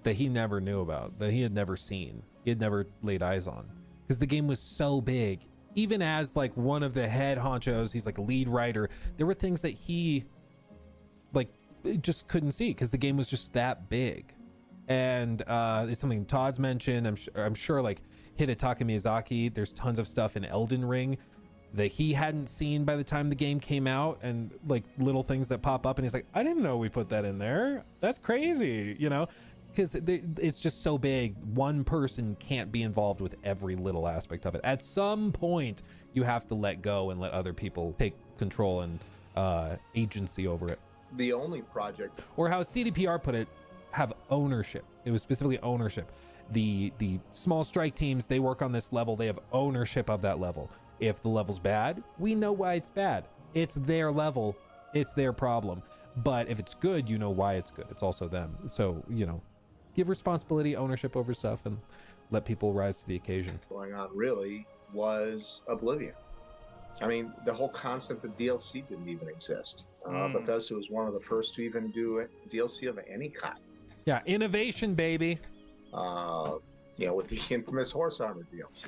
that he never knew about, that he had never seen, he had never laid eyes on, because the game was so big. Even as like one of the head honchos, he's like a lead writer, there were things that he like just couldn't see because the game was just that big. And it's something Todd's mentioned. I'm sure like Hidetaka Miyazaki, there's tons of stuff in Elden Ring that he hadn't seen by the time the game came out, and like little things that pop up and he's like, I didn't know we put that in there, that's crazy, because it's just so big. One person can't be involved with every little aspect of it. At some point you have to let go and let other people take control and agency over it. The only project, or how CDPR put it, have ownership. It was specifically ownership. The small strike teams, they work on this level, they have ownership of that level. If the level's bad, we know why it's bad. It's their level, it's their problem. But if it's good, you know why it's good. It's also them. So, give responsibility, ownership over stuff, and let people rise to the occasion. Going on really was Oblivion. I mean, the whole concept of DLC didn't even exist. Bethesda was one of the first to even do a DLC of any kind. Yeah, innovation, baby. With the infamous Horse Armor DLC.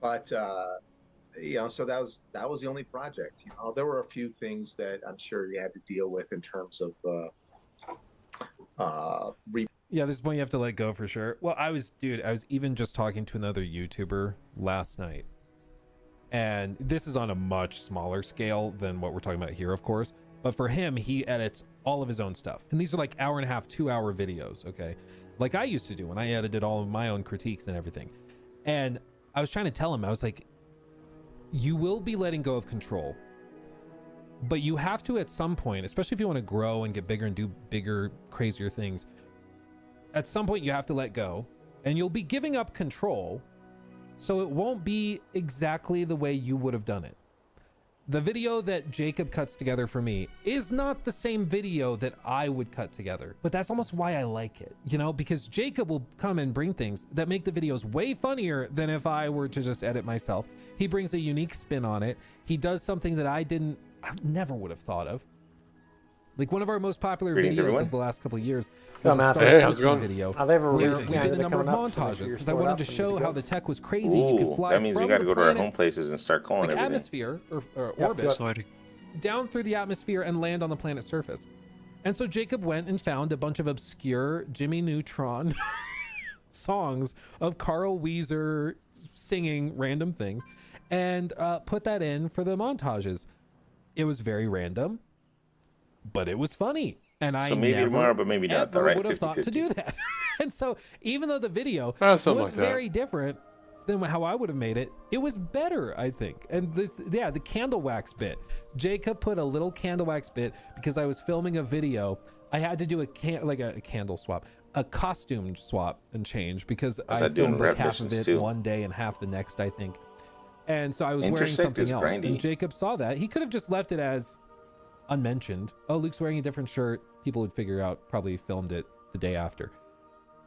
But so that was the only project. There were a few things that I'm sure you had to deal with in terms of yeah, this point you have to let go for sure. Well, I was even just talking to another YouTuber last night, and this is on a much smaller scale than what we're talking about here, of course, but for him, he edits all of his own stuff, and these are like 1.5 hour, 2 hour videos, okay, like I used to do when I edited all of my own critiques and everything. And I was trying to tell him, I was like, you will be letting go of control, but you have to at some point, especially if you want to grow and get bigger and do bigger, crazier things, at some point you have to let go, and you'll be giving up control, so it won't be exactly the way you would have done it. The video that Jacob cuts together for me is not the same video that I would cut together, but that's almost why I like it, you know, because Jacob will come and bring things that make the videos way funnier than if I were to just edit myself. He brings a unique spin on it. He does something that I never would have thought of. Like one of our most popular videos of the last couple of years was a Star Citizen video. Where we did a number of montages because I wanted to show how the tech was crazy. You could fly that means we got to go to our home planets, places and start calling like everything. atmosphere or orbit down through the atmosphere and land on the planet's surface. And so Jacob went and found a bunch of obscure Jimmy Neutron songs of Carl Weezer singing random things and put that in for the montages. It was very random, but it was funny. And I maybe tomorrow, but maybe not. Ever Right, would have thought 50-50. to do that. And so even though the video was something like that. very different than how I would have made it, it was better, I think. And the candle wax bit. Jacob put a little candle wax bit because I was filming a video. I had to do a candle swap, a costume swap and change because I filmed like half of it one day and half the next, I think. And so I was wearing Intersect something is else. grindy. And Jacob saw that. He could have just left it as unmentioned. Oh, Luke's wearing a different shirt. People would figure out, probably filmed it the day after.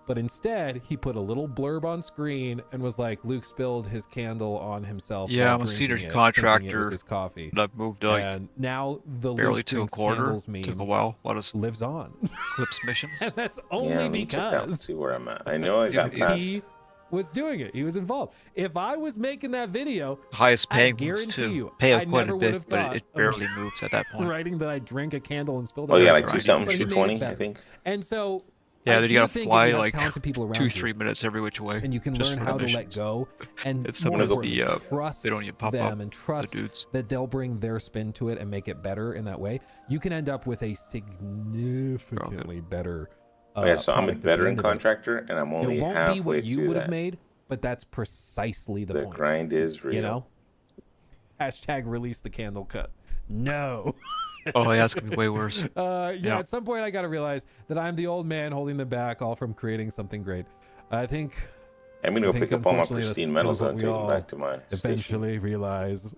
But instead, he put a little blurb on screen and was like, Luke spilled his candle on himself. Yeah, while I'm a senior drinking it, contractor. thinking it was his coffee. I've moved like And now the barely Luke to a drinks quarter. candles meme Took a while. Let us lives on. Clips missions. And that's Yeah, only let me check out and because see where I'm at. I know I got past. he was doing it. He was involved. If I was making that video, Highest I paying ones guarantee too. you, Pay I up quite never a would bit, have but thought it of barely moves at that point. writing that I drank a candle and spilled it. Oh yeah, on like it. 2-something, But he made it 220, I better. think. And so Yeah, I then do you gotta think if fly you have like talented people around 2-3 you, minutes every which way. and you can just learn for how the to let missions. go and It's more one of importantly, the trust they don't even pop them up. and trust the dudes. that they'll bring their spin to it and make it better in that way. You can end up with a significantly better Yeah, so I'm a product at the veteran end of it. contractor, and I'm only It won't be halfway what you through would that. have made, but that's precisely the point. The grind is real. You know? Hashtag release the candle cut. No. Oh yeah, it's gonna be way worse. Yeah, at some point I gotta realize that I'm the old man holding them back, all from creating something great. I think I'm gonna go I think, pick up all my unfortunately, that's pristine kind of metals what and we take them all back to my station. eventually realize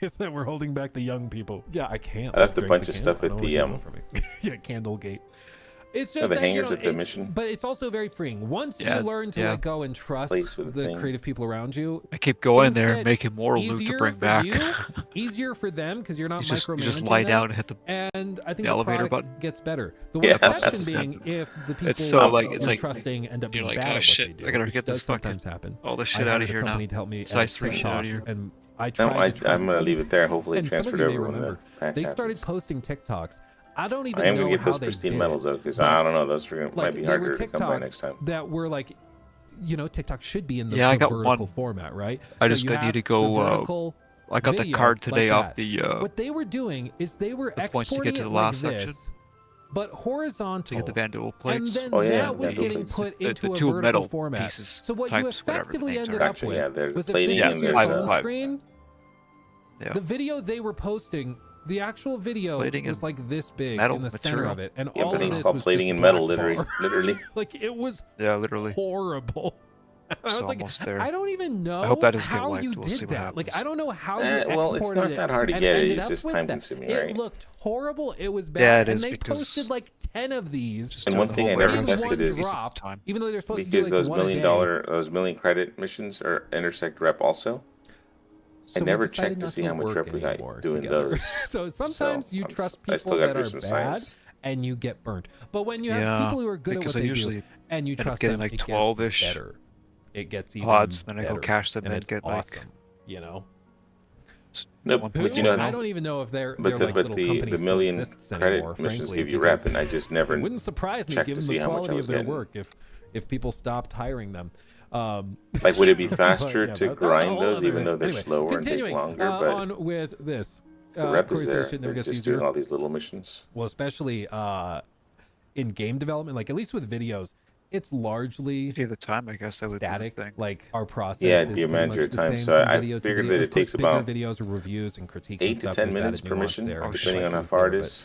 is that we're holding back the young people. Yeah, I can't. I left a drink bunch the of candle. stuff I at don't the know what you want from me. Yeah, Candlegate. It's just the that, hangers you know, at the mission. but it's also very freeing. Once Yeah, you learn to yeah. let go and trust Place with the thing. creative people around you, I keep going things there, get making more loot to easier bring for back. you, easier for them because you're not You just micromanaging lie them, down and hit the and I think the elevator product button. gets better. The Yeah, exception that's- being if the people It's so like who it's are like trusting end up you're being like, bad oh at shit, what they do, I gotta which get does this fucking sometimes happen. all this I shit out hired of a here now. company to help me Size edit 3 shit out of TikToks, here. and I No, tried to I'm trust gonna them. leave it there. Hopefully, it And some of transferred you over may when the remember, patch they started happens. posting TikToks. I don't even I am know gonna get how those they pristine did metals it, though, because but, I don't know. Those might like, be there were harder to come by TikToks next time. that were like, you know, TikTok should be in the, Yeah, I the got vertical one. format, right? I So just you need have to go, the vertical I got the video card today like off that. the What they were doing is they were the points to exporting get to it the last like section. this, but horizontal. to get the Vanduul And plates. then Oh, yeah, that was Vanduul getting plates. put The into a two vertical metal format. pieces, So what you types, whatever the effectively names ended are. up Actually, with yeah, there's was if plating this and was there's, your five- phone five. screen. Yeah. The video they were posting, the actual video Plating was and like this big metal in the center material. of it, and Yeah, all but of it's this called was plating just in metal, black literally. bar. Literally. Like it was Yeah, literally. horrible. I It's was like, almost there. I don't even know I hope that doesn't get how liked. you We'll did see what that. Like, happens. I don't know how you Well, it's exported not that hard to and get it. ended It's up just with time that. consuming, It right? looked horrible. It was bad. Yeah, it and is they because posted like 10 of these. Just And doing one the thing whole I never in warehouse tested one is drop, time. even though they're supposed because to do like those one a day. those million credit missions are intersect rep also. So I we never decided checked to not see how much work rep we got anymore doing together. those. So sometimes So, you I'm trust I still people gotta that do are some bad science. and you get burnt. But when you have Yeah, people who are good at because what I they usually do and you end up trust getting them, like it gets 12-ish better. It gets even pods, then I go better, cash them and and it's get, like, awesome, you know. Nope, but you know, I don't even know if they're but like the little companies the still million exists credit anymore, missions frankly, give you rep, because and I just never it wouldn't surprise me checked given to see the how much I quality was of their getting. work if people stopped hiring them. Like, would it be but faster yeah, to that's a grind whole those, other even thing. though they're Anyway, slower and take continuing, longer? But on with this. the rep Corey is says there. shit never They're gets just easier. doing all these little missions. Well, especially in game development, like at least with videos, it's largely if you have the time, I guess that would static. be the thing. Like our process Yeah, is the pretty amount much of your the time. same So from I video to figured video. that Of it takes course, bigger about videos or reviews and critiques 8 and to stuff, 10 there's minutes added per nuance mission, there, depending on how complexities far it there, is.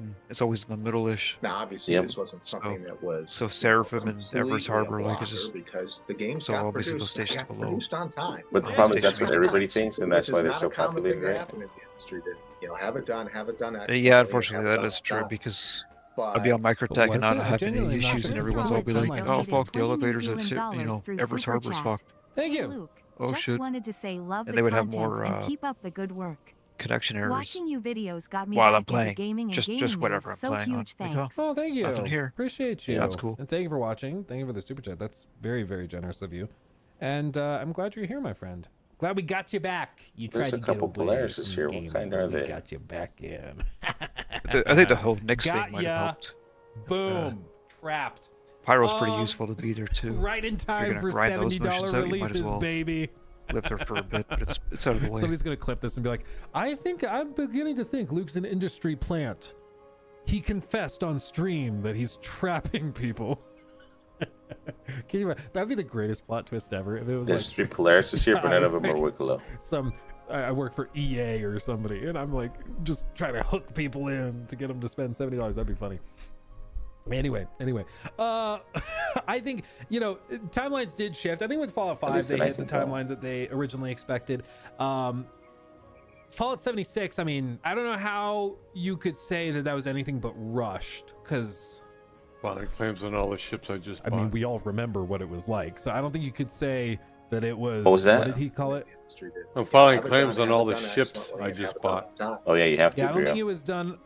Trenton, it's always in the middle-ish. Now, obviously, this wasn't something that was So Seraphim and Everest completely a Harbor, like, it's blocker just because the games so got obviously produced, those stations got below. produced on time. But the problem is that's what everybody thinks, and that's why they're so populated, right? Happen in the industry to have it done Yeah, unfortunately, that is true because I'll be on Microtech and not have any genuinely not issues, sure and this everyone's is all be how like, much "Oh time fuck, the I elevators at Everest Harbor's fucked." Thank you. Luke, Oh just shit. wanted to say love And the they would have content more and keep up the good work. connection errors Watching you videos got me while back I'm playing. into gaming and Just gaming whatever I'm news, so playing on. huge Like, thanks. Oh, thank you. Nothing here. Appreciate you. Yeah, that's cool. And thank you for watching. Thank you for the super chat. That's very, very generous of you. And I'm glad you're here, my friend. Glad we got you back. You tried There's a to couple get away Polaris from this the year. game, What kind but are we they? got you back in. I think the whole Knicks Got thing might ya. have helped. Boom. Trapped. Pyro's pretty useful to be there too. Right in If you're time gonna for grind those $70 missions out, you might as releases, well baby. live there for a bit, but it's out of the way. Somebody's gonna clip this and be like, I'm beginning to think Luke's an industry plant. He confessed on stream that he's trapping people. Can you? That'd be the greatest plot twist ever. If it was There's like, 3 Polaris this year, but none of them like, are Wicklow. I work for EA or somebody, and I'm like just trying to hook people in to get them to spend $70. That'd be funny. Anyway, I think, timelines did shift. I think with Fallout 5, they hit the timeline that they originally expected. Fallout 76, I mean, I don't know how you could say that was anything but rushed, because filing claims on all the ships I just bought. I mean, we all remember what it was like, so I don't think you could say that it was. What was that? What did he call it? I'm filing claims on all the ships I just bought. Oh yeah, you have to. Yeah, I don't think it was done.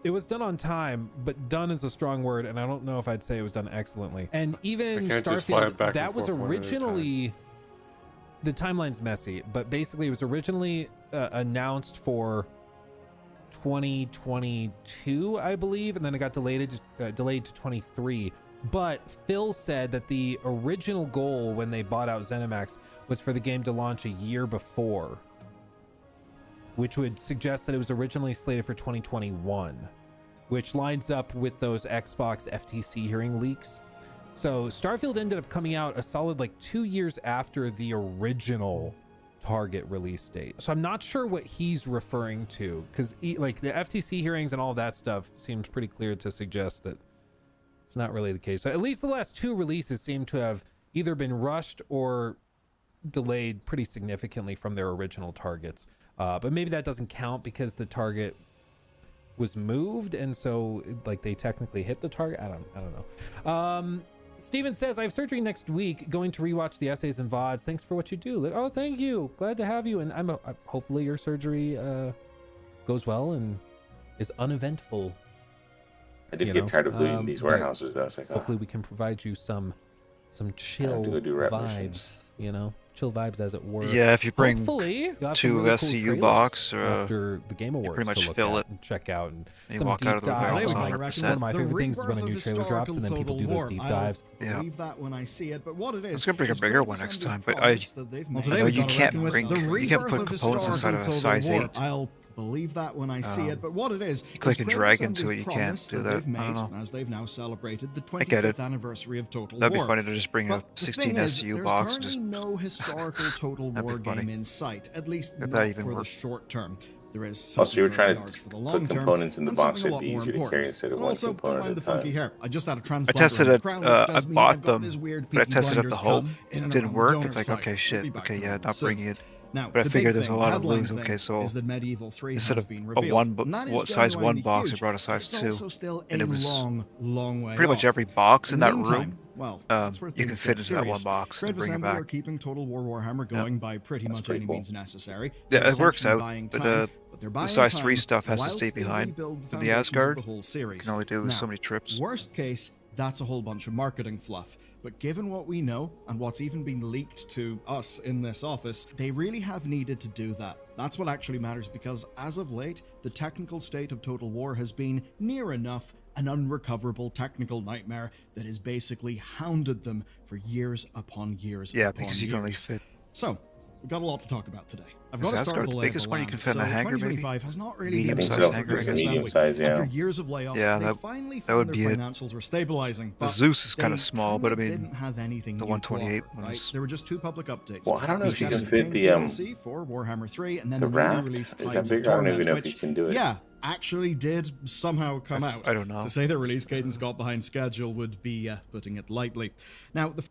It was done on time, but done is a strong word, and I don't know if I'd say it was done excellently. And even Starfield, that was originally, the timeline's messy, but basically it was originally announced for 2022, I believe, and then it got delayed to 23. But Phil said that the original goal when they bought out ZeniMax was for the game to launch a year before, which would suggest that it was originally slated for 2021, which lines up with those Xbox FTC hearing leaks. So Starfield ended up coming out a solid 2 years after the original target release date. So I'm not sure what he's referring to, because the FTC hearings and all that stuff seems pretty clear to suggest that it's not really the case. So at least the last 2 releases seem to have either been rushed or delayed pretty significantly from their original targets. But maybe that doesn't count because the target was moved, and so they technically hit the target. I don't know. Steven says, I have surgery next week, going to rewatch the essays and VODs. Thanks for what you do. Oh, thank you. Glad to have you. And hopefully your surgery goes well and is uneventful. I did get tired of looting these warehouses, though. It's like, hopefully we can provide you some chill go do rep vibes, missions. Chill vibes as it were. Yeah, if you bring Hopefully, you'll have 2 some really cool SCU trailers box after the Game Awards, you pretty much to look fill at it and check out, and you some walk deep out of the dives. warehouse One 100%. of my favorite things is when a new trailer drops and then people do those deep dives. Yeah. Believe that when I see it, but what it is, I was gonna bring a is bigger Call of one next Assembly time, but promise that they've made. I know you can't bring, you can't put components inside of a size 8. I'll believe that when I see it, but what it is, you click is and Call of drag into Assembly's it, you can't promise do that. they've I don't made, know. as they've now celebrated the I get 25th it. anniversary of Total That'd be War. funny to just bring a But the 16 thing is, SCU there's box and currently just no historical Total That'd be War funny. game in sight, at least If not that even for the worked. short term. There is Oh, so you were something trying very to large for the put long term, components in the and box something a that'd be lot more easier to important. carry instead of And one also, don't component mind at the a time. funky hair. I just had a I transplant tested on the it. crown, I which does mean bought I've got them, this weird but I Peaky tested it Blinders the whole. cam in and Didn't around the work. donor It's like, site. okay, We'll shit. be back Okay, to yeah, that not soon. bringing it. Now, But I the figured big there's a thing, lot of headline lose. thing, Okay, so is that Medieval 3 instead has of been a revealed. And that is size 1 genuinely box, I huge, brought a size but 2, it's also still and a it was long way pretty much off. every box in In the that room. meantime, well, that's where You things can fit get into that one serious. box and Creative bring it Assembly back. are keeping Total War Warhammer going by pretty much pretty any cool. means necessary. Yeah, They're it works essentially out, buying but time, but they're the buying size 3 time stuff has to whilst stay they behind. rebuild the For the foundations of Asgard, the whole you series. can only do Now, so many trips. Worst case, that's a whole bunch of marketing fluff. But given what we know and what's even been leaked to us in this office, they really have needed to do that. That's what actually matters, because as of late, the technical state of Total War has been near enough an unrecoverable technical nightmare that has basically hounded them for years upon years Yeah, upon because you can only years. fit. So, we've got a lot to talk about today. I've Is got to start Asgard with the the lay of biggest the one you land. can fit in So a hangar, maybe? 2025 has not really Medium been size good hangar, for maybe? Assembly. Medium size, yeah. After years of layoffs, Yeah, they that- finally that would found be their it. financials were stabilizing. The But Zeus is kind they of small, but I kinda mean, didn't have anything the new to 128 offer, one right? is. There were just 2 public updates. Well, I don't know The if you Shadows can of fit Change the DLC for Warhammer 3, and then the the raft. newly released Is that Titans of bigger? I don't even Torment, know if which, you can do it. yeah, actually did somehow come out. I don't know. To say the release cadence got behind schedule would be putting it lightly. Now, the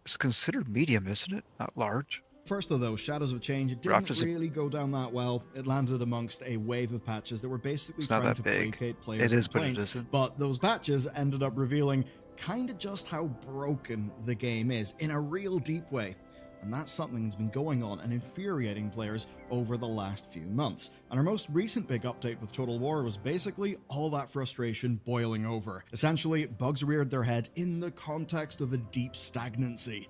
It's considered medium, isn't it? Not large. first of those, Shadows of Change, it Raft didn't is a- really go down that well. It landed amongst a wave of patches that were basically It's not trying that to big. placate player It is, but it complaints. isn't. But those patches ended up revealing kind of just how broken the game is in a real deep way. And that's something that's been going on and infuriating players over the last few months. And our most recent big update with Total War was basically all that frustration boiling over. Essentially, bugs reared their head in the context of a deep stagnancy.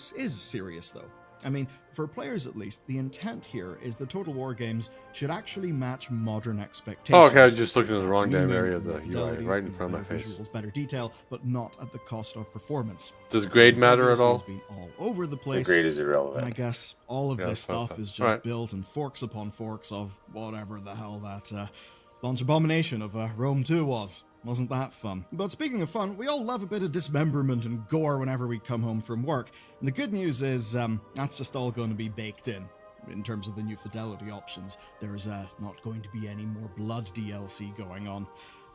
This is serious, though. I mean, for players at least, the intent here is the Total War games should actually match modern expectations. Oh, okay, I was just looking at the wrong damn Meaning area of the UI, fidelity, right in front of my better face. Visuals, better detail, but not at the cost of performance. Does grade matter at It's all? been all over the place. grade is irrelevant. And I guess all of Yeah, this that's what I stuff thought. is just Alright. built in forks upon forks of whatever the hell that launch abomination of Rome 2 was. Wasn't that fun? But speaking of fun, we all love a bit of dismemberment and gore whenever we come home from work. And the good news is that's just all going to be baked in terms of the new fidelity options. There's not going to be any more blood DLC going on.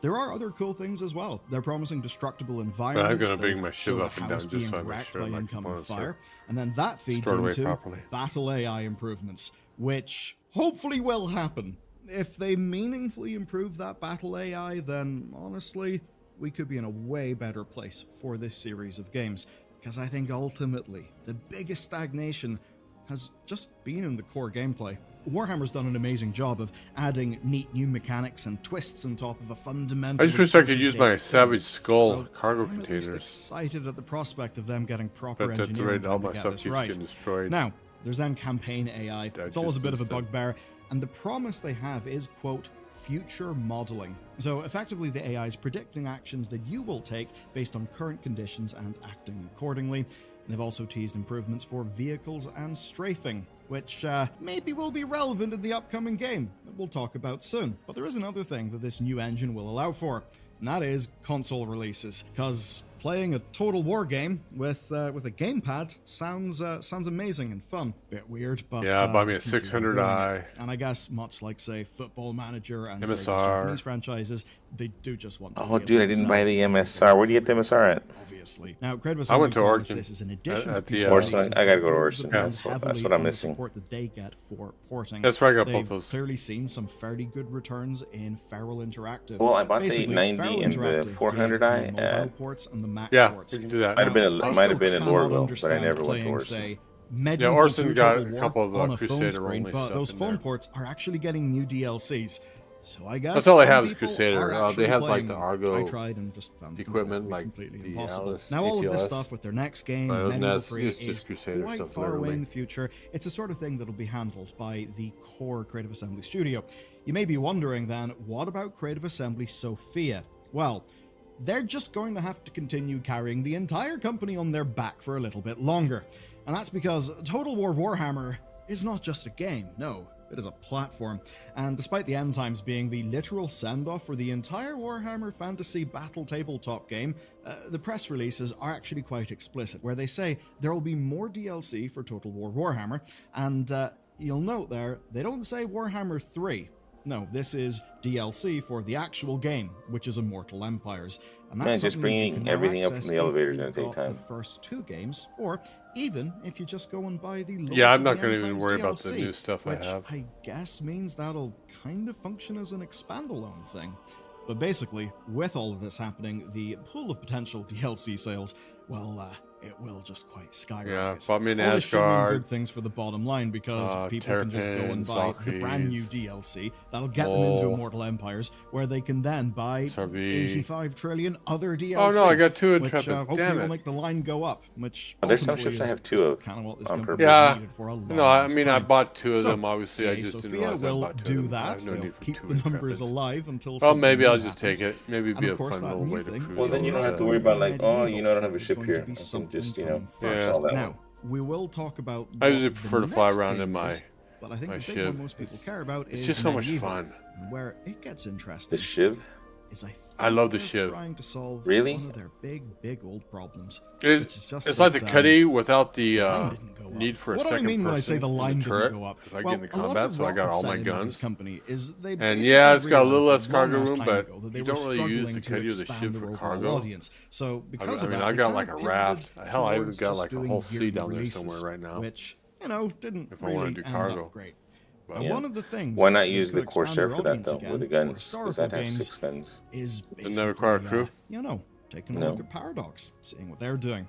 There are other cool things as well. They're promising destructible environments. I'm gonna bring They've my shiv shown a up and down house just being so I make wrecked sure by my incoming components are fire, and then that feeds stored away into properly. battle AI improvements, which hopefully will happen. If they meaningfully improve that battle AI, then honestly, we could be in a way better place for this series of games. Because I think ultimately, the biggest stagnation has just been in the core gameplay. Warhammer's done an amazing job of adding neat new mechanics and twists on top of a fundamental. I just wish I could use my Savage Skull cargo I'm at least containers. excited at the prospect of them getting proper But that's engineering right, all done my to get stuff this keeps right. getting destroyed. Now, there's then campaign AI. It's always a just bit of a did that. bugbear, and the promise they have is, quote, future modeling. So effectively the AI is predicting actions that you will take based on current conditions and acting accordingly. And they've also teased improvements for vehicles and strafing, which maybe will be relevant in the upcoming game that we'll talk about soon. But there is another thing that this new engine will allow for, and that is console releases. Because playing a Total War game with a gamepad sounds amazing and fun. Bit weird, but Yeah, buy me a you can see them doing 600i. it. And I guess much like say Football Manager and say, those MSR. Japanese franchises, they do just want to Oh, be dude, able I to didn't sell buy the MSR. Where do you get the MSR at? obviously. Now, Creative I went Assembly to promised Orson this is in addition at to the, PC Orson. releases, I gotta go to but Orson. depends That's what heavily I'm on the missing. support that they get for porting. That's where I got both They've those. clearly seen some fairly good returns in Feral Interactive. Well, I bought the Basically, 890 Feral and the Interactive 400i did the mobile ports and the Mac Yeah, ports. you can do that. Might have been Now, I might have still been in cannot Lorville, but I understand never went to playing, Orson. say, Medieval Orson 2 got Total a War couple of, on a phone Crusader screen, only but stuff those in phone there. ports are actually getting new DLCs. So I guess That's all I some have is people Crusader. are They actually have like playing the them. Argo I tried and just found the equipment, controls to be like completely the impossible. Alice Now all of this ATLS. stuff with their next game, But other than Medieval that, 3, it's just is Crusader quite stuff, far away literally. in the future. It's the sort of thing that'll be handled by the core Creative Assembly studio. You may be wondering then, what about Creative Assembly Sophia? Well, they're just going to have to continue carrying the entire company on their back for a little bit longer. And that's because Total War Warhammer is not just a game, no. It is a platform, and despite the end times being the literal send-off for the entire Warhammer Fantasy Battle tabletop game, the press releases are actually quite explicit, where they say there will be more DLC for Total War Warhammer, and you'll note there, they don't say Warhammer 3. No, this is DLC for the actual game, which is Immortal Empires. And Man, just something that you bringing can now everything up from access the if elevator is you've gonna take got time. The first two games, or even if you just go and buy the Lords Yeah, I'm of not the going End to even Times worry about the DLC, new stuff I which have. I guess means that'll kind of function as an expandalone thing. But basically, with all of this happening, the pool of potential DLC sales, well, it will just quite skyrocket. Yeah, bought me an All this should mean Asgard. good things for the bottom line because people can just go and Terrapins, buy the brand new Valkyries, DLC that'll get them into Mole, Immortal Empires, where they can then buy SRV. 85 trillion other DLCs. Oh, no, I got two which, Intrepids, hopefully damn will it. make the line go up, which There's some ultimately ships I is have two just of kind of what this on company purpose. has Yeah. needed for a long No, I mean, I time. bought two of So, them. Obviously, I say just didn't Sophia realize I will bought two do of them. I that. have no They'll need for keep two the numbers Intrepids. alive until Well, something maybe new I'll just take happens. it. Maybe it'd And be of a course, fun that little new way to thing cruise. Well, then you don't is have to worry about like, Medieval oh, you know, I don't have a is ship going to here. be I can something just, you know, coming fuck first. all that Now, one. we will talk about I usually what the prefer to fly next around game in my is, but I think my the big Shiv. one most people care about It's is just so much Medieval. fun. And where it gets interesting The Shiv? is I love the they're Shiv. trying to solve Really? one of their big old problems. It, which is just it's like the that, Cuddy without the line didn't go up. need for a What do I second mean when I person say the in line turret. didn't go up? 'Cause I Well, get in the a lot combat, of so I got all my rocket side of guns. this company is they And basically yeah, it's got a little realized less cargo long-ass room, time but ago that they you were don't really use the struggling Cuddy to or the expand Shiv their for overall cargo. audience. So because I of mean, that, I they got kind like of a pivoted raft. Hell, I even towards got just like a doing whole sea yearly down there releases, somewhere right now. which didn't If I really wanna do end cargo. up great. But- And Yeah. one of the things Why not that use the could expand Corsair their for that audience though, again with the for guns? Because historical that has games 6 guns. is Doesn't that require a basically, crew? taking a No. look at Paradox, seeing what they're doing.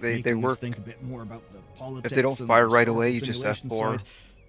they making us work. think a bit more about the politics. If they don't and fire the right historical away, you just simulation F4. side.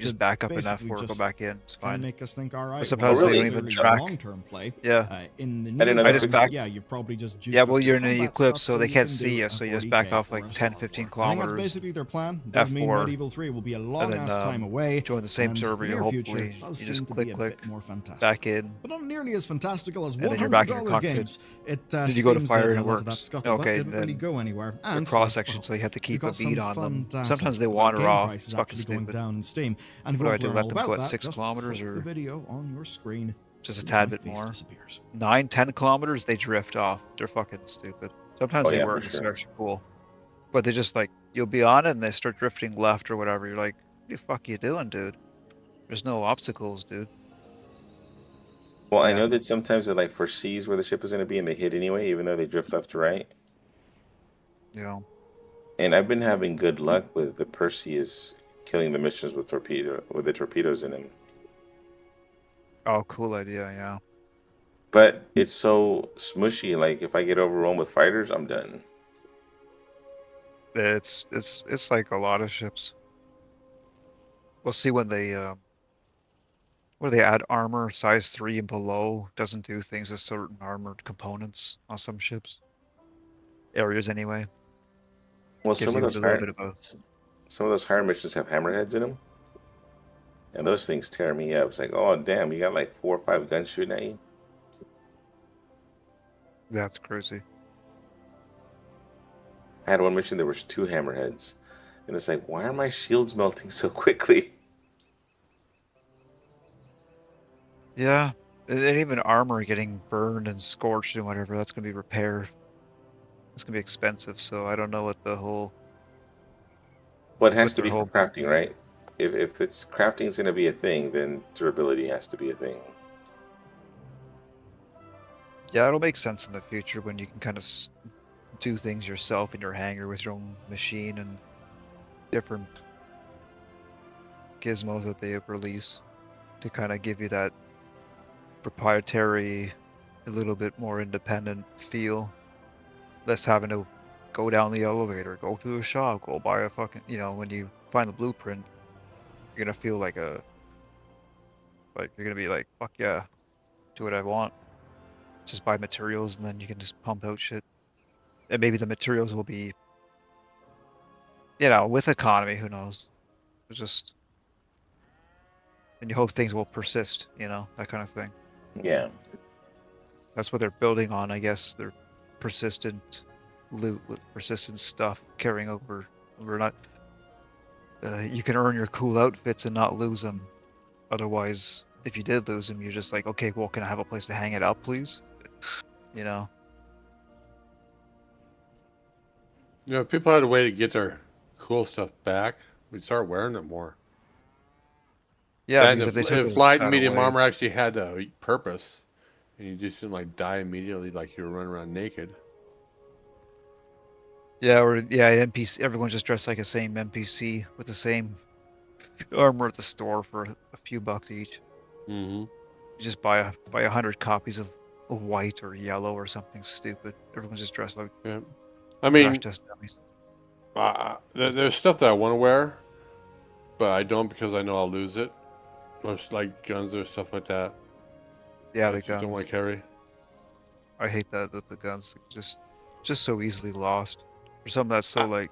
just back up in basically F4, go just back in. It's kinda fine. make us think, all right, But sometimes well, they don't that's even really track. a long-term play. Yeah. In the I didn't know near that future, back- yeah, you probably just juiced Yeah, up well, the you're in an combat eclipse, stuff so they you can't can see do you, a so you just 40K back off for like a 10, solid 15 war. I think kilometers. that's basically their plan. Does mean F4, Medieval 3 will be a and long-ass time away. join the same and server. the You near future hopefully does you seem just to click, be a click, bit more fantastic. back in, But not nearly as fantastical as and then you're back in your $100 cockpit. games. It Then you seems go to that fire and a it lot of that works. scuttlebutt Okay, didn't really then go anywhere. the And cross section, so you have to we've keep a got some beat on fun them. data Sometimes they about wander game off. prices It's fucking actually going stupid. down in Steam. And if you What do I want to do? learn Let all them about go at that, 6 just kilometers click or the video on your screen. just a as tad my bit face more? disappears. 9, 10 kilometers, they drift off. They're fucking stupid. Sometimes Oh, they yeah, work. for It's sure. actually cool. But they just like, you'll be on it and they start drifting left or whatever. You're like, what the fuck you doing, dude? There's no obstacles, dude. Well, I Yeah. know that sometimes it like foresees where the ship is going to be and they hit anyway, even though they drift left to right. Yeah. And I've been having good luck with the Perseus killing the missions with the torpedoes in him. Oh, cool idea, yeah. But it's so smushy. Like if I get overrun with fighters, I'm done. It's like a lot of ships. We'll see when they where they add armor size 3 and below doesn't do things as certain armored components on some ships. Areas anyway. Well, Gives some of you a those little higher, bit of a some of those higher missions have hammerheads in them, and those things tear me up. It's like, oh damn, you got like 4 or 5 guns shooting at you. That's crazy. I had one mission, there was 2 hammerheads, and it's like, why are my shields melting so quickly? Yeah. And even armor getting burned and scorched and whatever, that's gonna be repaired. It's gonna be expensive, so I don't know what the whole Well, it has With to their be for whole- crafting, right? If it's crafting is going to be a thing, then durability has to be a thing. Yeah, it'll make sense in the future when you can kind of do things yourself in your hangar with your own machine and different gizmos that they release to kind of give you that proprietary, a little bit more independent feel. Less having to go down the elevator, go to a shop, go buy a fucking, when you find the blueprint, you're gonna feel like you're gonna be like, fuck yeah, do what I want. Just buy materials and then you can just pump out shit. And maybe the materials will be, with economy, who knows? It's just, and you hope things will persist, that kind of thing. Yeah. That's what they're building on, I guess. They're persistent loot with persistent stuff carrying over. We're not. You can earn your cool outfits and not lose them. Otherwise, if you did lose them, you're just like, okay, well, can I have a place to hang it up, please? If people had a way to get their cool stuff back, we'd start wearing it more. Yeah, And because if light and medium armor actually had a purpose, and you just didn't die immediately like you were running around naked. Yeah, NPC. Everyone's just dressed like the same NPC with the same armor at the store for a few bucks each. Mm-hmm. You just buy 100 copies of white or yellow or something stupid. Everyone's just dressed like. Yeah, I mean, crash test dummies. There's stuff that I want to wear, but I don't because I know I'll lose it. Most like guns or stuff like that. Yeah, I the just guns. don't want to carry. I hate that the guns just so easily lost. For something that's so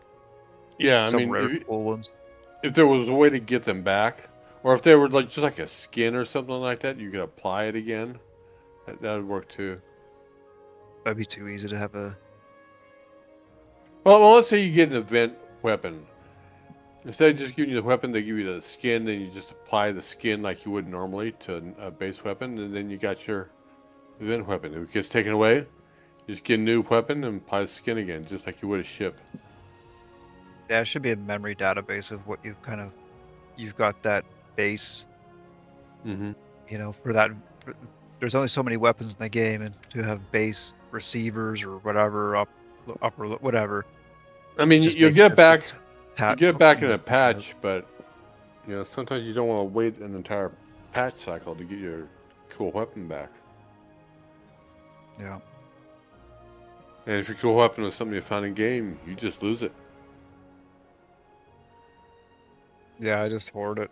Yeah, I some mean, rare cool ones. If there was a way to get them back, or if they were just like a skin or something like that, you could apply it again. That would work too. That'd be too easy to have a. Well, let's say you get an event weapon. Instead of just giving you the weapon, they give you the skin, and you just apply the skin like you would normally to a base weapon, and then you got your event weapon. If it gets taken away, you just get a new weapon and apply the skin again, just like you would a ship. Yeah, it should be a memory database of what you've got that base. Mm-hmm. For that, there's only so many weapons in the game, and to have base receivers or whatever upper whatever. I mean, you'll get back. You get back in a patch, but sometimes you don't want to wait an entire patch cycle to get your cool weapon back. Yeah. And if your cool weapon is something you found in game, you just lose it. Yeah, I just hoard it.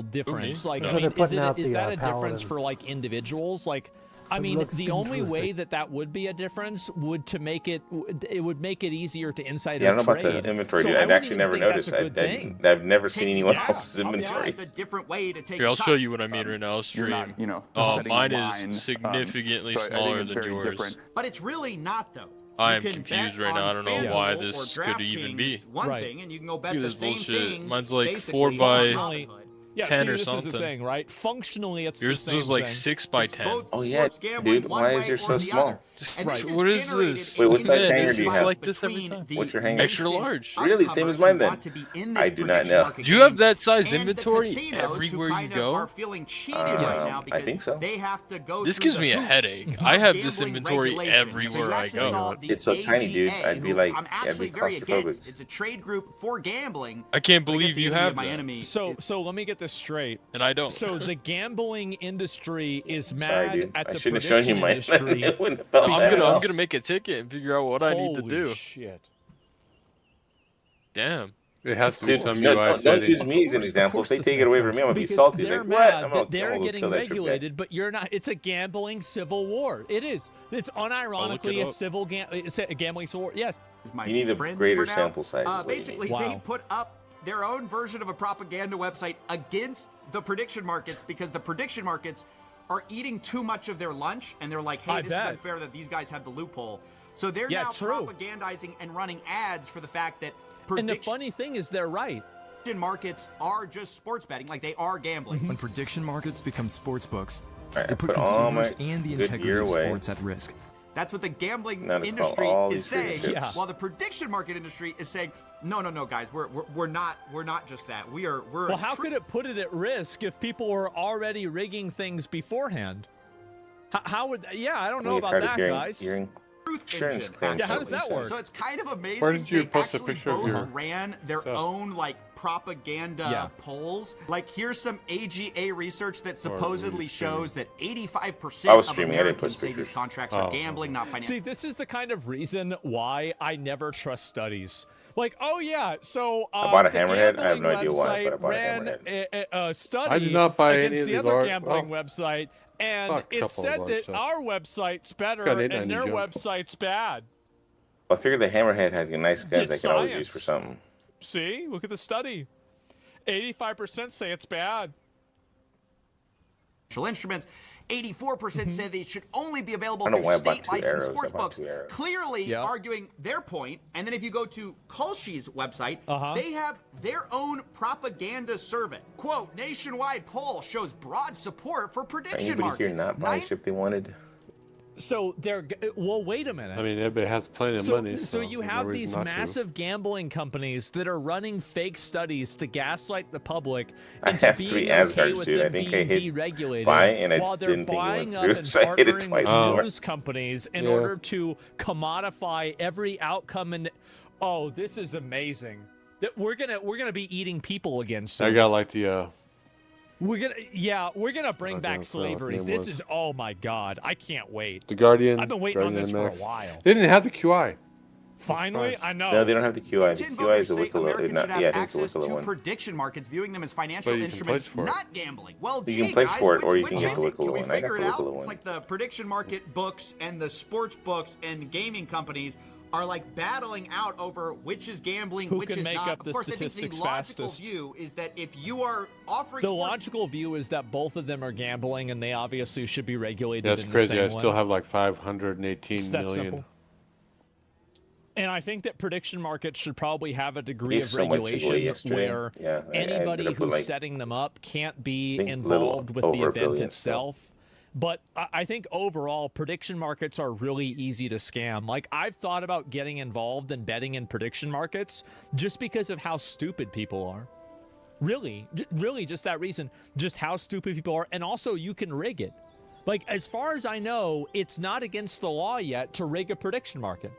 difference? Like, So I they're mean, putting out is the, that a difference Paladin. for like individuals? Like, I mean, looks the only interesting. way that would be a difference would would make it easier to insider Yeah, I don't know about trade. the inventory, So dude. I I'd wouldn't actually even never think that's noticed. a good thing. I've never seen anyone else's Yeah, inventory. it's a different way to take. Here, I'll a cut. show you what I mean right now. I'll You're stream. not, you know, Oh, setting mine a line, is significantly so I think smaller it's than very yours. different. But it's really not though. I You am can confused bet right now. I on don't know why FanDuel this or could even be. DraftKings one thing, and you can go bet Look at the this same bullshit. thing. Mine's like basically 4 by on Robinhood. Yeah, 10 see, or this something. is the thing, right? Functionally, it's Yours the same is like thing. 6 by 10. Oh yeah, dude. Why is yours so small? Right. What is this? Wait, what size Yeah, hanger this do you is have? like this every time. What's your hanger? Extra large. Really, same as mine then. I do not know. Do you have that size And the inventory casinos who everywhere you kind of go? are feeling cheated right now I because think so. they have to go This through gives the me a hoops headache. of I have this gambling inventory regulations. So everywhere you I actually go. saw the It's so tiny, dude. AGA, I'd be who like, I'm I'd actually be very claustrophobic. against. It's a trade group for gambling. I can't But I guess believe the you enemy of have my that. enemy. So let me get this straight. And I don't. So the gambling industry is mad Sorry, dude. at I the shouldn't have shown you prediction mine. industry. It wouldn't have felt I'm bad at all. gonna make a ticket and figure out what I need to do. Holy shit. Damn. It has to be Dude, some no, UI don't setting. use me as an example. If they take it away from me, I'm gonna be Because salty. It's they're like, mad what? I'm that gonna they're go getting kill that trip guy. regulated, but you're not. It's a gambling civil war. It is. It's unironically it's a gambling civil war. Yes. You need a greater sample size. is what you Basically, need. they put up their own version of a propaganda website against the prediction markets because the prediction markets are eating too much of their lunch, and they're like, hey, this is unfair that these guys have the loophole. So they're now propagandizing and running ads for the fact that And the funny thing is, they're right. prediction markets are just sports betting, like they are gambling. When prediction markets become sports books, Alright, they I put put all my consumers and the good integrity gear of away. sports at risk. That's what the gambling Now to call industry all is these freaking saying, ships. while the prediction market industry is saying, no, guys, we're not just that. We're Well, how could it put it at risk if people were already rigging things beforehand? How would? Yeah, I don't know When you about try to that, hear- guys. hearing truth insurance engine. claims Yeah, how does something that work? says. So it's kind of amazing. Where did you they post a actually picture of both your ran their stuff? own like propaganda polls. Like here's some AGA research that supposedly shows that 85% I was of streaming. I didn't Americans post say these pictures. contracts are Oh. gambling, not financial. See, this is the kind of reason why I never trust studies. Like, oh yeah, so I bought a the hammerhead. I have no gambling idea why, but I website bought a ran hammerhead. a study I did not buy any against of the these other large- gambling well, website, and bought a it couple of said large that stuff. our website's better Got and 890 their jump. website's bad. I figured the hammerhead had nice guns Get I could always science. use for something. See, look at the study. 85% say it's bad. Instruments. 84% say they should only be available I don't know why I through bought state 2 licensed arrows. I sports bought books, 2 arrows. clearly arguing their point. And then if you go to Kulshi's website, they have their own propaganda survey. Quote, nationwide poll shows broad support for prediction Anybody here markets. not buying ship they wanted? So they're well. Wait a minute. I mean, everybody has plenty of money. So you there's no have reason these not to. massive gambling companies that are running fake studies to gaslight the public. I into have being 3 okay Asgards, with dude. I them think I being hit deregulated buy and I while they're didn't think it buying went up through, and so I hit it partnering twice with more. news companies in Yeah. order to commodify every outcome. And oh, this is amazing. That we're gonna be eating people again soon. I got like the We're gonna bring back don't know what slavery. the name This was. is oh my god, I can't wait. Guardian. I've been waiting on Guardian this for a Max. while. They didn't have the QI. Finally, I know. No, they don't have the QI. The Tin QI is a voters say Wicklow. Americans should have Yeah, I think it's a access Wicklow to one. prediction markets, viewing them as financial But you can instruments, pledge for it. not gambling. Well, You gee, can pledge guys, for it, or you which can get is the it? Wicklow Can we one. I got figure the it out? Wicklow It's one. like the prediction market books and the sports books and gaming companies are like battling out over which is gambling, Who which can is make not. up Of the course, I think the statistics logical fastest. view is that if you are offering The sports logical view is that both of them are gambling, and they obviously should be regulated. That's in crazy. The I same still way. have like 518 It's that million. simple. And I think that prediction markets should probably have a degree Gave of so much away regulation yesterday. where Yeah, I ended anybody up with, who's like, setting them up can't be think a little involved with the over a event billion itself. But I think overall, prediction markets are really easy to scam. Like, I've thought about getting involved in betting in prediction markets just because of how stupid people are. Really, really just that reason, just how stupid people are. And also, you can rig it. Like, as far as I know, it's not against the law yet to rig a prediction market.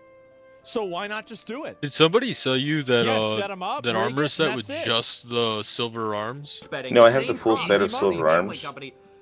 So why not just do it? Did somebody sell you that Yeah, set 'em up, that rig armor it, set and with that's it. just the silver arms? betting. No, I have Same the full problem. set of Same silver gambling arms. company.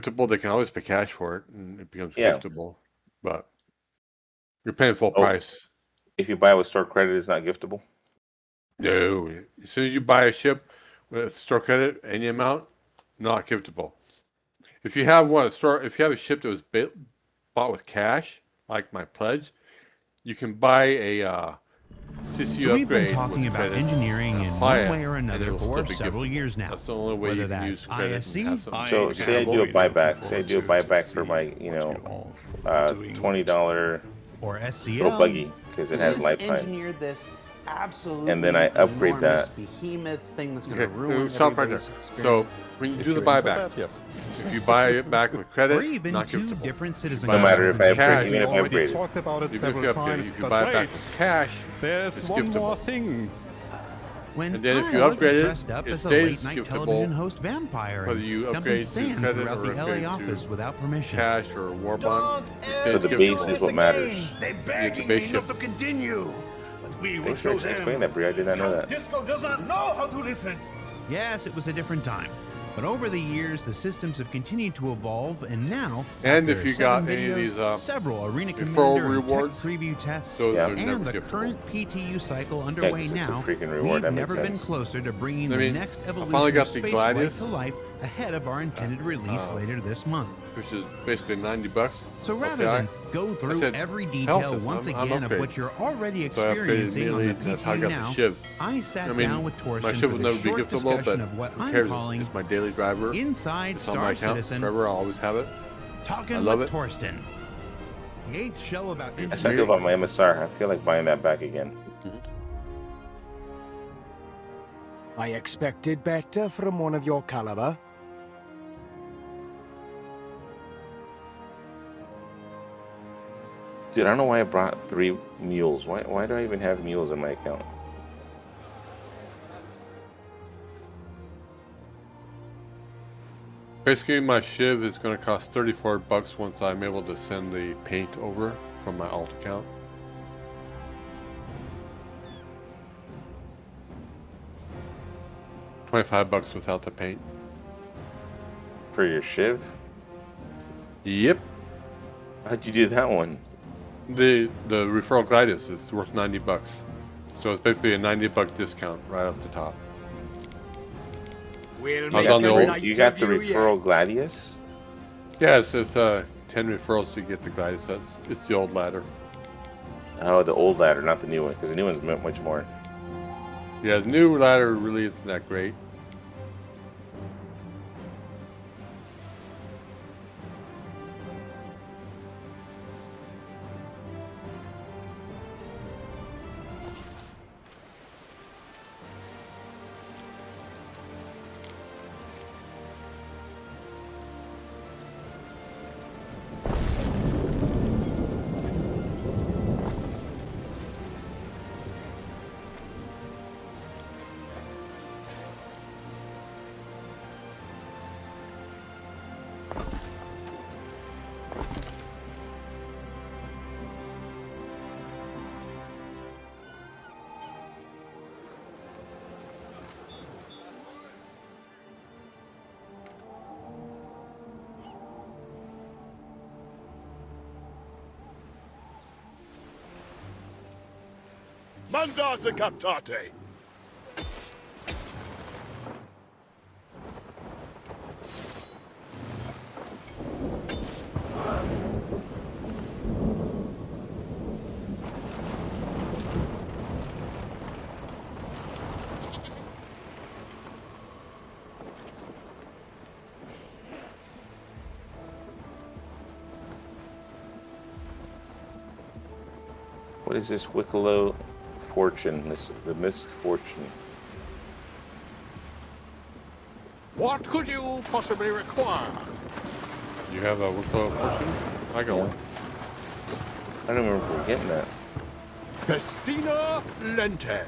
giftable, they can always pay cash for it, and it becomes Yeah. giftable. But you're paying full Oh. price. If you buy with store credit, it's not giftable. No, as soon as you buy a ship with store credit, any amount, not giftable. If you have if you have a ship that was bought with cash, like my pledge, you can buy a CCU So we've been upgrade talking with about credit, engineering in apply one it, way or and another it'll still for be several giftable. years now. That's the only way Whether you can that's use credit ISC, and have something. So say I do a buyback. Say I do a buyback for my, $20 or pro SCL. buggy because it has He's lifetime. engineered this absolutely And then I upgrade enormous that. behemoth thing that's going Okay, to ruin stop right there. everybody's experience. So when you do the buyback, if you buy it back with credit, Or even not two giftable. different citizen No matter if I cash, upgrade, even if I upgrade it. talked about it Even if several you upgrade, times, if you but buy it back wait, with cash, there's it's one more giftable. thing. When And then if you I was upgrade it, dressed up it as a stays late-night giftable, television host vampire whether and you dumping upgrade to sand credit throughout or the LA upgrade office to without permission. cash or war bond. It So stays the base giftable. is what matters. They You get the base ship. continue. We will Thanks for show them. explaining that, Brie. I did not know that. Disco does not know how to listen. Yes, it was a different time. But over the years, the systems have continued to evolve, and now, And after if you 7 got any of videos, these several arena referral commander and rewards, tech preview tests, those are and never the giftable. current PTU cycle 'cause underway it's a now, freaking reward, we've that makes never been sense. closer to bringing I the mean, next I evolution finally of got the Spaceway Gladius. to life ahead of our intended release later this month. Which is basically $90. So rather Okay, than go through said, every "Hell, detail sis, once I'm again of upgraded." what you're already So I upgraded experiencing on the immediately. That's how I PTU got now, the Shiv. I sat I mean, down with Torsten my Shiv for will the never be short giftable, but discussion of what who I'm cares? calling It's my daily driver. Inside It's on my Star account Citizen. forever. I'll always have it. Talking I love with it. Torsten. The 8th show about That's how I feel about my MSR. I feel like buying that back again. I expected better from one of your caliber. Dude, I don't know why I brought 3 mules. Why do I even have mules in my account? Basically, my Shiv is going to cost $34 once I'm able to send the paint over from my alt account. $25 without the paint. For your Shiv? Yep. How'd you do that one? The referral Gladius is worth $90. So it's basically a $90 discount right off the top. We'll I was on the old. You got the referral Gladius? Yeah, it's 10 referrals to get the Gladius. It's the old ladder. Oh, the old ladder, not the new one, because the new one's meant much more. Yeah, the new ladder really isn't that great. Mandate captate. What is this Wicklow fortune? The misfortune. What could you possibly require? You have a Wicklow fortune? I got one. I don't remember getting that. Festina Lente.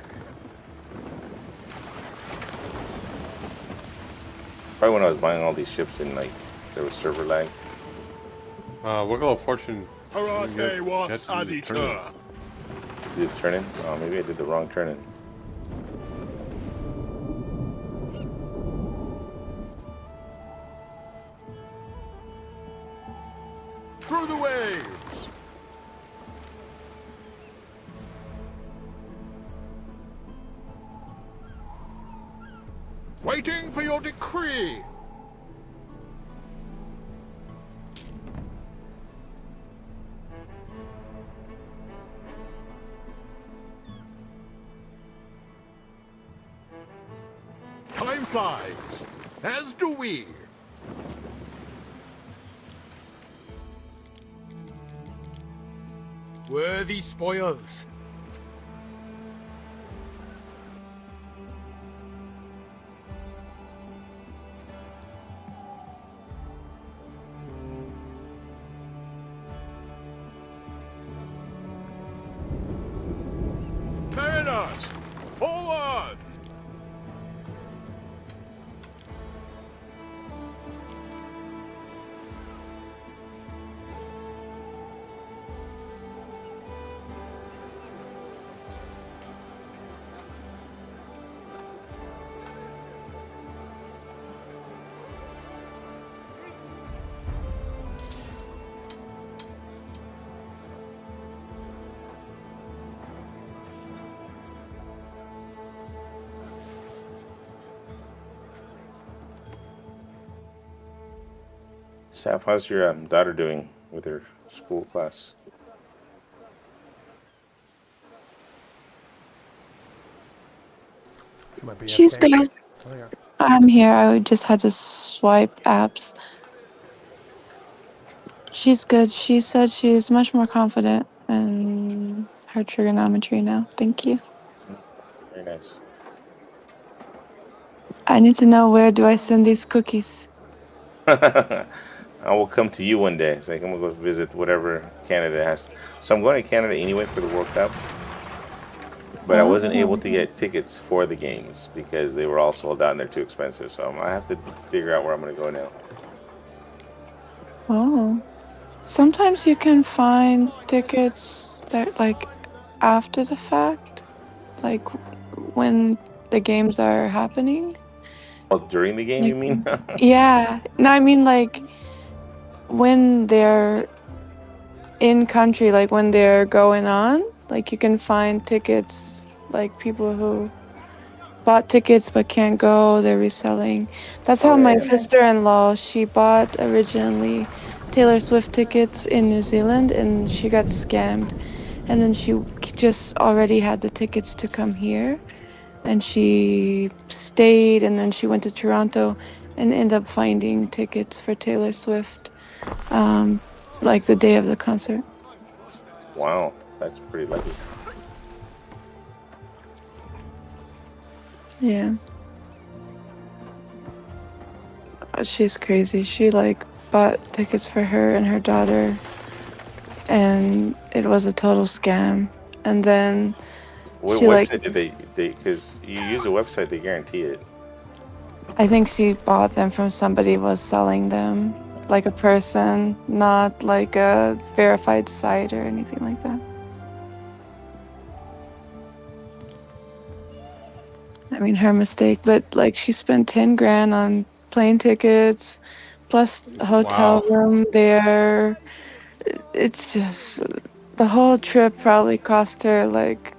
Probably when I was buying all these ships and like there was server lag. Wicklow fortune. Karate was aditeur. Did it turn in? Oh, maybe I did the wrong turn in. Through the waves. Waiting for your decree. Time flies, as do we. Worthy spoils. Mariners, forward! Saf, how's your daughter doing with her school class? She's good. I'm here. I just had to swipe apps. She's good. She said she's much more confident in her trigonometry now. Thank you. Very nice. I need to know, where do I send these cookies? I will come to you one day. It's like I'm gonna go visit whatever Canada has. So I'm going to Canada anyway for the World Cup. But I wasn't able to get tickets for the games because they were all sold out and they're too expensive. So I have to figure out where I'm going to go now. Oh. Sometimes you can find tickets that, like, after the fact, like when the games are happening. Oh, during the game, you mean? Yeah. No, I mean, like, when they're in country, like when they're going on, like you can find tickets, like people who bought tickets but can't go, they're reselling. That's how my sister-in-law, she bought originally Taylor Swift tickets in New Zealand and she got scammed. And then she just already had the tickets to come here. And she stayed and then she went to Toronto and ended up finding tickets for Taylor Swift, like the day of the concert. Wow, that's pretty lucky. Yeah. She's crazy. She like bought tickets for her and her daughter and it was a total scam. And then What she website like, did they because you use a website, they guarantee it. I think she bought them from somebody who was selling them, like a person, not like a verified site or anything like that. I mean, her mistake, but like she spent 10 grand on plane tickets, plus a hotel room there. It's just, the whole trip probably cost her like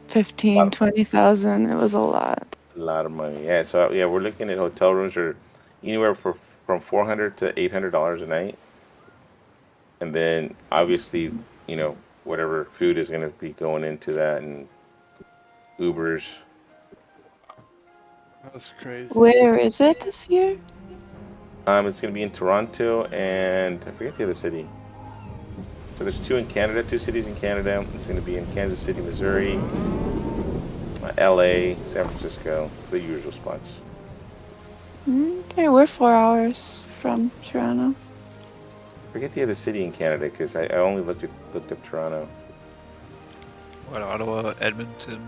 15, 20,000. It was a lot. A lot of money. Yeah, so yeah, we're looking at hotel rooms are anywhere from $400 to $800 a night. And then obviously, you know, whatever food is going to be going into that and Ubers. That's crazy. Where is it this year? It's going to be in Toronto and I forget the other city. So there's two in Canada, 2 cities in Canada. It's going to be in Kansas City, Missouri, LA, San Francisco, the usual spots. Okay, we're 4 hours from Toronto. Forget the other city in Canada because I only looked up Toronto. What, Ottawa, Edmonton,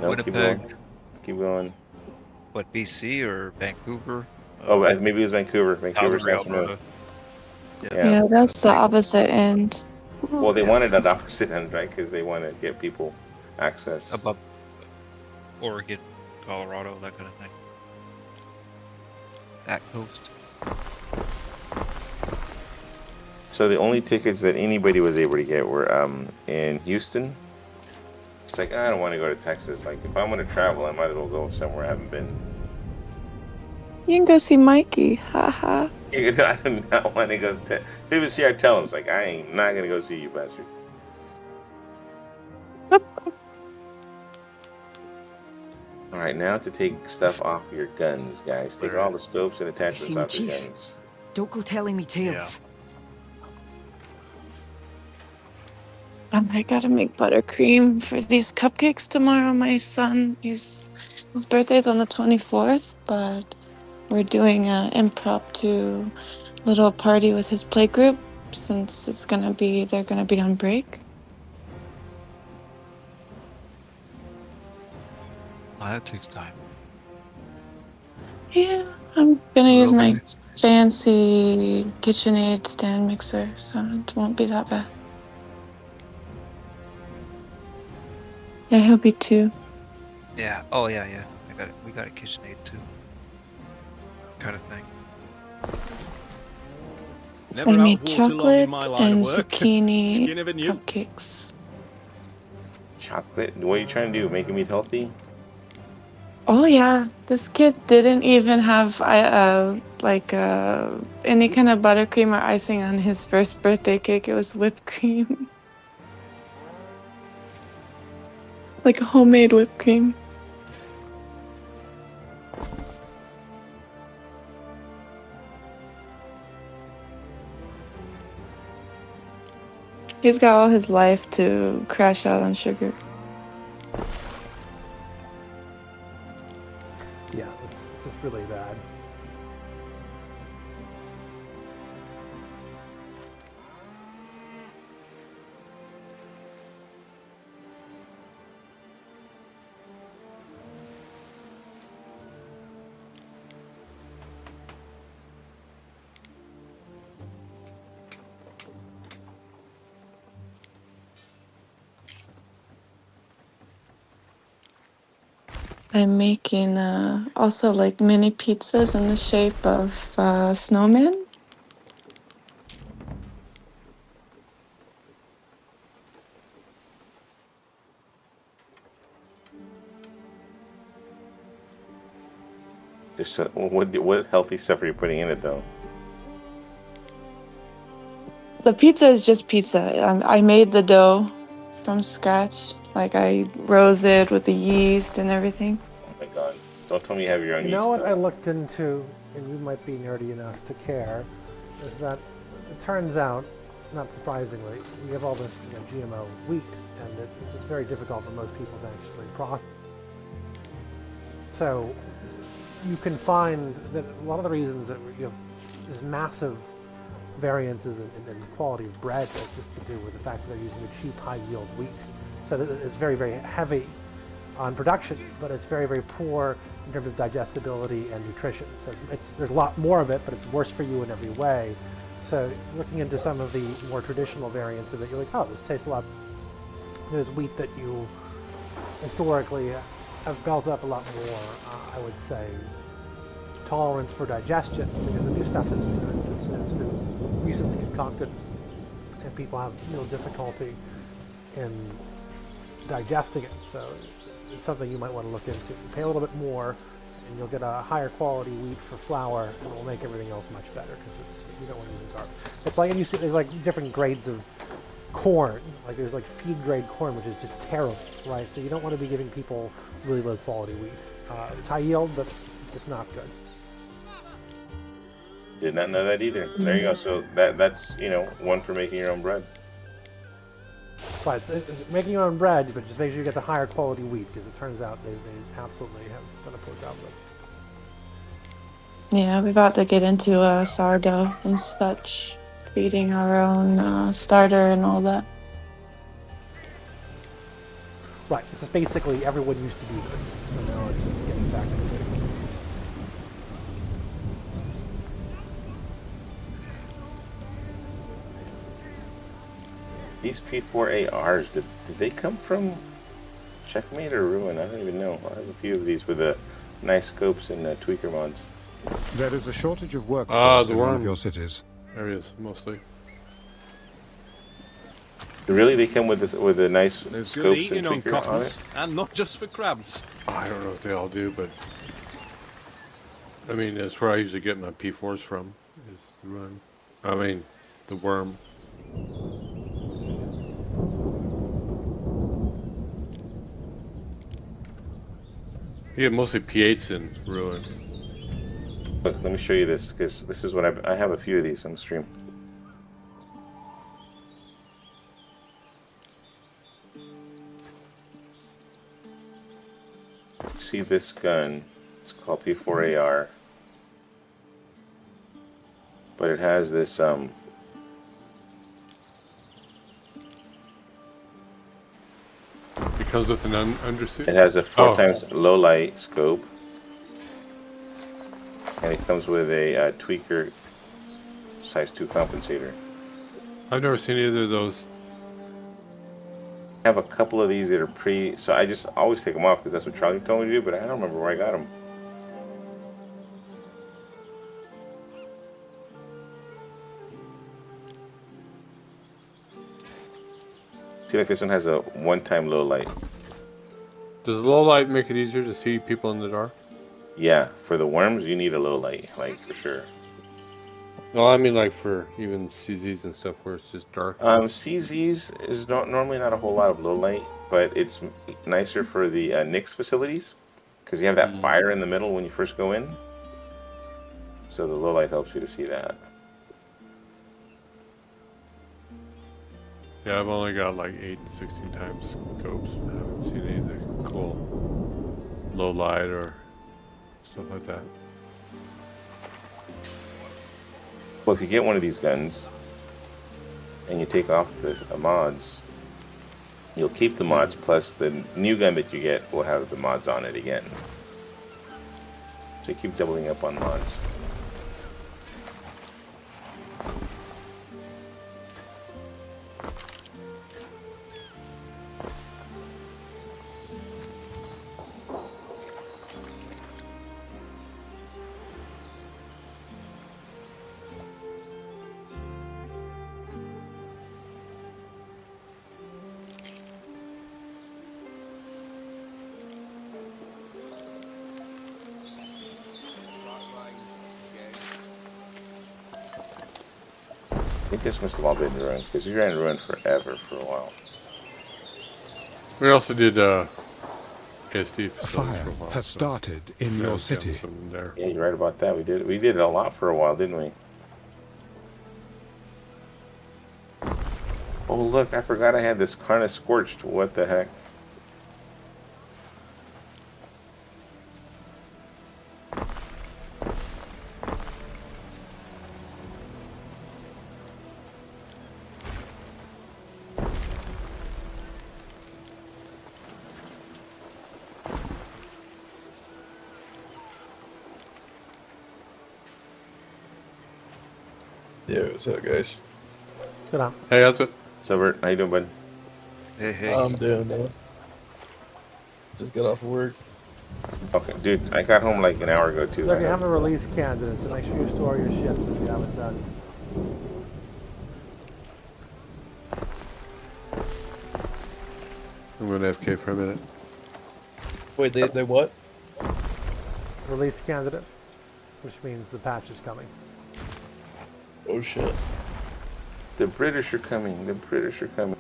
No, Winnipeg? Keep going. What, BC or Vancouver? Oh, maybe it was Vancouver. Vancouver's Calgary, sounds familiar. Alberta. Yeah, that's the opposite end. Well, they wanted an opposite end, right? Because they want to get people access. Above Oregon, Colorado, that kind of thing. That coast. So the only tickets that anybody was able to get were in Houston. It's like, I don't want to go to Texas. Like, if I'm going to travel, I might as well go somewhere I haven't been. You can go see Mikey. Haha. I do not want to go. If he was here, I'd tell him. It's like, I ain't not going to go see you, bastard. All right, now to take stuff off your guns, guys. Take all the scopes and attachments See me, off your Chief. guns. Don't go telling me tales. I gotta make buttercream for these cupcakes tomorrow. My son, his birthday's on the 24th, but we're doing an impromptu little party with his playgroup since they're gonna be on break. Oh, that takes time. Yeah, I'm gonna use my fancy KitchenAid stand mixer, so it won't be that bad. Yeah, he'll be 2. Yeah. Oh, yeah, yeah. We got a KitchenAid too. Kind of thing. I made chocolate and zucchini cupcakes. Chocolate? What are you trying to do? Make him eat healthy? Oh yeah, this kid didn't even have any kind of buttercream or icing on his first birthday cake. It was whipped cream, like homemade whipped cream. He's got all his life to crash out on sugar. Yeah, it's really bad. I'm making also like mini pizzas in the shape of snowmen. Just what healthy stuff are you putting in it though? The pizza is just pizza. I made the dough from scratch. Like I rose it with the yeast and everything. Oh my god! Don't tell me you have your own You know yeast. what I looked into, and you might be nerdy enough to care, is that it turns out, not surprisingly, we have all this GMO wheat, and it's just very difficult for most people to actually process. So you can find that a lot of the reasons that you have this massive variances in quality of bread is just to do with the fact that they're using a cheap, high-yield wheat. So that it's very, very heavy on production, but it's very, very poor in terms of digestibility and nutrition. So there's a lot more of it, but it's worse for you in every way. So looking into some of the more traditional variants of it, you're like, oh, this tastes a lot. There's wheat that you historically have built up a lot more, I would say, tolerance for digestion, because the new stuff is it's been recently concocted, and people have real difficulty in digesting it. So it's something you might want to look into. You pay a little bit more, and you'll get a higher quality wheat for flour, and it will make everything else much better because you don't want to use the garbage. It's like, and you see, there's like different grades of corn. Like there's like feed grade corn, which is just terrible, right? So you don't want to be giving people really low quality wheat. It's high yield, but it's just not good. Did not know that either. There you go. So that's one for making your own bread. But it's making your own bread, but just make sure you get the higher quality wheat, because it turns out they absolutely have done a poor job with it. Yeah, we're about to get into sourdough and such, feeding our own starter and all that. Right. It's just basically everyone used to do this, so now it's just getting back to it. These P4ARs, did they come from Checkmate or Ruin? I don't even know. I have a few of these with nice scopes and tweaker mods. There is a shortage of workforce the in one of worm your cities. areas mostly. Really, they come with the nice There's good scopes and eating on tweaker on cottons, it? and not just for crabs. I don't know if they all do, but I mean, that's where I usually get my P4s from, is the Run. I mean, the worm. You get mostly P8s in Ruin. Look, let me show you this, because this is what I have a few of these on the stream. See this gun? It's called P4AR, but it has this It comes with an undersuit? It has a 4 times low light scope, and it comes with a tweaker size 2 compensator. I've never seen either of those. I have a couple of these that are so I just always take them off because that's what Charlie told me to do, but I don't remember where I got them. See, like this one has a 1-time low light. Does Does low light make it easier to see people in the dark? Yeah, for the worms, you need a low light, like for sure. No, I mean like for even CZs and stuff where it's just dark. CZs is normally not a whole lot of low light, but it's nicer for the Nyx facilities because you have that fire in the middle when you first go in. So the low light helps you to see that. Yeah, I've only got like 8 and 16 times scopes. I haven't seen any of the cool low light or stuff like that. Well, if you get one of these guns and you take off the mods, you'll keep the mods, plus the new gun that you get will have the mods on it again. So you keep doubling up on mods. I think this must have all been ruined, because we ran ruined forever for a while. We also did ASD facilities Fire for a while. has started in your city. There. Yeah, you're right about that. We did it a lot for a while, didn't we? Oh look, I forgot I had this kind of scorched. What the heck? Yeah, what's up, guys? Good on. Hey, how's it? So, Bert, how you doing, bud? Hey, hey. I'm doing it. Just got off work. Okay, dude, I got home like an hour ago too. So if you have a release candidate, so make sure you store your ships if you haven't done. I'm going to FK for a minute. Wait, they what? Release candidate, which means the patch is coming. Oh shit. The British are coming. The British are coming.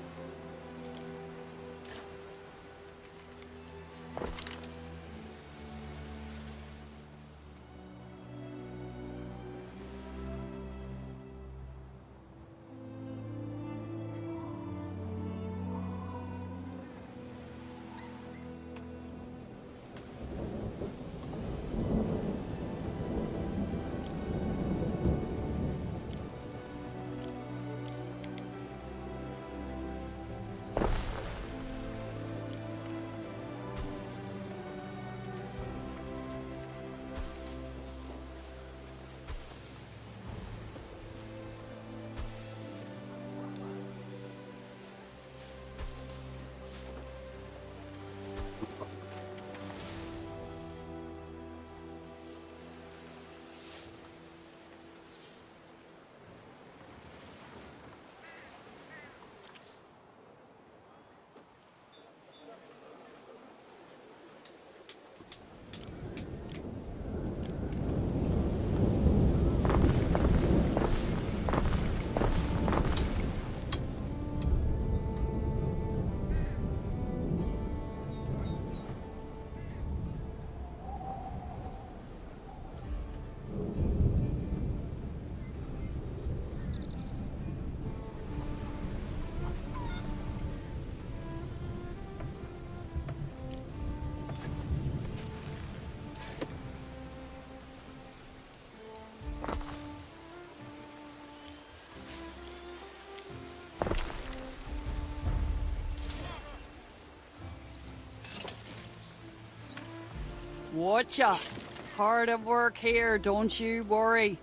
Watcha. Hard at work here, don't you worry.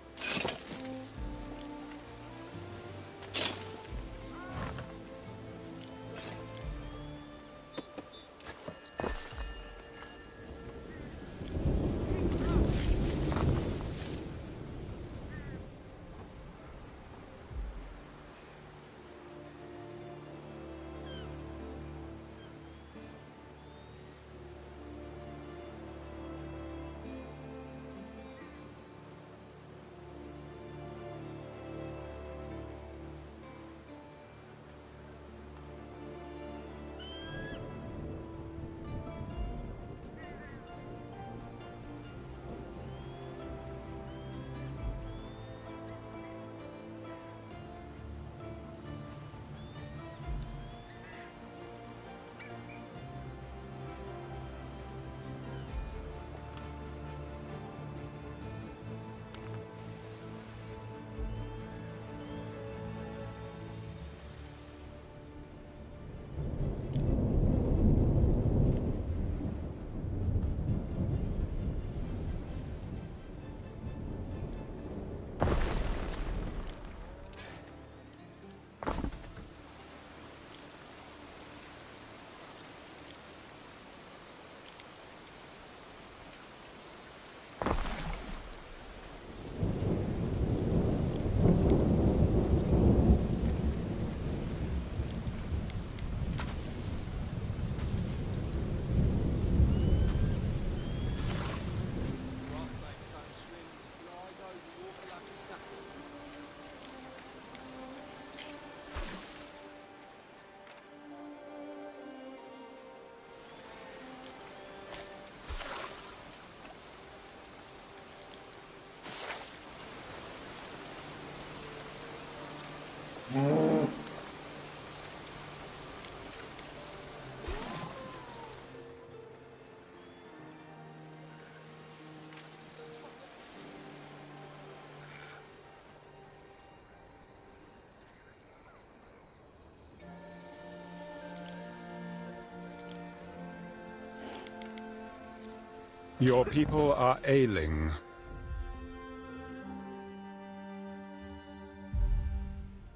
Your people are ailing.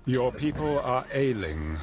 Your people are ailing.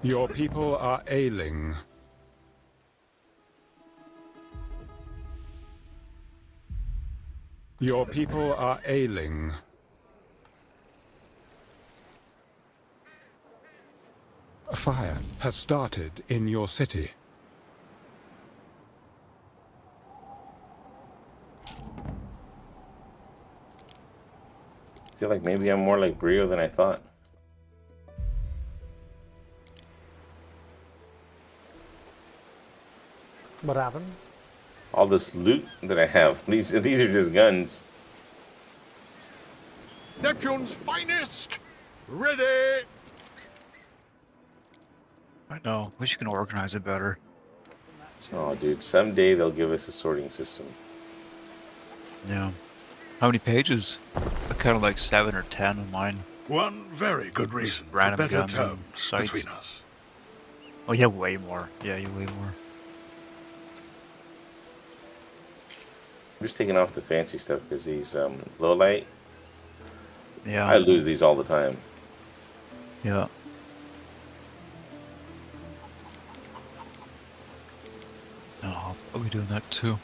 Your people are ailing. Your people are ailing. A fire has started in your city. I feel like maybe I'm more like Brio than I thought. What happened? All this loot that I have. These are just guns. Neptune's finest! Ready! I know. Wish you can organize it better. Oh, dude. Someday they'll give us a sorting system. Yeah. How many pages? I kind of like 7 or 10 of mine. One very good reason for Random better gun terms sites. between us. Oh, yeah, way more. Yeah, you way more. I'm just taking off the fancy stuff because these low light. Yeah. I lose these all the time. Yeah. Oh, I'll be doing that too.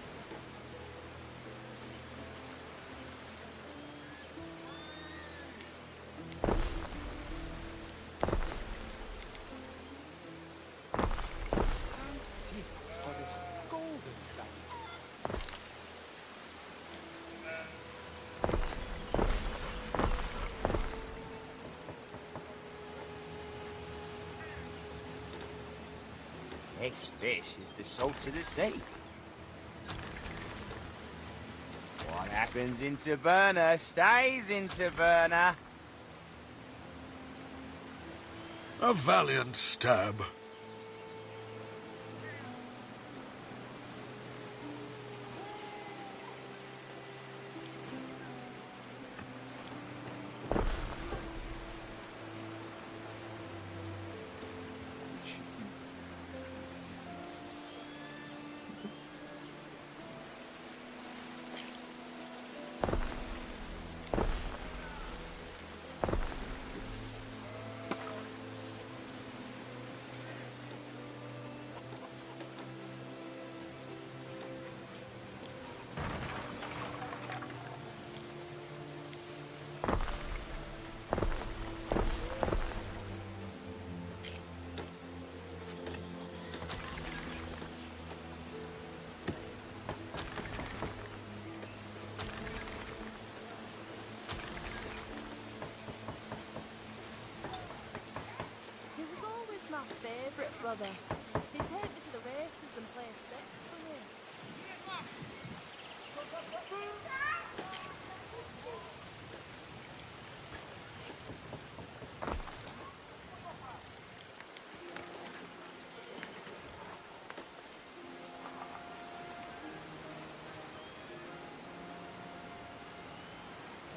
Next fish is the salt of the sea. What happens in Taverna stays in Taverna. A valiant stab. He was always my favourite brother. He'd take me to the races and play bets for me.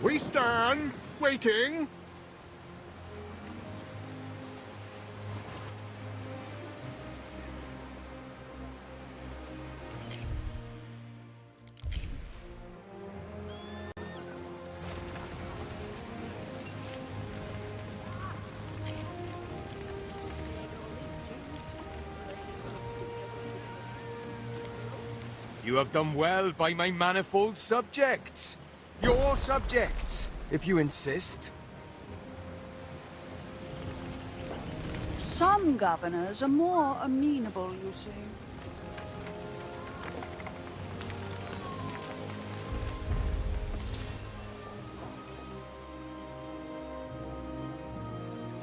We stand, waiting. You have done well by my manifold subjects. Your subjects, if you insist. Some governors are more amenable, you see.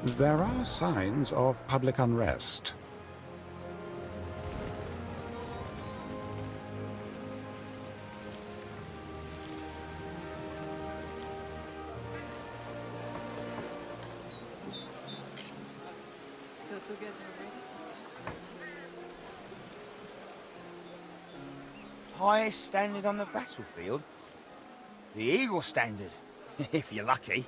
There are signs of public unrest. Highest standard on the battlefield? The Eagle standard, if you're lucky.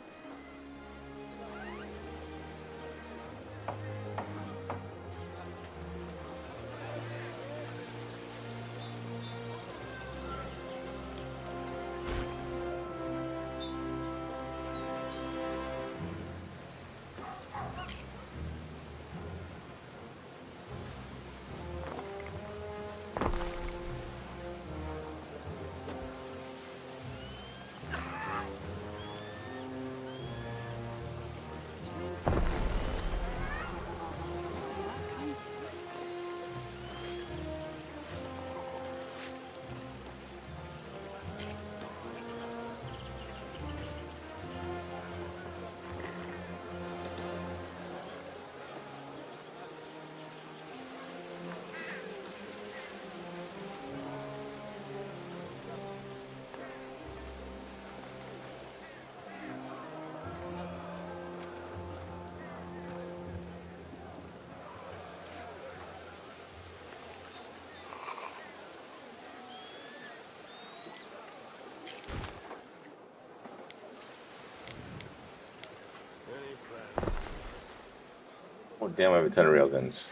Oh damn, I have a ton of railguns.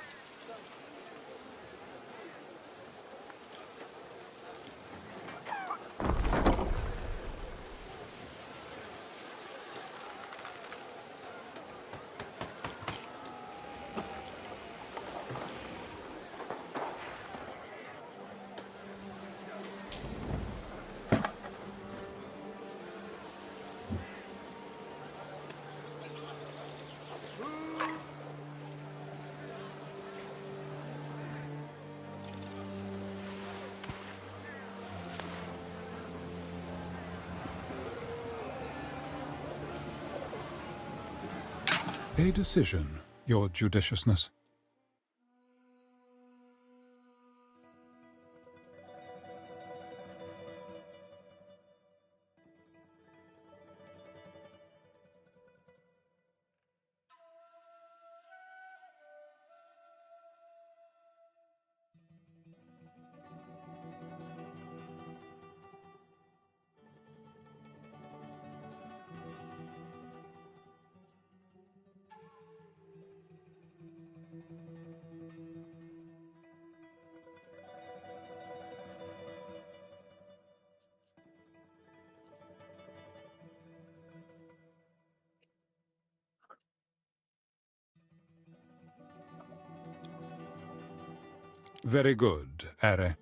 A decision, Your Judiciousness. Very good, Are.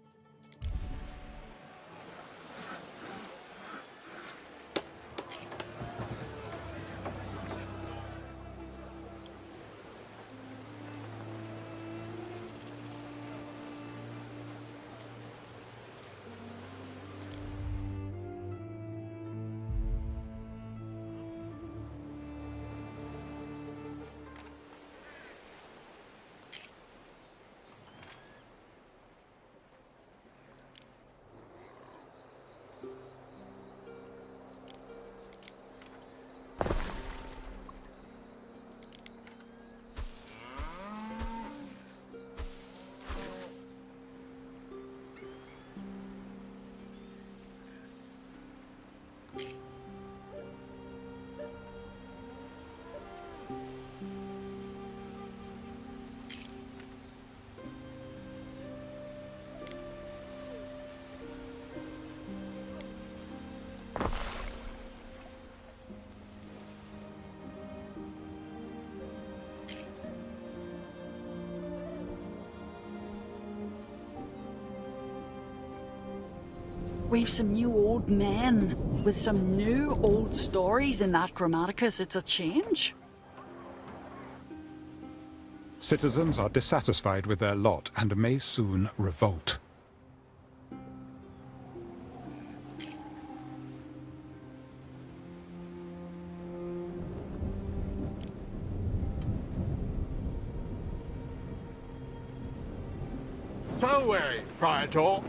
We've some new old men with some new old stories in that Grammaticus. It's a change. Citizens are dissatisfied with their lot and may soon revolt. Salway, Praetor.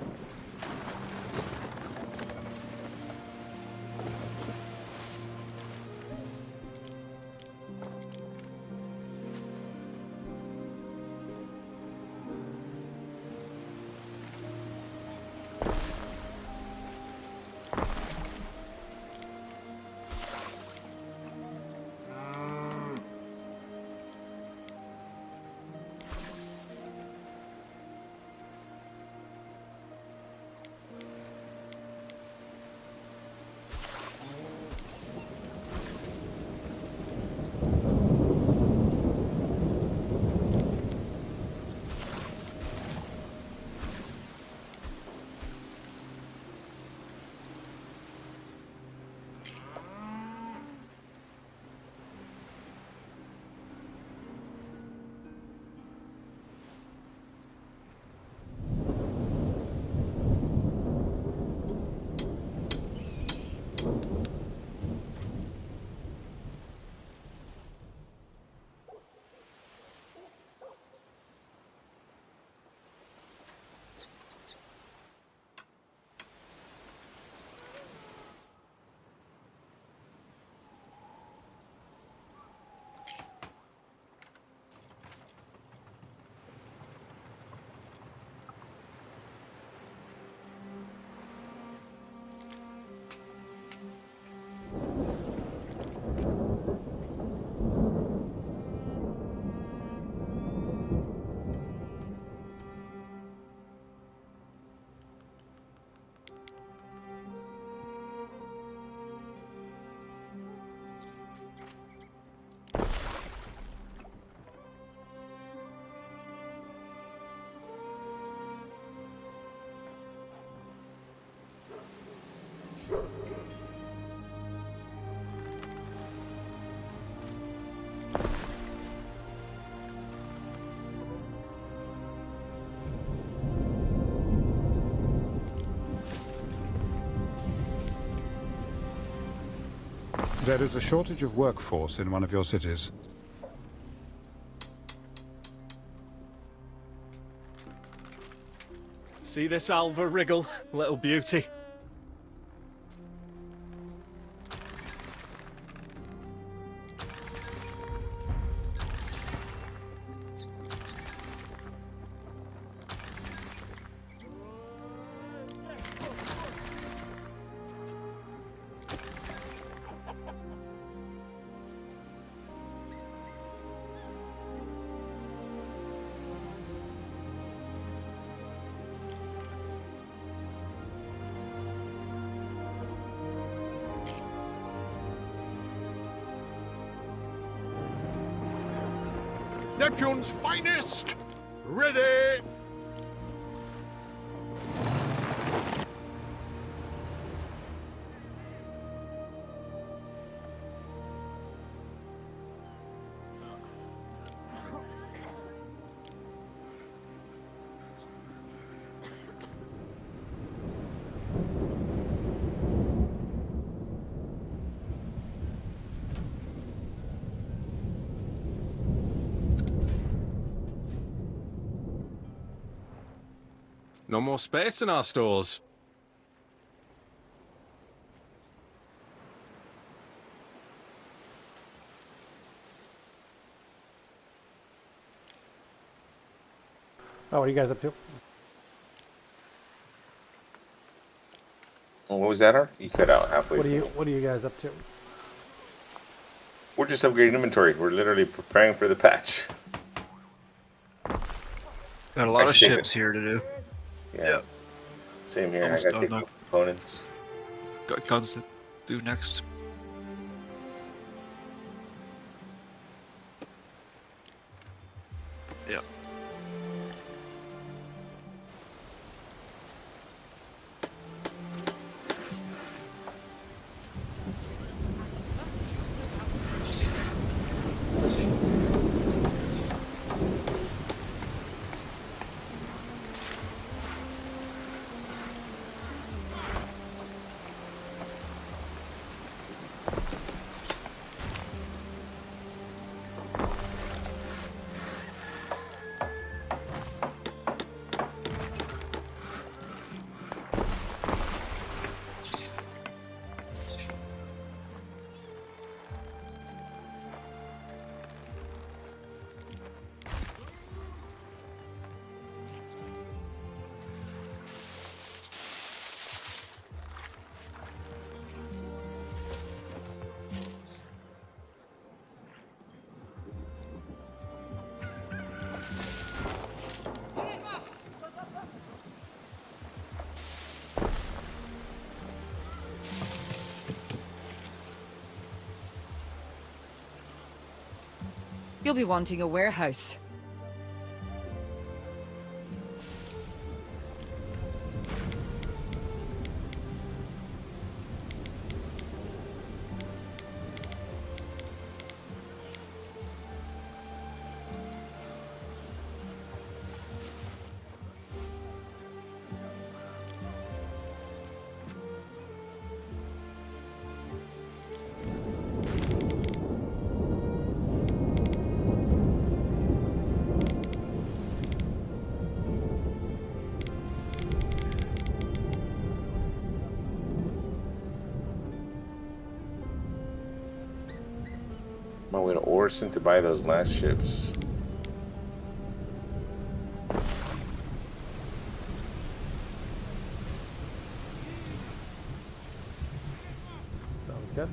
There is a shortage of workforce in one of your cities. See this Alva wriggle, little beauty? Neptune's finest! Ready! No more space in our stores. Oh, what are you guys up to? What was that, Ark? You cut out halfway. What are you guys up to? We're just upgrading inventory. We're literally preparing for the patch. Got a lot of ships here to do. Yeah. Same here. Almost I got done the components. Got guns to do next. Yeah. You'll be wanting a warehouse. My way to Orson to buy those last ships. Sounds good.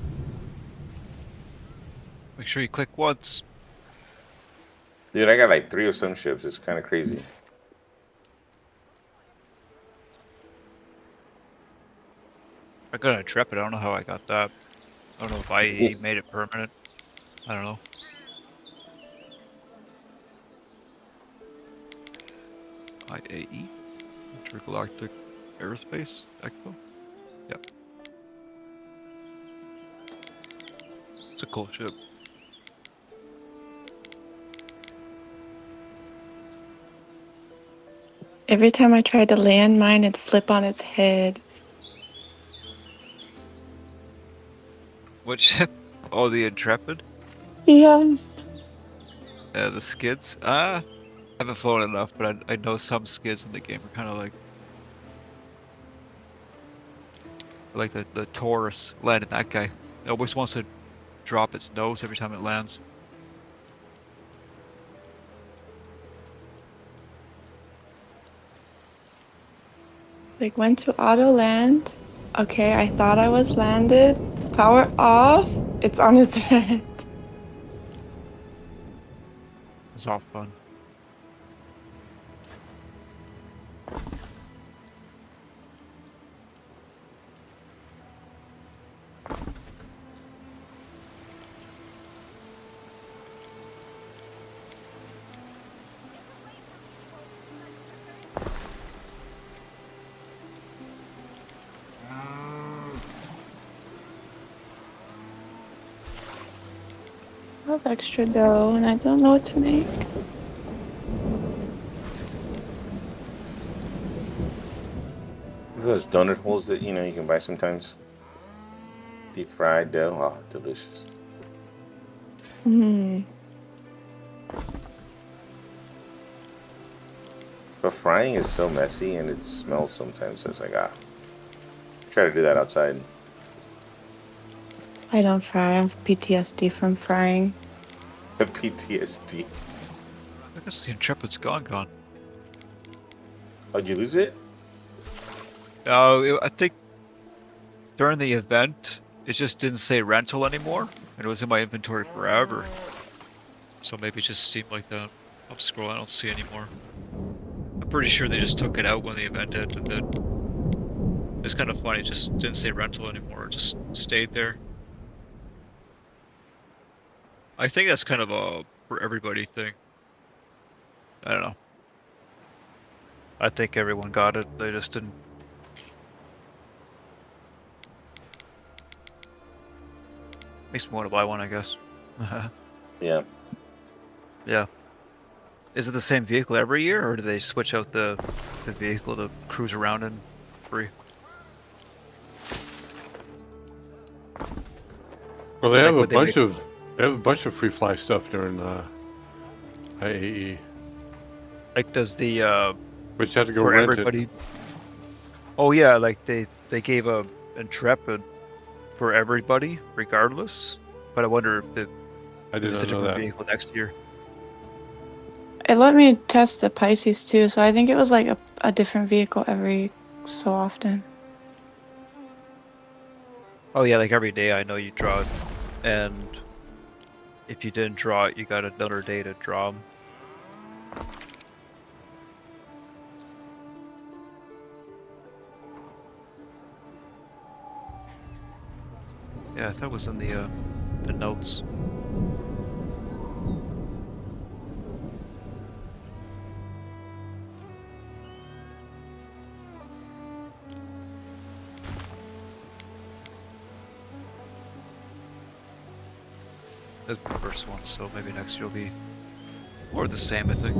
Make sure you click once. Dude, I got like 3 of some ships. It's kind of crazy. I got a Intrepid. I don't know how I got that. I don't know if IAE made it permanent. I don't know. IAE? Intergalactic Aerospace Expo? Yep. It's a cool ship. Every time I tried to land mine, it'd flip on its head. What ship? Oh, the Intrepid? Yes. The skids? I haven't flown enough, but I know some skids in the game are kind of like the Taurus landing that guy. It always wants to drop its nose every time it lands. Like went to auto land. Okay, I thought I was landed. Power off. It's on its head. It's all fun. I have extra dough and I don't know what to make. Those donut holes that you can buy sometimes. Deep fried dough. Oh, delicious. But frying is so messy and it smells sometimes. So it's like, try to do that outside. I don't fry. I have PTSD from frying. PTSD. I guess the Intrepid's gone. Oh, did you lose it? No, I think during the event, it just didn't say rental anymore, and it was in my inventory forever. So maybe it just seemed like that. I'm scrolling, I don't see anymore. I'm pretty sure they just took it out when the event ended, and then it's kind of funny, it just didn't say rental anymore, it just stayed there. I think that's kind of a for everybody thing. I don't know. I think everyone got it, they just didn't. Makes me want to buy one, I guess. Yeah. Yeah. Is it the same vehicle every year, or do they switch out the vehicle to cruise around in free? Well, they have a bunch of free fly stuff during IAE. Like, does the which have to go for rent everybody? it. Oh yeah, like they gave a Intrepid for everybody, regardless. But I wonder if it's a different vehicle next year. It let me test the Pisces too, so I think it was like a different vehicle every so often. Oh yeah, like every day I know you draw it, and if you didn't draw it, you got another day to draw them. Yeah, I thought it was in the notes. That's my first one, so maybe next year will be more of the same, I think.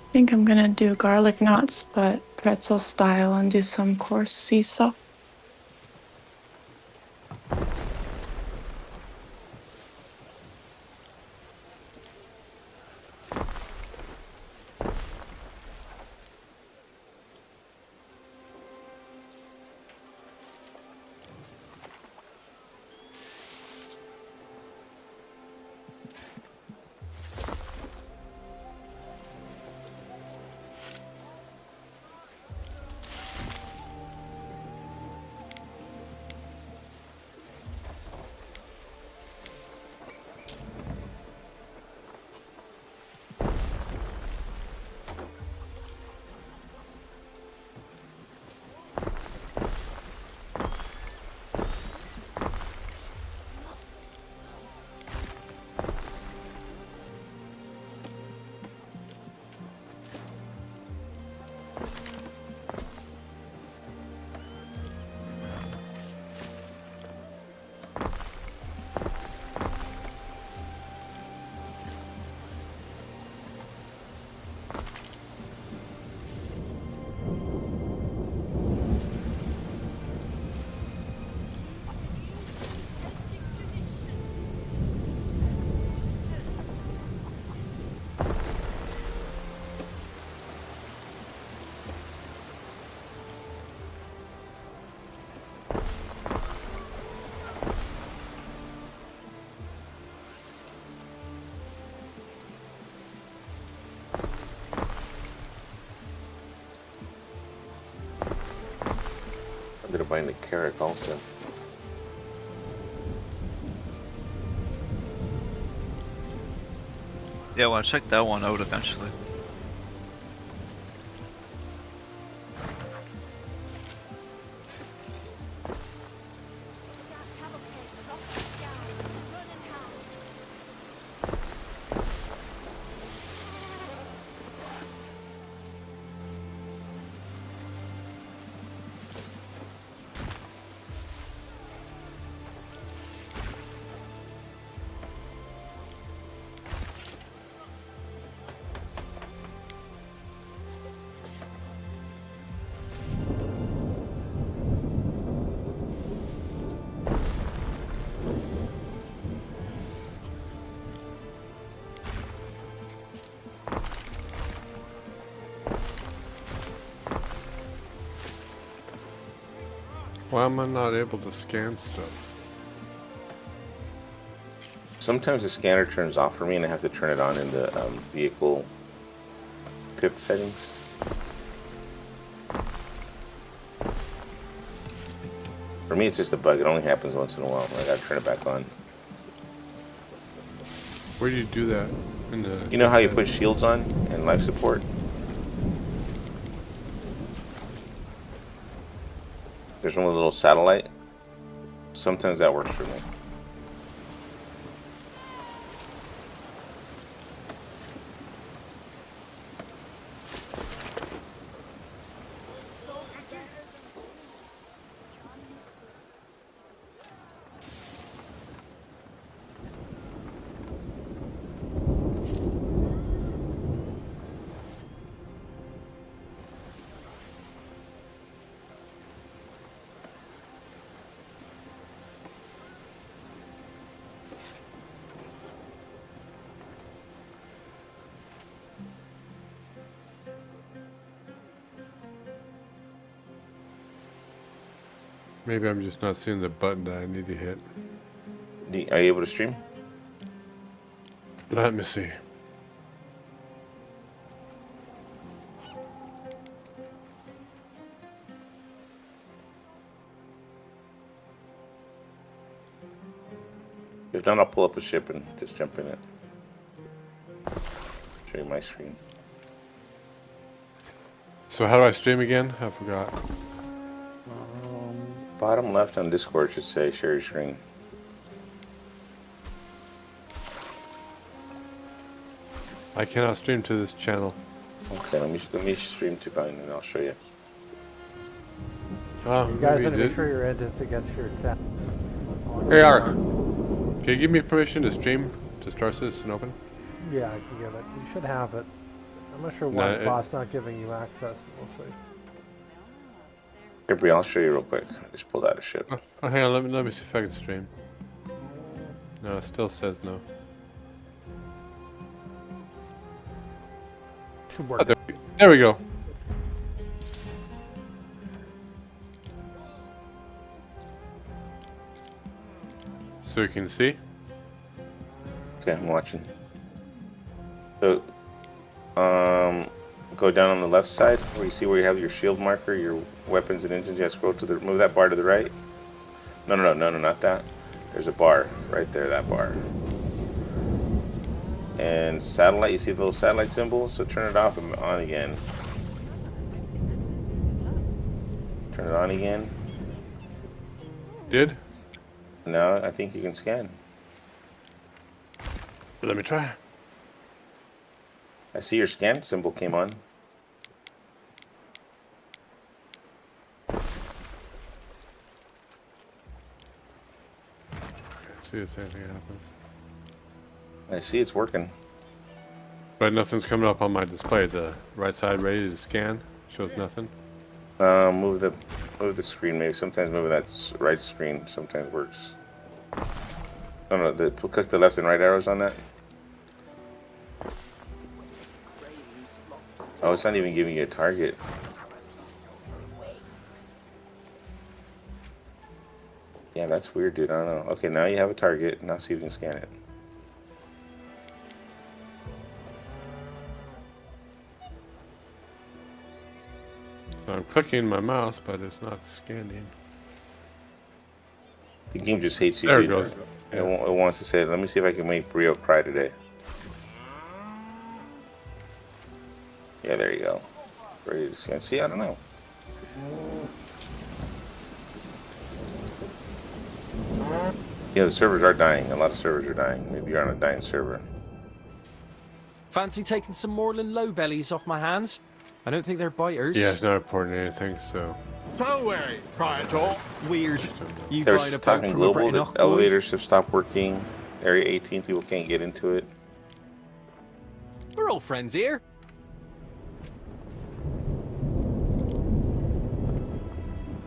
I think I'm gonna do garlic knots, but pretzel style, and do some coarse sea salt. I'm gonna buy the carrot also. Yeah, I want to check that one out eventually. Why am I not able to scan stuff? Sometimes the scanner turns off for me and I have to turn it on in the vehicle PIP settings. For me, it's just a bug. It only happens once in a while. I gotta turn it back on. Where do you do that? In the You know how you put shields on and life support? There's one little satellite. Sometimes that works for me. Maybe I'm just not seeing the button that I need to hit. Are you able to stream? Let me see. If not, I'll pull up a ship and just jump in it. Show you my screen. So how do I stream again? I forgot. Bottom left on Discord should say share your screen. I cannot stream to this channel. Okay, let me stream to mine and I'll show you. Oh, You guys maybe need to it make did. sure you're edited against your tabs. Hey, Ark. Can you give me permission to stream to Star Citizen Open? Yeah, I can give it. You should have it. I'm not sure No, why it- Boss not giving you access, but we'll see. Here, Bri, I'll show you real quick. I just pulled out a ship. Oh, hang on. Let me see if I can stream. No, it still says no. Should work. Oh, there we go. So you can see. Okay, I'm watching. So, go down on the left side where you see where you have your shield marker, your weapons and engines. Yeah, scroll to the, move that bar to the right. No, not that. There's a bar right there, that bar. And satellite, you see the little satellite symbol? So turn it off and on again. Turn it on again. Did? No, I think you can scan. Let me try. I see your scan symbol came on. Let's see if anything happens. I see it's working. But nothing's coming up on my display. The right side ready to scan shows nothing. Move the screen. Maybe sometimes moving that right screen sometimes works. No, click the left and right arrows on that. Oh, it's not even giving you a target. Yeah, that's weird, dude. I don't know. Okay, now you have a target. Now see if you can scan it. So I'm clicking my mouse, but it's not scanning. The game just hates you, There it dude. goes. It wants to say, let me see if I can make Brio cry today. Yeah, there you go. Ready to scan. See, I don't know. Yeah, the servers are dying. A lot of servers are dying. Maybe you're on a dying server. Fancy taking some Moreland low bellies off my hands? I don't think they're biters. Yeah, it's not reporting anything, so. So Praetor. Weird. You They're buying a boat talking from a global. The Britinoch boy? elevators have stopped working. Area 18, people can't get into it. We're all friends here.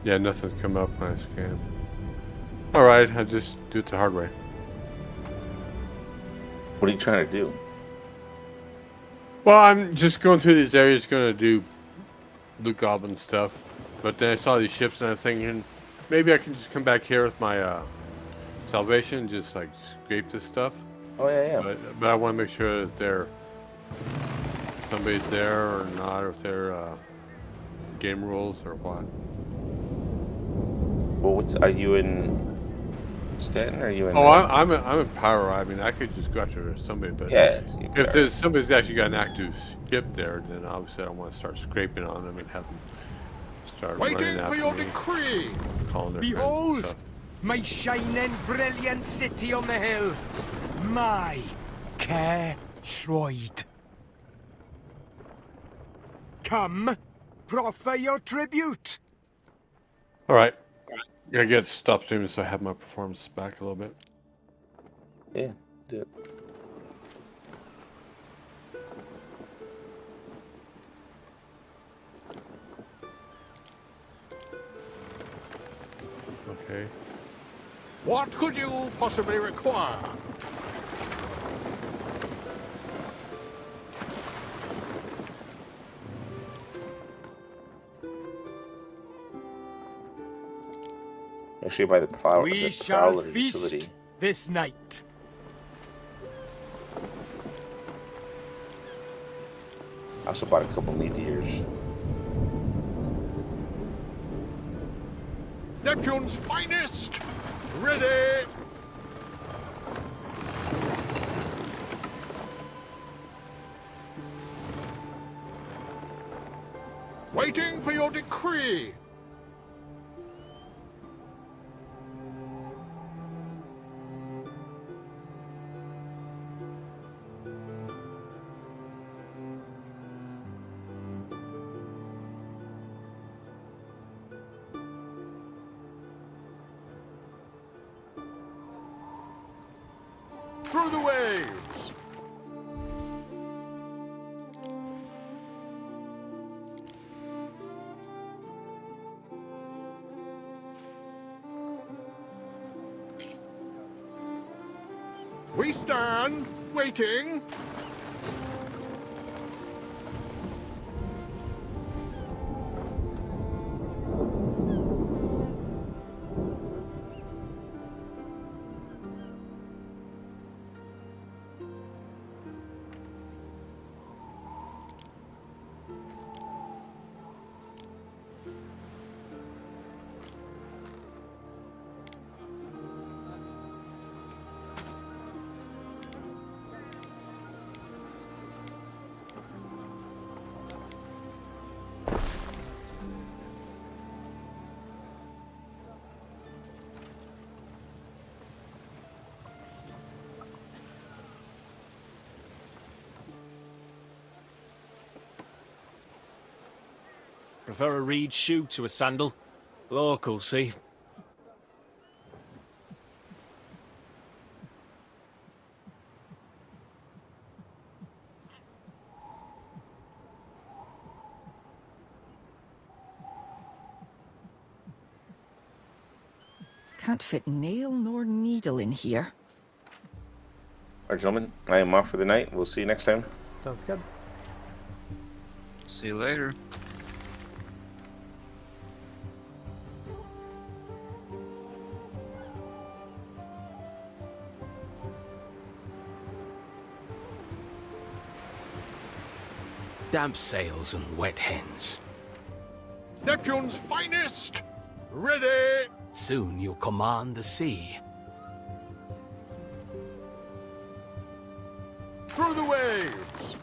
Yeah, nothing's come up when I scan. Alright, I just do it the hard way. What are you trying to do? Well, I'm just going through these areas, going to do loot goblin stuff. But then I saw these ships and I was thinking, maybe I can just come back here with my salvation and just like scrape this stuff. Oh, yeah. But I want to make sure that somebody's there or not, or if they're game rules or what. Well, are you in Stanton or are you in... Oh, I'm in Pyro. I mean, I could just go after somebody, but yeah, if there's somebody's actually got an active ship there, then obviously I want to start scraping on them and have them start running Waiting after for your me, decree. calling their friends and Behold, stuff. my shining, brilliant city on the hill. My care Shroyd. Come, proffer your tribute. All right, I get stop streaming so I have my performance back a little bit. Yeah, do it. Okay. What could you possibly require? Actually, by the plow. We the shall Prowler feast utility. this night. I also bought a couple meteors. Neptune's finest! Ready! Waiting for your decree! Through the waves! We stand, waiting. Prefer a reed shoe to a sandal. Local, see? Can't fit nail nor needle in here. Alright, gentlemen, I am off for the night. We'll see you next time. Sounds good. See you later. Damp sails and wet hens. Neptune's finest! Ready! Soon you'll command the sea. Through the waves!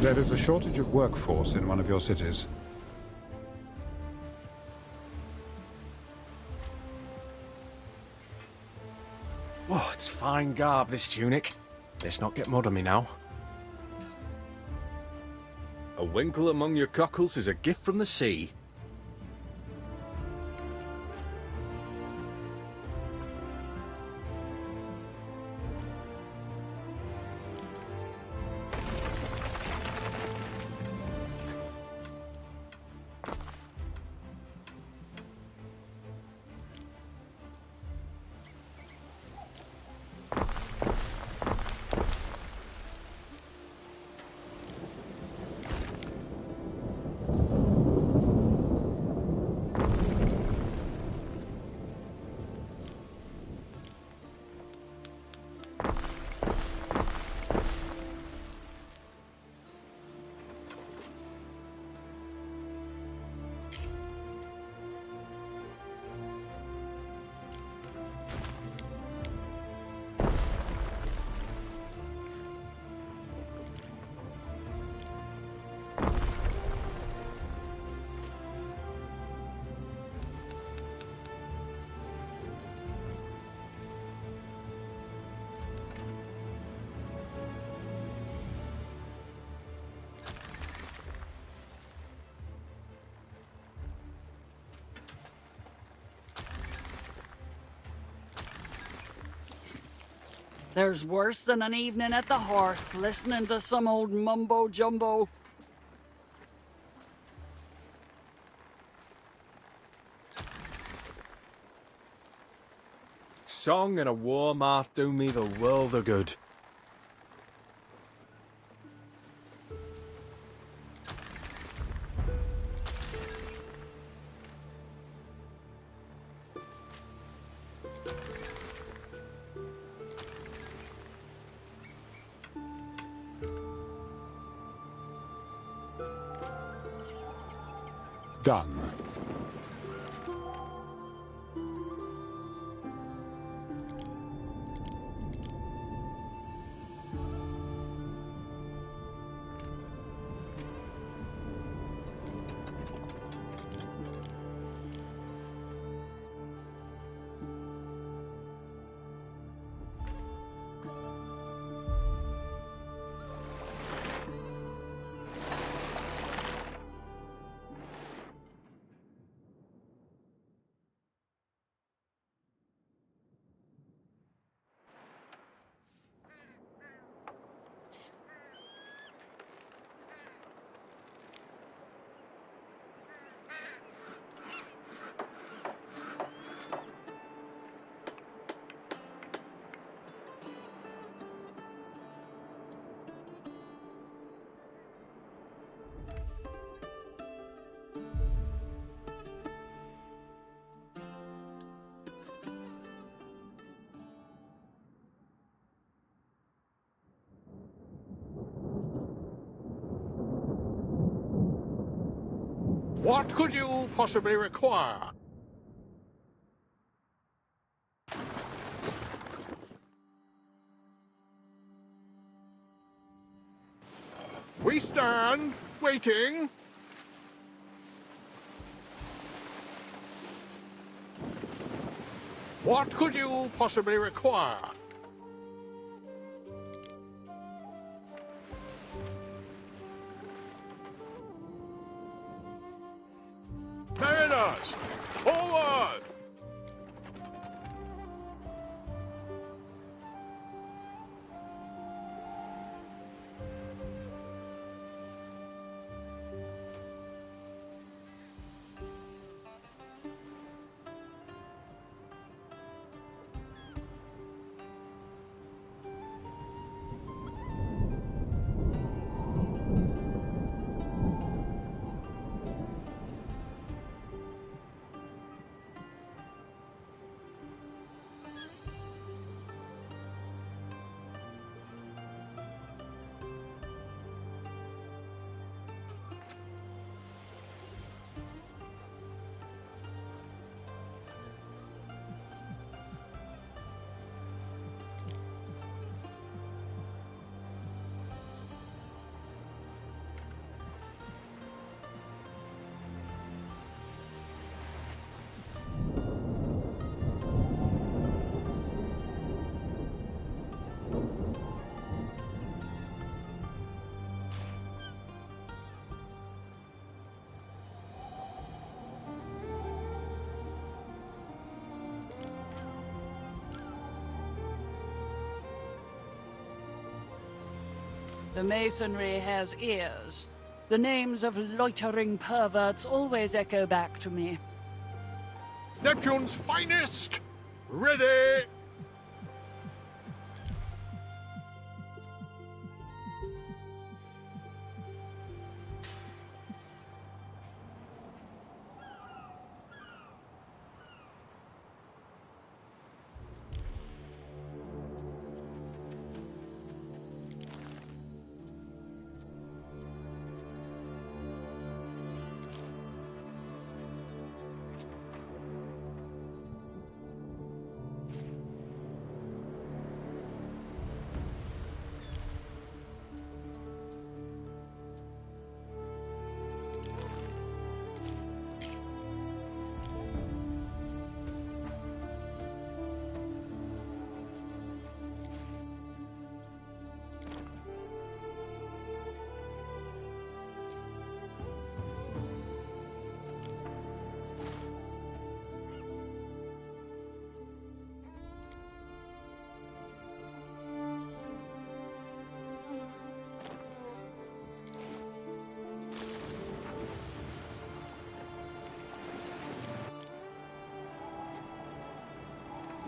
There is a shortage of workforce in one of your cities. Oh, it's fine garb, this tunic. Let's not get mud on me now. A winkle among your cockles is a gift from the sea. There's worse than an evening at the hearth, listening to some old mumbo-jumbo. Song and a warm hearth do me the world of good. Done. What could you possibly require? We stand, waiting. What could you possibly require? Mariners, forward! The masonry has ears. The names of loitering perverts always echo back to me. Neptune's finest! Ready!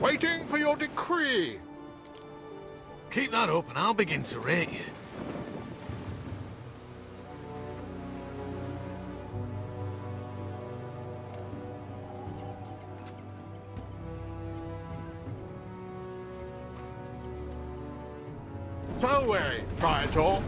Waiting for your decree. Keep that up and I'll begin to rate you. Selway, Praetor.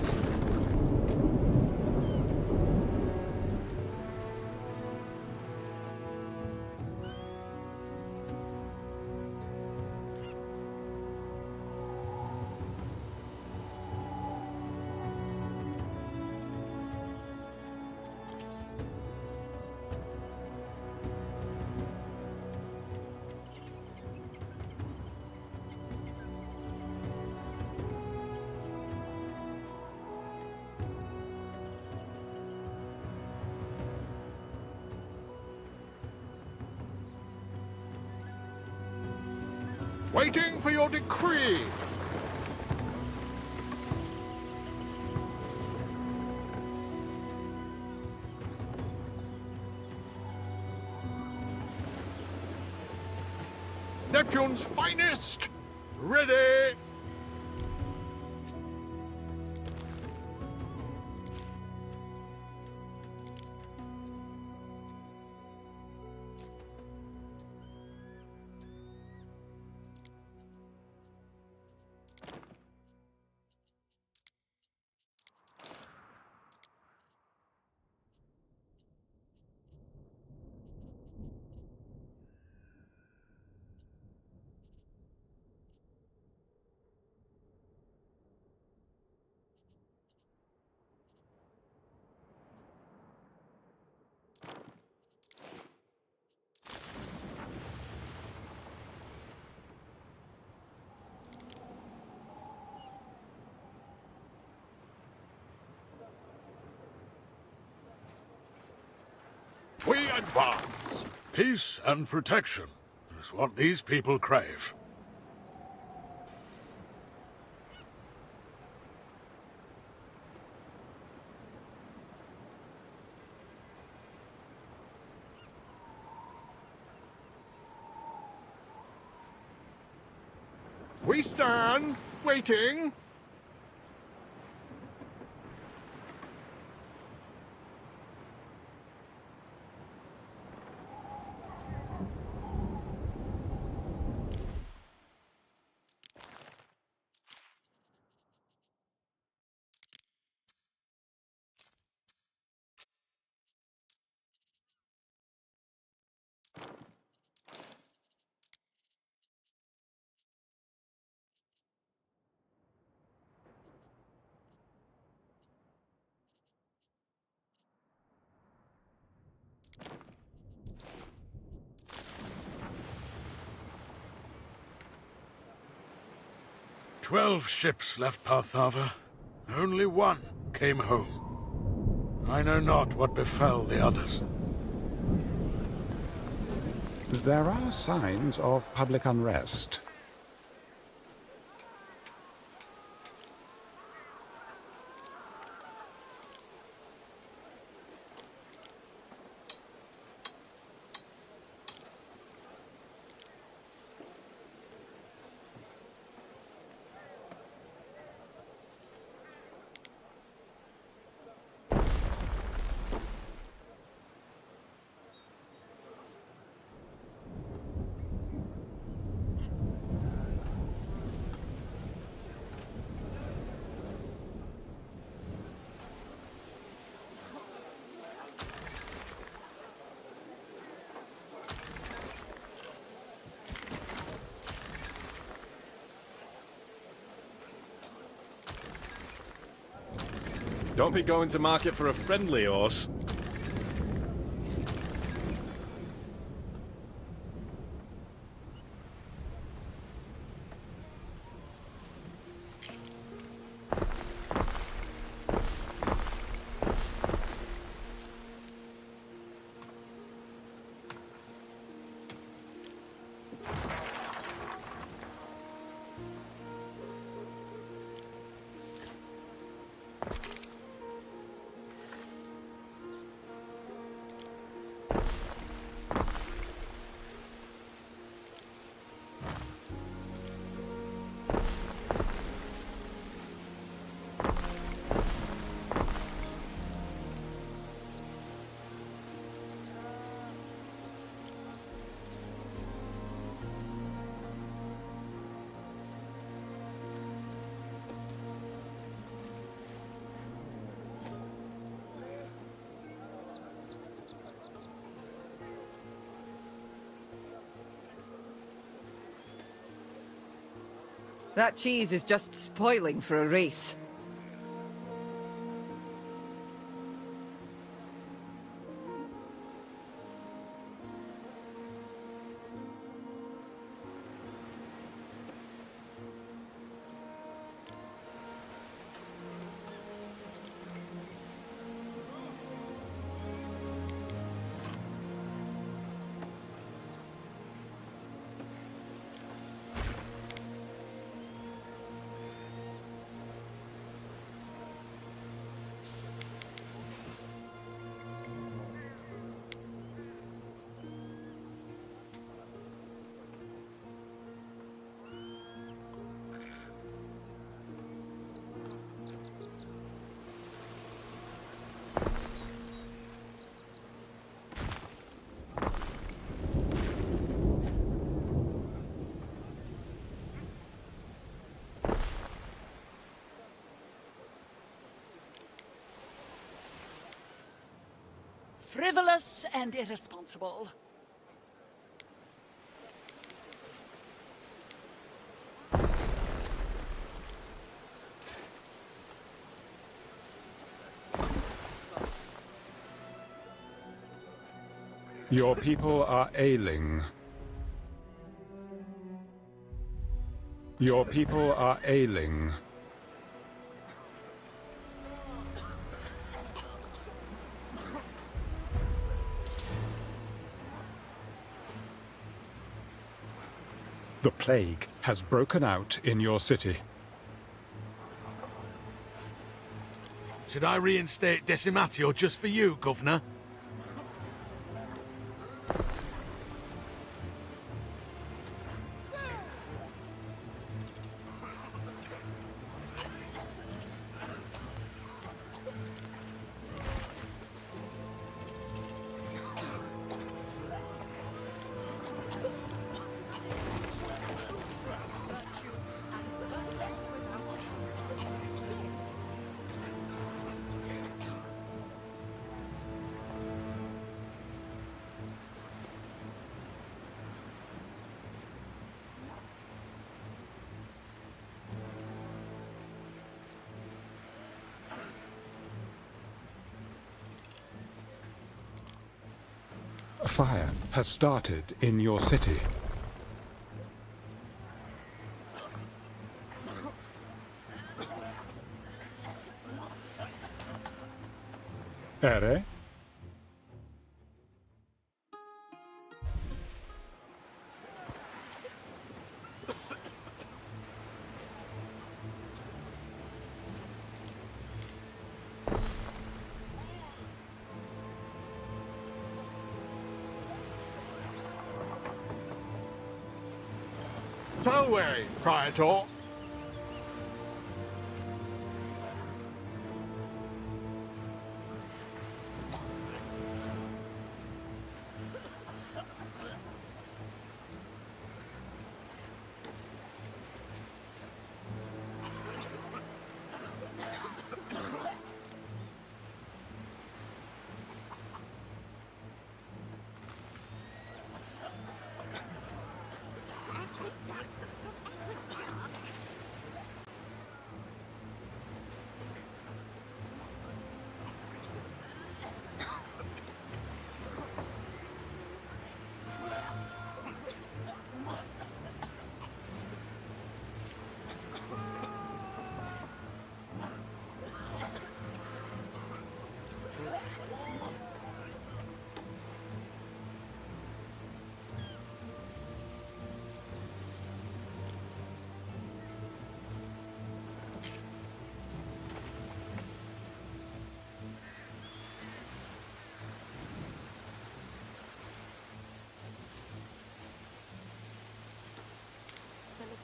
Waiting for your decree. Neptune's finest. Ready. We advance. Peace and protection is what these people crave. We stand, waiting. "12 ships left Parthava. Only one came home. I know not what befell the others." There are signs of public unrest. Don't be going to market for a friendly horse. That cheese is just spoiling for a race. Frivolous and irresponsible. Your people are ailing. Your people are ailing. The plague has broken out in your city. Should I reinstate Decimatio just for you, Governor? A fire has started in your city. Ere? Selway, Praetor.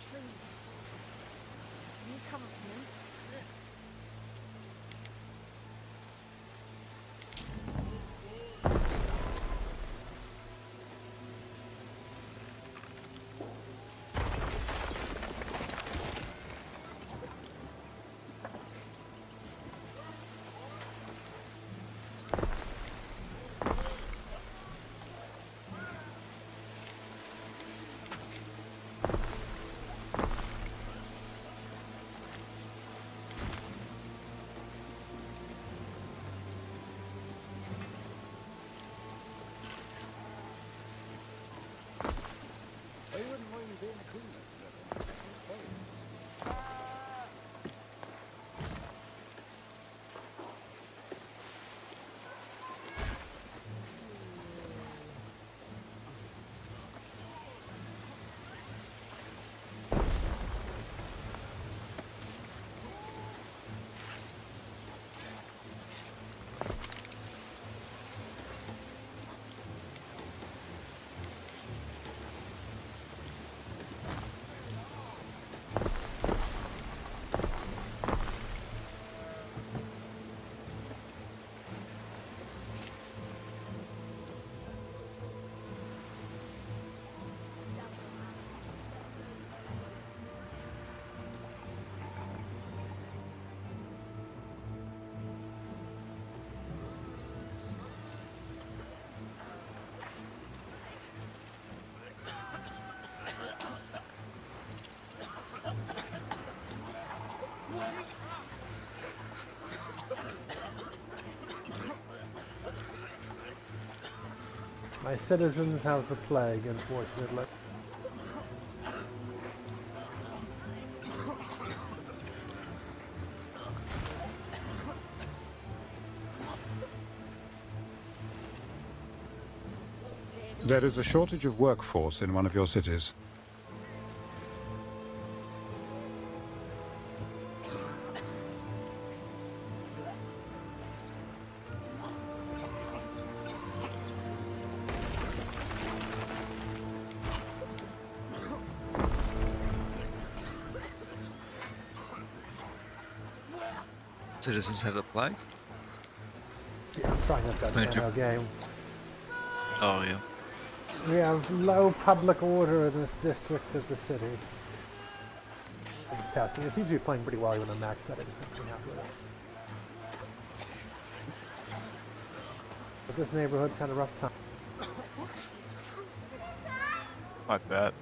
tree. Can you come with me? My citizens have the plague, unfortunately. There is a shortage of workforce in one of your cities. Citizens have the plague? Yeah, I'm trying that demo game. Oh, yeah. We have low public order in this district of the city. I'm just testing. It seems to be playing pretty well even on max settings, so I'm pretty happy with it. But this neighborhood's had a rough time. I bet.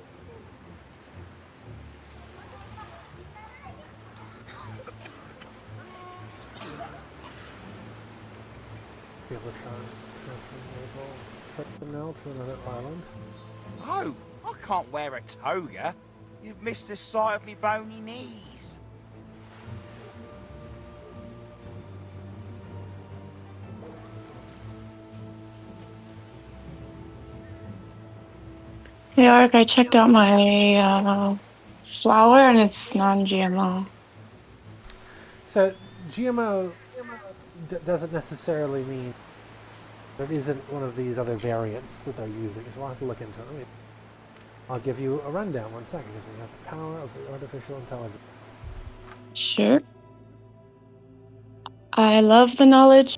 People are trying to now to another island. Oh, I can't wear a toga. You've missed the sight of me bony knees. Hey, Ark, I checked out my flour and it's non-GMO. So GMO doesn't necessarily mean that it isn't one of these other variants that they're using, so I'll have to look into it. I'll give you a rundown 1 second, because we have the power of the artificial intelligence. Sure. I love the knowledge.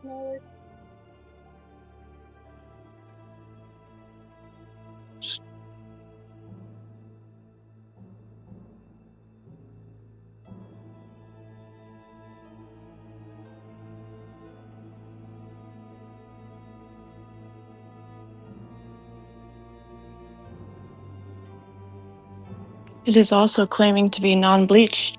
It is also claiming to be non-bleached.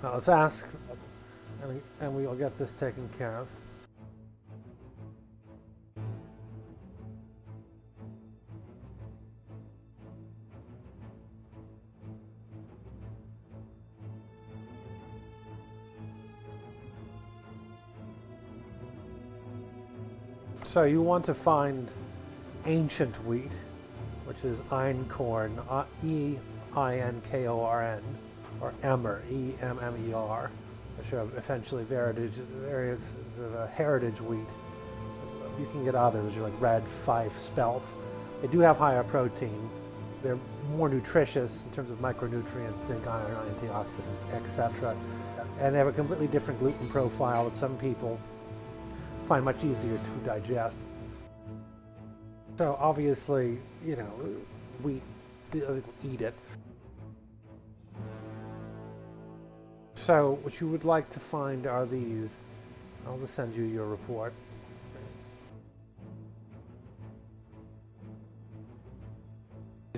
Now let's ask, and we will get this taken care of. So you want to find ancient wheat, which is einkorn, E-I-N-K-O-R-N, or emmer, E-M-M-E-R, which are essentially areas of heritage wheat. You can get others, which are like red, fife, spelt. They do have higher protein. They're more nutritious in terms of micronutrients, zinc, iron, antioxidants, etc. And they have a completely different gluten profile that some people find much easier to digest. So obviously, you know, we eat it. So what you would like to find are these. I'll just send you your report.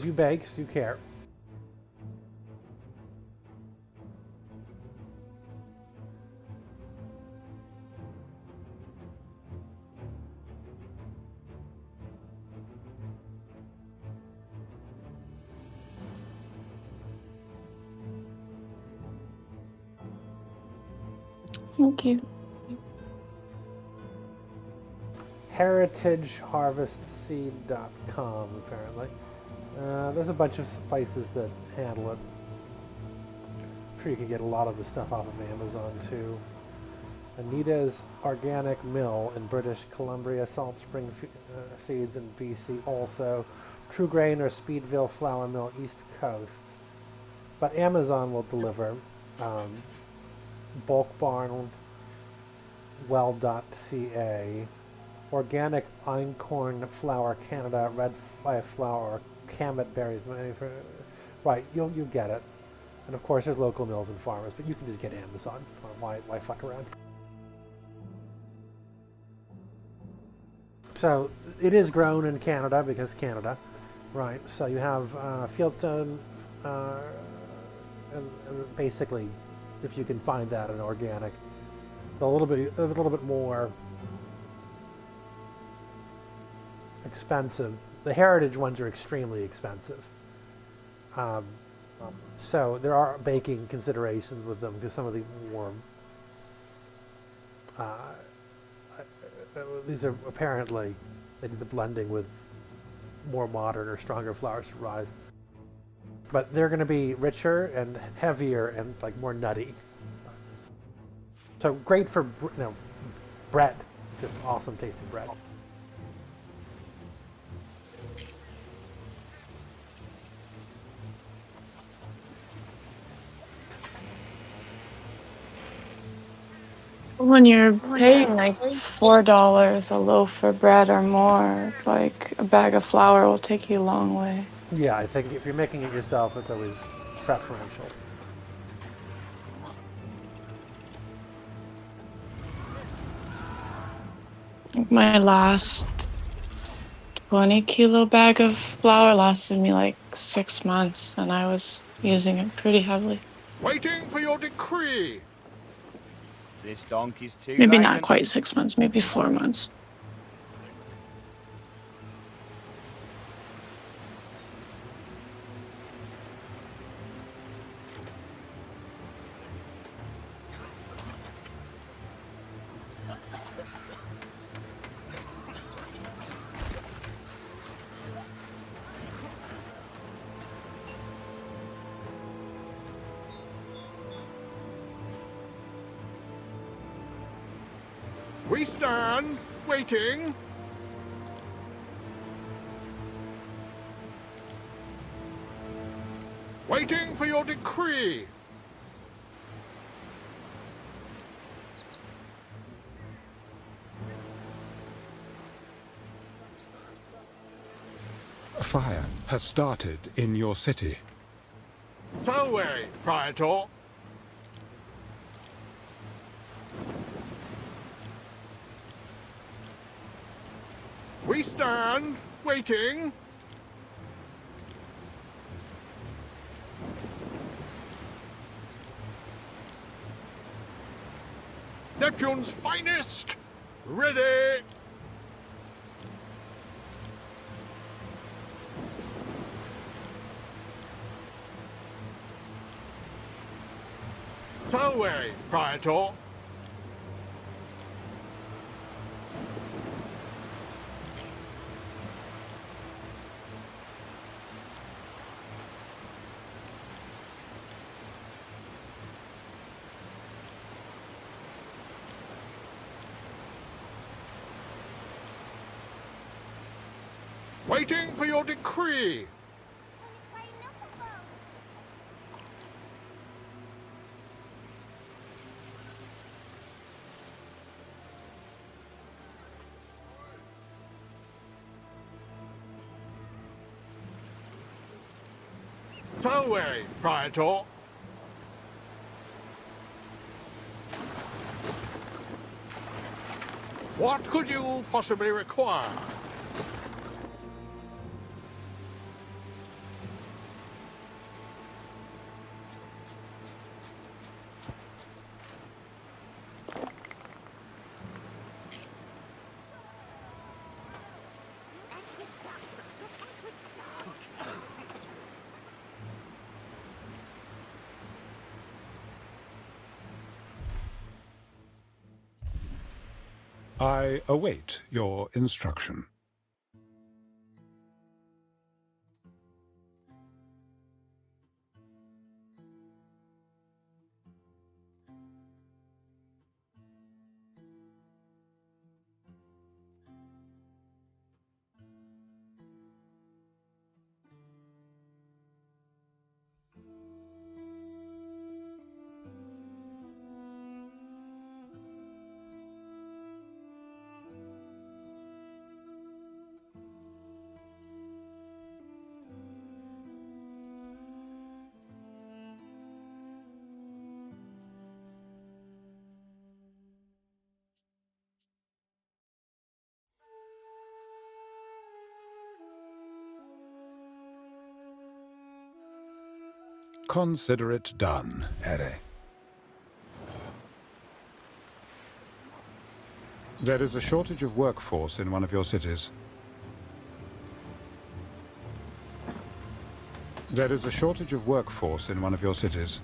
You bake, so you care. Thank you. heritageharvestseed.com apparently. There's a bunch of places that handle it. I'm sure you can get a lot of the stuff off of Amazon too. Anita's Organic Mill in British Columbia, Salt Spring Seeds in BC also. True Grain or Speedville Flour Mill, East Coast. But Amazon will deliver. Bulk Barn, well.ca, Organic Einkorn Flour Canada, Red Fife Flour, Kamet Berries, right, you get it. And of course there's local mills and farmers, but you can just get Amazon. Why fuck around? So it is grown in Canada because Canada, right? So you have Fieldstone, and basically, if you can find that in organic, a little bit more expensive. The heritage ones are extremely expensive. So there are baking considerations with them because some of the more these are apparently they do the blending with more modern or stronger flours to rise. But they're going to be richer and heavier and like more nutty. So great for bread, just awesome tasting bread. When you're paying like $4 a loaf for bread or more, like a bag of flour will take you a long way. Yeah, I think if you're making it yourself, it's always preferential. My last 20-kilo bag of flour lasted me like 6 months, and I was using it pretty heavily. Waiting for your decree. This donkey's too Maybe late not and- quite 6 months, maybe 4 months. We stand, waiting. Waiting for your decree. Fire has started in your city. Selway, Praetor. We stand, waiting. Neptune's finest! Ready! Salway, Praetor. Waiting for your decree. Salway, Praetor. What could you possibly require? I await your instruction. Consider it done, Ere. There is a shortage of workforce in one of your cities. There is a shortage of workforce in one of your cities.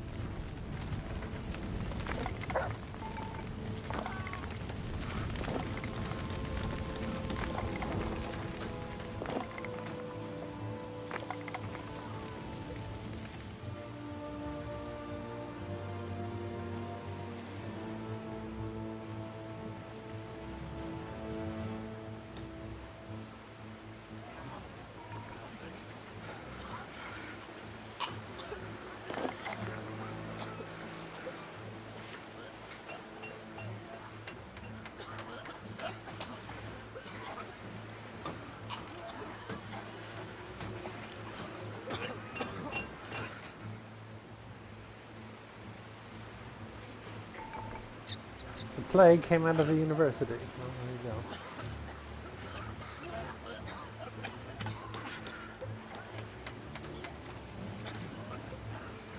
The plague came out of the university. Well, there you go.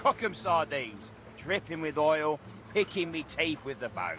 Cook 'em sardines, dripping with oil, picking me teeth with the bones.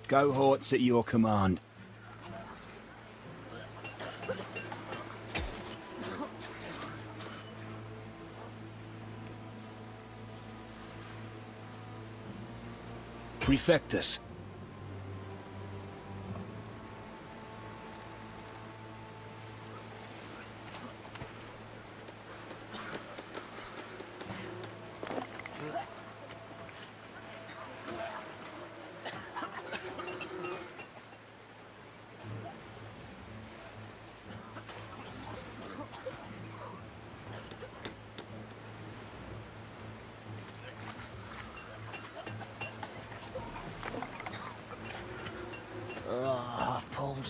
Cohorts at your command. Prefectus.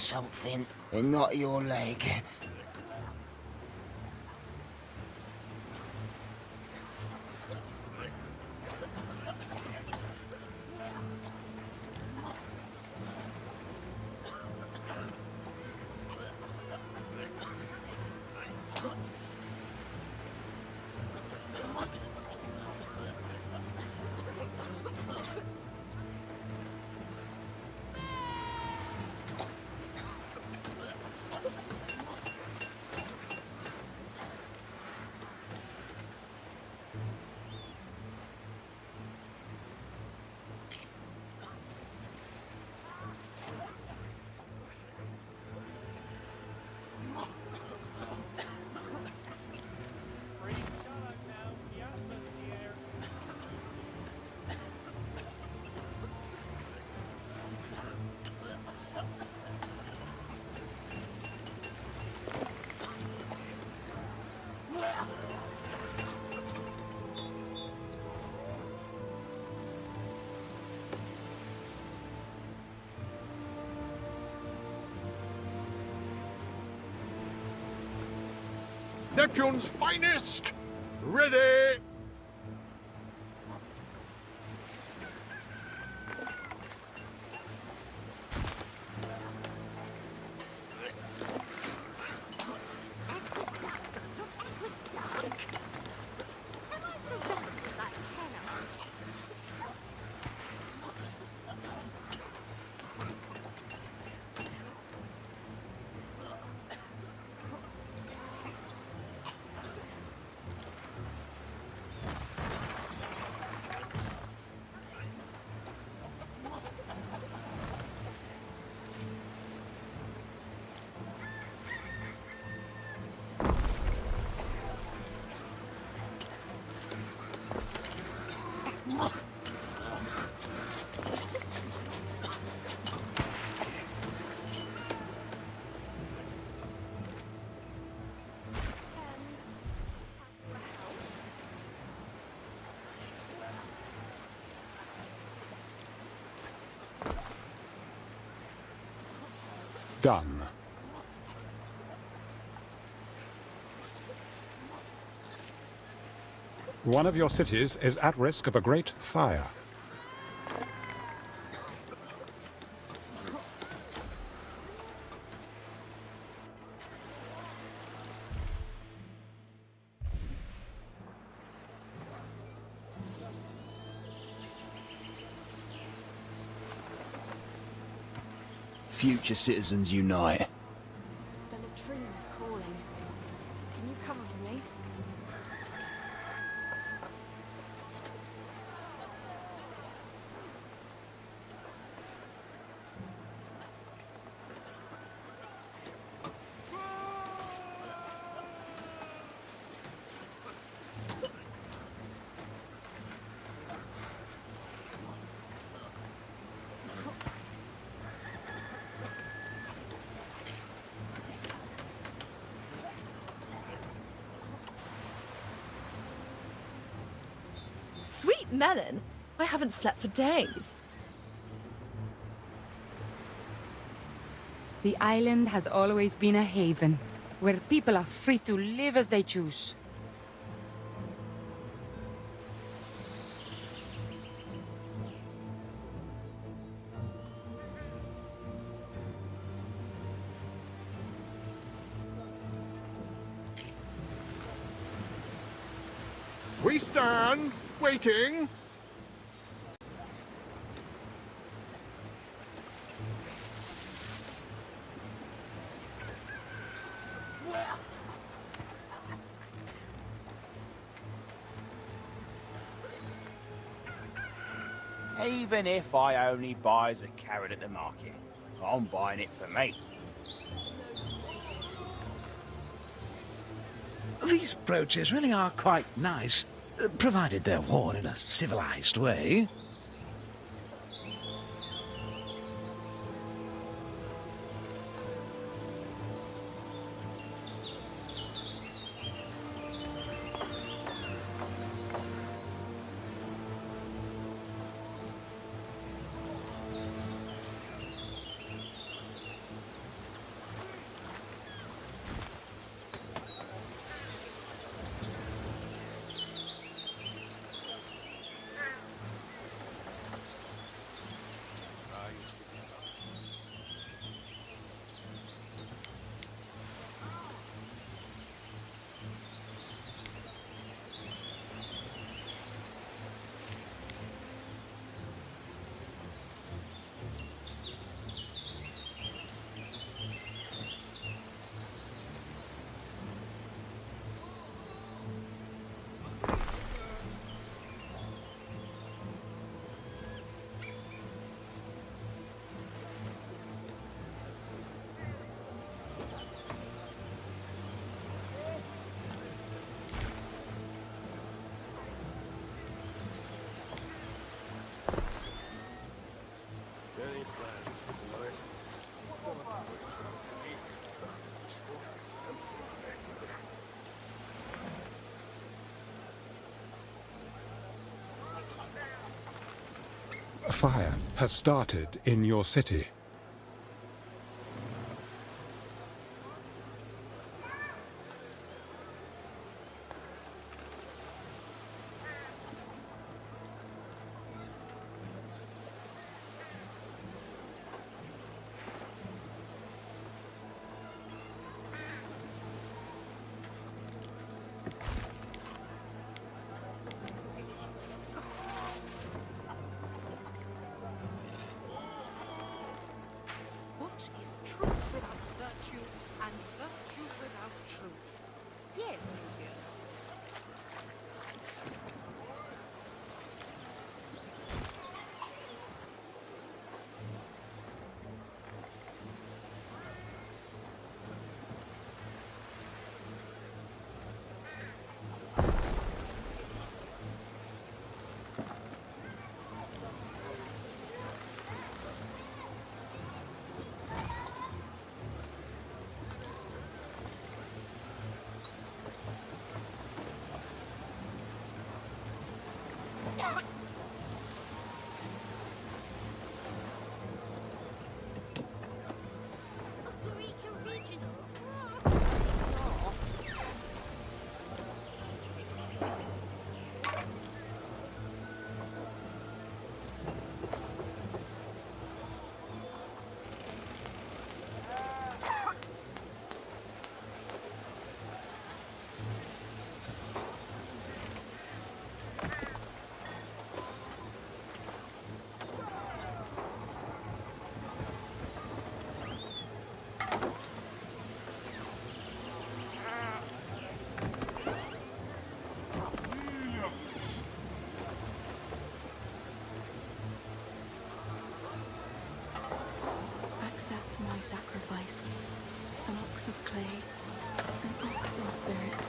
something, and not your leg. Neptune's finest! Ready! Done. One of your cities is at risk of a great fire. Future citizens unite. The latrine is calling. Can you cover for me? Sweet melon? I haven't slept for days. The island has always been a haven, where people are free to live as they choose. We stand, waiting. Even if I only buy as a carrot at the market, I'm buying it for me. These brooches really are quite nice, provided they're worn in a civilized way. Fire has started in your city. What is truth without virtue, and virtue without truth? Yes, Lucius. Accept my sacrifice. An ox of clay, an ox in spirit.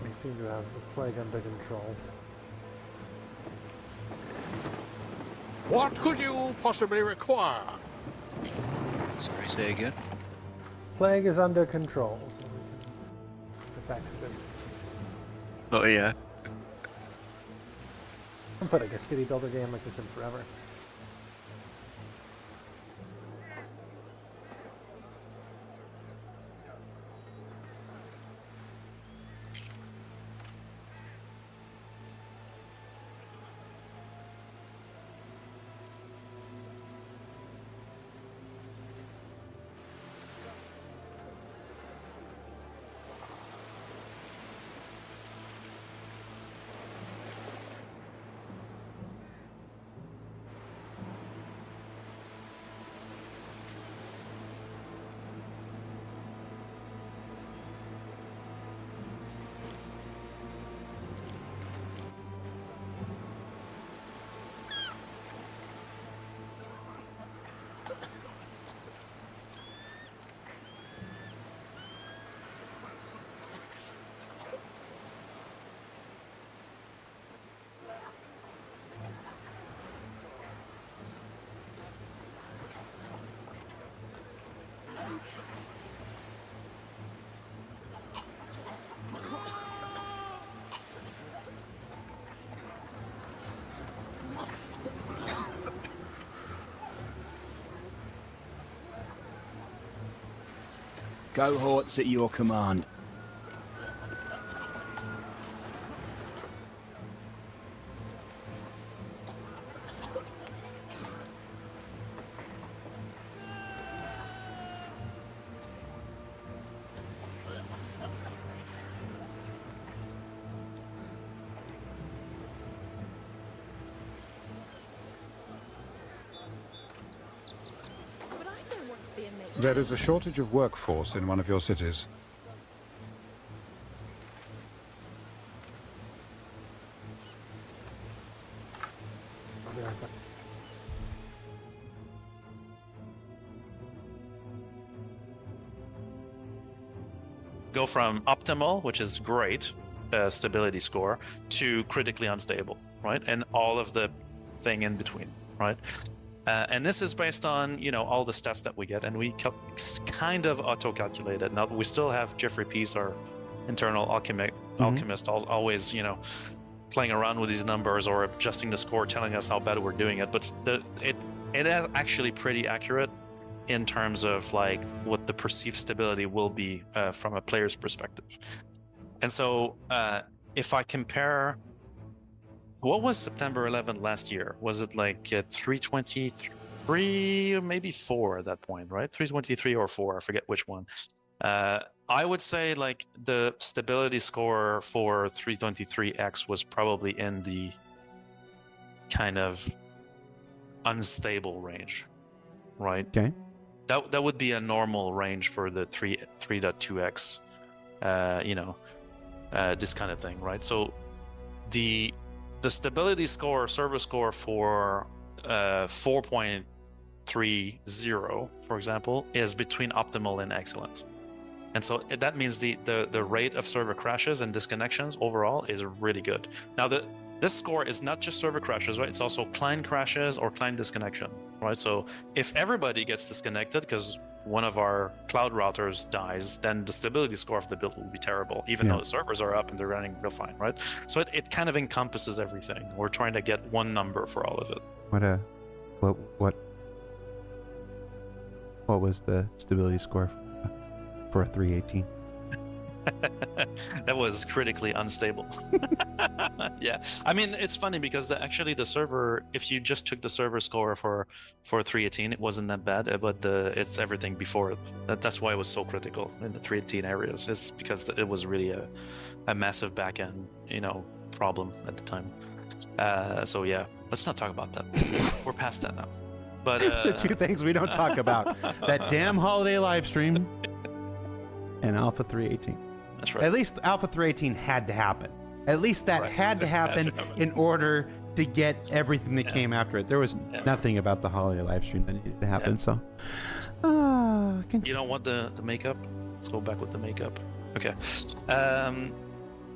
We seem to have the plague under control. What could you possibly require? Sorry, say again. Plague is under control, so we can get back to business. Oh yeah. I haven't put like a city builder game like this in forever. Cohorts at your command. There is a shortage of workforce in one of your cities. I'll be right back. Go from optimal, which is great, stability score, to critically unstable, right? And all of the thing in between, right? And this is based on, you know, all the stats that we get, and we kind of auto-calculate it. Now, we still have Jeffrey Pease, our internal alchemist, always, you know, playing around with these numbers or adjusting the score, telling us how bad we're doing it. But it is actually pretty accurate in terms of like what the perceived stability will be from a player's perspective. And so if I compare, what was September 11th last year? Was it like 323 or maybe 4 at that point, right? 323 or 4, I forget which one. I would say like the stability score for 323X was probably in the kind of unstable range, right? Okay. That would be a normal range for the 3.2X, you know, this kind of thing, right? So the stability score, server score for 4.30, for example, is between optimal and excellent. And so that means the rate of server crashes and disconnections overall is really good. Now, this score is not just server crashes, right? It's also client crashes or client disconnection, right? So if everybody gets disconnected because one of our cloud routers dies, then the stability score of the build will be terrible, even though the servers are up and they're running real fine, right? So it kind of encompasses everything. We're trying to get one number for all of it. What was the stability score for a 318? That was critically unstable. Yeah, I mean, it's funny because actually the server, if you just took the server score for 318, it wasn't that bad, but it's everything before it. That's why it was so critical in the 318 areas. It's because it was really a massive backend, you know, problem at the time. So yeah, let's not talk about that. We're past that now. But the two things we don't talk about: that damn holiday live stream and Alpha 318. That's right. At least Alpha 318 had to happen. At least that had to happen in order to get everything that came after it. There was nothing about the holiday live stream that needed to happen. So, you don't want the makeup? Let's go back with the makeup. Okay.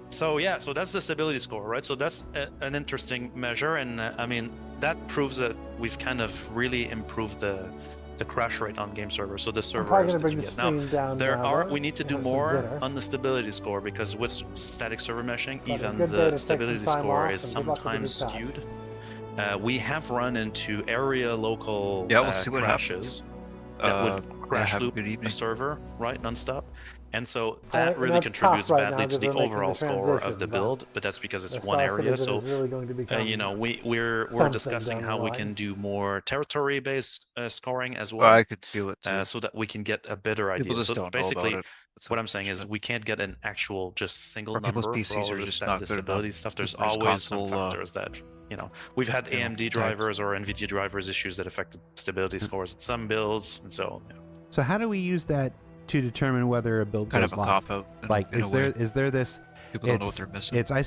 So yeah, so that's the stability score, right? So that's an interesting measure, and I mean that proves that we've kind of really improved the crash rate on game servers. So the servers that you get now, we need to do more on the stability score, because with static server meshing, even the stability score is sometimes skewed. We have run into area local crashes that would crash loop a server, right, nonstop. And so that really contributes badly to the overall score of the build, but that's because it's one area. So, you know, we're discussing how we can do more territory-based scoring as well. I could feel it too. So that we can get a better idea. People just So don't basically, know about it. what I'm saying is we can't get an actual just single Or number people's for PCs all are of just the not good stability enough. stuff. There's There's always some console, factors that, you know, we've had AMD drivers or NVIDIA drivers issues that affected stability scores in some builds, and so. Yeah. So how do we use that to determine whether a build Kind goes of a live? cop-out. Like, is there this? People don't know what they're missing. It's